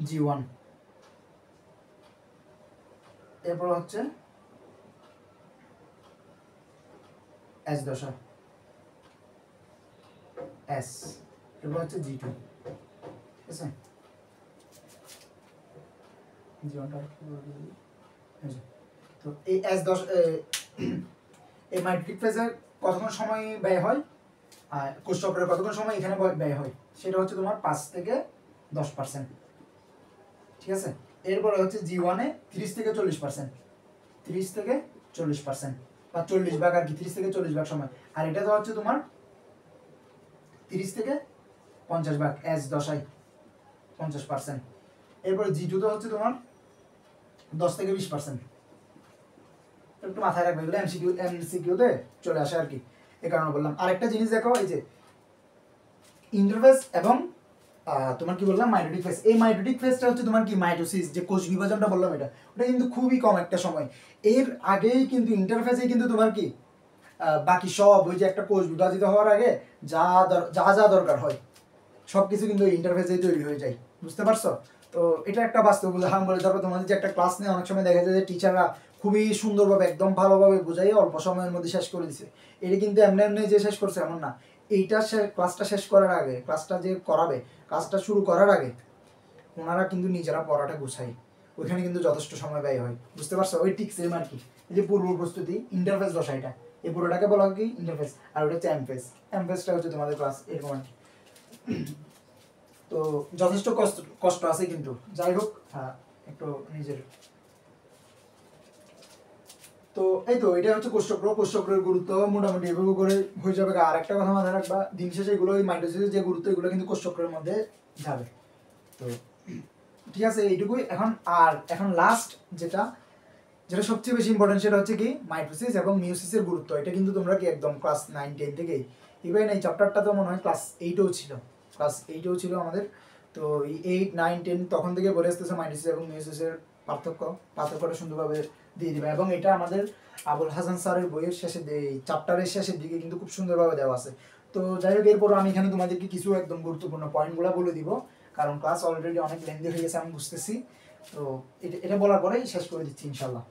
G1, এরপর হচ্ছে এস দশা, এস, এরপর হচ্ছে G2, ঠিক আছে? তো এই এস দশ, এই মাইটোটিক ফেজে কতক্ষণ সময় ব্যয় হয়, আর কোষচক্রের কতক্ষণ সময় এখানে ব্যয় হয়, সেটা হচ্ছে তোমার 5 থেকে 10%, ঠিক আছে? এরপরে হচ্ছে G1 এ 30 থেকে 40%, 30 থেকে 40% বা 40 ভাগ আর কি, 30 থেকে 40 ভাগ সময়। আর এটা তো হচ্ছে তোমার 30 থেকে 50 ভাগ, এস দশায় 50%। এরপরে G2 তো হচ্ছে তোমার 10 থেকে 20%। একটু মাথায় রাখবে, এগুলো এমসিকিউতে চলে আসে আর কি, এই কারণে বললাম। আরেকটা জিনিস দেখো, এই যে ইন্টারফেস এবং তোমার কি বললাম মাইটোটিক ফেজ। এই মাইটোটিক ফেজটা হচ্ছে তোমার কি মাইটোসিস, যে কোষ বিভাজনটা বললাম, এটা ওটা কিন্তু খুবই কম একটা সময়। এর আগেই কিন্তু ইন্টারফেসে কিন্তু তোমার কি বাকি সব, ওই যে একটা কোষ বিভাজিত হওয়ার আগে যা যা দরকার হয় সব কিছু কিন্তু ইন্টারফেসেই তৈরি হয়ে যায়, বুঝতে পারছো? তো এটা একটা বাস্তব উদাহরণ বলে। তারপর তোমাদের যে একটা ক্লাস নেই, অনেক সময় দেখা যায় যে টিচাররা খুবই সুন্দরভাবে একদম ভালোভাবে বোঝাই অল্প সময়ের মধ্যে শেষ করে দিছে। এটা কিন্তু এমনি এমনি যে শেষ করছে এমন না। এইটা ক্লাসটা শেষ করার আগে, ক্লাসটা যে করাবে, কাজটা শুরু করার আগে ওনারা কিন্তু নিজেরা পড়াটা গুছায়, ওইখানে কিন্তু যথেষ্ট সময় ব্যয় হয়, বুঝতে পারছো? ওই ঠিক সেম আর কি। এই যে পূর্ব প্রস্তুতি, ইন্টারফেস দশা, এটা এই পুরোটাকে বলা কি ইন্টারফেস, আর ওটা হচ্ছে এমফেস। এমফেসটা হচ্ছে তোমাদের ক্লাস এরকম আর কি। তো যথেষ্ট কষ্ট আছে কিন্তু, যাই হোক, হ্যাঁ একটু নিজের। তো এই তো এটা হচ্ছে কোষচক্রের গুরুত্ব মোটামুটি এভাবে করে হয়ে যাবে। আর একটা কথা মাথায় রাখবা, দিন শেষে এগুলো ওই মাইটোসিসের যে গুরুত্ব, এগুলো কিন্তু কোষচক্রের মধ্যে যাবে। তো ঠিক আছে, এইটুকুই। এখন লাস্ট যেটা সবচেয়ে বেশি ইম্পর্টেন্ট, সেটা হচ্ছে কি মাইটোসিস এবং মিওসিসের গুরুত্ব। এটা কিন্তু তোমরা কি একদম ক্লাস 9-10 থেকেই, ইভেন এই চ্যাপ্টারটা তো মনে হয় ক্লাস 8-এও ছিল আমাদের। তো এই 8-9-10 তখন থেকে বলে আসতেছে মাইটোসিস এবং মিওসিসের পার্থক্যটা সুন্দরভাবে দিয়ে দিবে। এবং এটা আমাদের আবুল হাসান স্যারের বইয়ের শেষে, চ্যাপ্টারের শেষের দিকে কিন্তু খুব সুন্দরভাবে দেওয়া আছে। তো যাই হোক, এরপর আমি এখানে তোমাদেরকে কিছু একদম গুরুত্বপূর্ণ পয়েন্টগুলো বলে দিব, কারণ ক্লাস অলরেডি অনেক লেন্দি হয়ে গেছে আমি বুঝতেছি। তো এটা বলার পরেই শেষ করে দিচ্ছি ইনশাল্লাহ।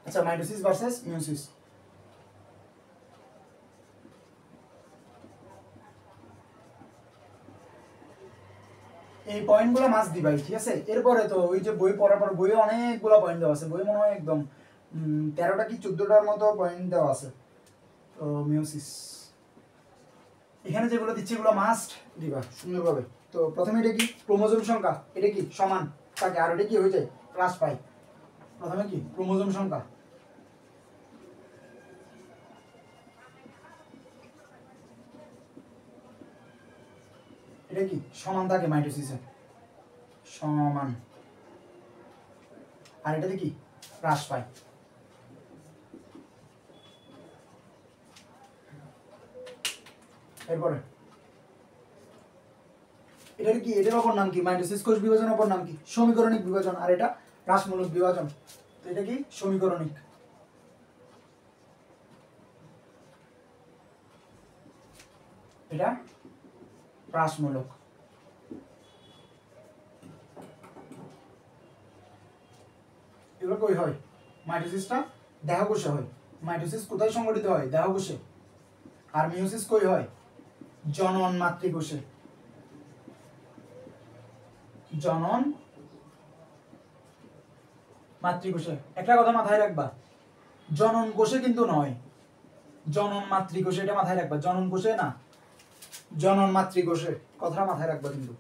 আচ্ছা, মাইটোসিস ভার্সেস মিয়োসিস। এই পয়েন্টগুলো মাস্ট দিবাই, ঠিক আছে। এরপরে তো ওই যে বই পড়ার পর বইয়ে অনেকগুলো পয়েন্ট দেওয়া আছে, বই মনে হয় একদম 13টা কি 14টার মতো পয়েন্ট দেওয়া আছে। তো মিয়োসিস এখানে যেগুলো দিচ্ছে এগুলো মাস্ট দিবা সুন্দরভাবে। তো প্রথমে এটা কি ক্রোমোজোম সংখ্যা, এটা কি সমান থাকে, আর এটা কি হয়ে যায় হ্রাস পায়। প্রথমে কি ক্রোমোজোম সংখ্যা, এটা কি সমান থাকে মাইটোসিসে, সমান, আর এটাতে কি হ্রাস পায়। এরপরে এটার কি, এটার অপর নাম কি, মাইটোসিস কোষ বিভাজন অপর নাম কি সমীকরণিক বিভাজন, আর এটা হ্রাসমূলক বিভাজন। তো এটা কি সমীকরণিক, এটা হ্রাসমূলক। এগুলো কই হয়, মাইটোসিসটা দেহকোষে হয়। মাইটোসিস কোথায় সংঘটিত হয়, দেহকোষে। আর মিয়োসিস কই হয়, জনন মাতৃকোষে। জনন মাতৃকোষে। একটা কথা মাথায় রাখবা, জনন কোষে কিন্তু নয়, জনন মাতৃকোষে, এটা মাথায় রাখবা। জনন কোষে না, জনন মাতৃকোষে, কথাটা মাথায় রাখবা কিন্তু।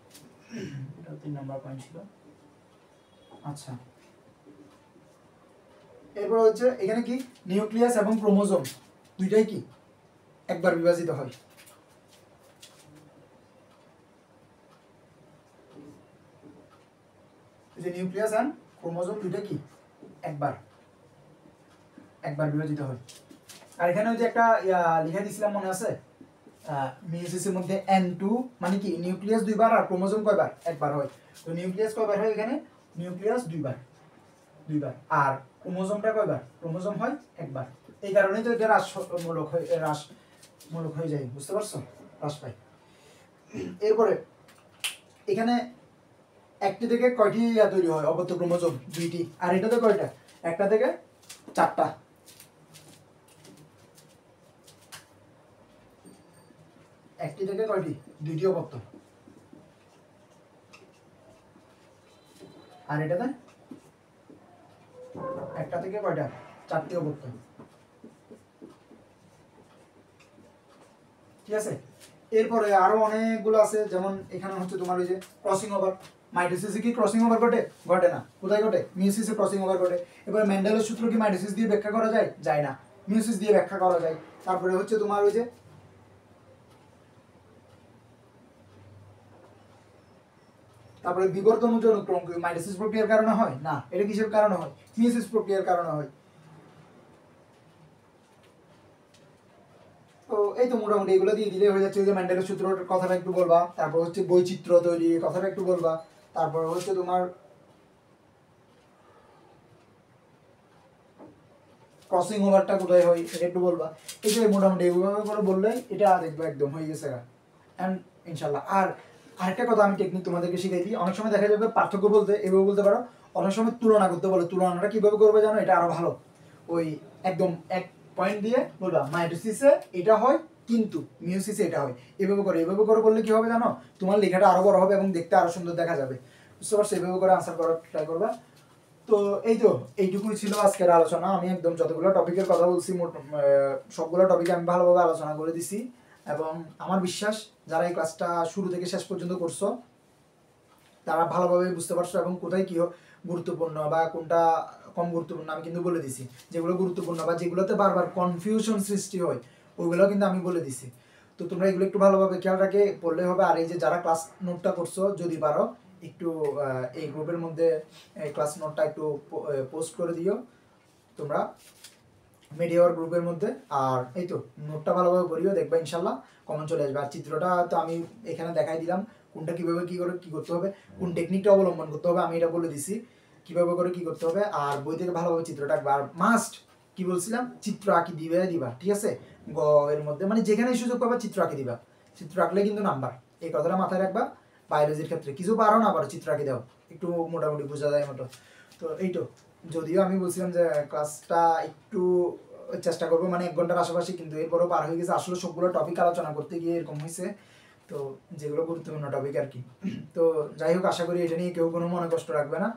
এটা 3 নম্বর পয়েন্ট ছিল। আচ্ছা, এরপর হচ্ছে এখানে কি নিউক্লিয়াস এবং ক্রোমোজোম দুইটাই কি একবার বিভাজিত হয়। এই যে নিউক্লিয়াস এন্ড ক্রোমোজোম দুইটা কি একবার বিভাজিত হয়। আর এখানে ওই যে একটা লিখে দিছিলাম মনে আছে, মিয়োসিসের মধ্যে N2 মানে কি নিউক্লিয়াস দুইবার আর ক্রোমোজোম কয়বার, একবার হয়। তো নিউক্লিয়াস কয়বার হয় এখানে, নিউক্লিয়াস দুইবার, আর ক্রোমোজোমটা কয়বার, ক্রোমোজোম হয় একবার। এই কারণেই তো এটা হ্রাসমূলক হয়ে যায়, বুঝতে পারছো, হ্রাস পায়। এরপরে এখানে একটি থেকে কয়টি তৈরি হয়, অবত্য ক্রোমোজোম দুইটি, আর এটাতে কয়টা, একটা থেকে 4টা। একটি থেকে কয়টি, দুইটি অবত্য, আর এটাতে একটা থেকে কয়টা, 4টি অবত্য, ঠিক আছে। এরপরে আরো অনেকগুলো আছে, যেমন এখানে হচ্ছে তোমার ওই যে ক্রসিং ওভার। মাইটোসিসে কি ক্রসিং ওভার ঘটে, ঘটে না। কোথায় ঘটে, মিয়োসিসে ক্রসিং ওভার ঘটে। এবার মেন্ডেলের সূত্র কি মাইটোসিস দিয়ে ব্যাখ্যা করা যায়, যায় না, মিয়োসিস দিয়ে ব্যাখ্যা করা যায়। তারপরে হচ্ছে তোমার ওই যে তারপরে বিবর্তনজ অনুক্রম কি মাইটোসিস প্রক্রিয়ার কারণে হয় না, এটা কিসের কারণে হয়, মিয়োসিস প্রক্রিয়ার কারণে হয়। তো এই তো মোটামুটি এগুলো দিয়ে দিলে হয়ে যাচ্ছে। ওই যে মেন্ডেলের সূত্রটার কথাটা একটু বলবা, তারপর হচ্ছে বৈচিত্র্য তৈরি কথাটা একটু বলবা, তারপর হচ্ছে তোমার ক্রসিং ওভারটা কোথায় হয় এটা একটু বলবা। এটাই মোটামুটি এইভাবে করে বললেই এটা দেখবে একদম হয়ে গেছে এন্ড ইনশাল্লাহ। আর আরেকটা কথা আমি টেকনিক তোমাদেরকে শিখাই দিই। অনেক সময় দেখা যাবে পার্থক্য বলতে এভাবে বলতে পারো, অনেক সময় তুলনা করতে বলো। তুলনাটা কিভাবে করবে জানো, এটা আরো ভালো। ওই একদম এক পয়েন্ট দিয়ে বলবা মাইটোসিসে এটা হয় কিন্তু মিয়োসিসে এটা হয়, এভাবে করে বললে কি হবে জানো, তোমার লেখাটা আরো বড় হবে এবং দেখতে আরো সুন্দর দেখা যাবে, বুঝতে পারছো। এভাবে করে আনসার করার ট্রাই করবা। তো এই তো এইটুকুই ছিল আজকের আলোচনা। আমি একদম যতগুলো টপিকের কথা বলছি সবগুলো টপিকে আমি ভালোভাবে আলোচনা করে দিছি, এবং আমার বিশ্বাস যারা এই ক্লাসটা শুরু থেকে শেষ পর্যন্ত করছো তারা ভালোভাবে বুঝতে পারছো, এবং কোথায় কি গুরুত্বপূর্ণ বা কোনটা কম গুরুত্বপূর্ণ আমি কিন্তু বলে দিছি। যেগুলো গুরুত্বপূর্ণ বা যেগুলোতে বারবার কনফিউশন সৃষ্টি হয় ওইগুলো কিন্তু আমি বলে দিছি। তো তোমরা এগুলো একটু ভালোভাবে খেয়াল রাখে পড়লে হবে। আর এই যে যারা ক্লাস নোটটা করছো যদি পারো একটু এই গ্রুপের মধ্যে ক্লাস নোটটা একটু পোস্ট করে দিও তোমরা মিডিয়ার গ্রুপের মধ্যে। আর এই তো নোটটা ভালোভাবে পড়িও, দেখবা ইনশাল্লাহ কমন চলে আসবে। আর চিত্রটা তো আমি এখানে দেখাই দিলাম, কোনটা কিভাবে কি করতে হবে, কোন টেকনিকটা অবলম্বন করতে হবে আমি এটা বলে দিছি কিভাবে করে কি করতে হবে। আর বই থেকে ভালোভাবে চিত্রটা আঁকবা। আর মাস্ট কি বলছিলাম, চিত্র আঁকি দিবা, ঠিক আছে। গ এর মধ্যে মানে যেখানে সুযোগ পাবা চিত্র আঁকি দিবা, চিত্র আঁকলে কিন্তু নাম্বার, এই কথাটা মাথায় রাখবা। বায়োলজির ক্ষেত্রে কিছু পারো না পারো চিত্র আঁকি দাও, একটু মোটামুটি বোঝা যায় মতো। তো এই তো যদিও আমি বলছিলাম যে ক্লাসটা একটু চেষ্টা করবো মানে 1 ঘন্টার আশেপাশে, কিন্তু এরপরও পার হয়ে গেছে। আসলে সবগুলো টপিক আলোচনা করতে গিয়ে এরকম হয়েছে, তো যেগুলো গুরুত্বপূর্ণ টপিক আর কি। তো যাই হোক, আশা করি এটা নিয়ে কেউ কোনো মনে কষ্ট রাখবে না।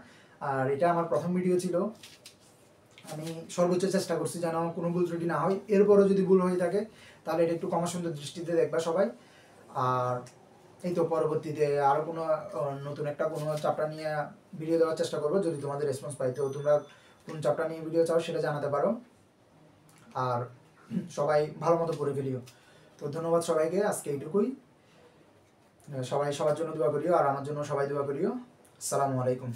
আর এটা আমার প্রথম ভিডিও ছিল, আমি সর্বোচ্চ চেষ্টা করছি যেন কোনো ভুল ত্রুটি না হয়। এরপরও যদি ভুল হয়ে থাকে তাহলে এটা একটু ক্ষমা সুন্দর দৃষ্টিতে দেখবা সবাই। আর এই তো পরবর্তীতে আরও কোনো নতুন একটা কোনো চ্যাপ্টার নিয়ে ভিডিও দেওয়ার চেষ্টা করবো যদি তোমাদের রেসপন্স পাই। তো তোমরা কোন চ্যাপ্টার নিয়ে ভিডিও চাও সেটা জানাতে পারো। আর সবাই ভালো মতো পড়ে ফেলিও। তো ধন্যবাদ সবাইকে, আজকে এইটুকুই। সবাই সবার জন্য দোয়া করিও, আর আমার জন্য সবাই দোয়া করিও। আসসালামু আলাইকুম।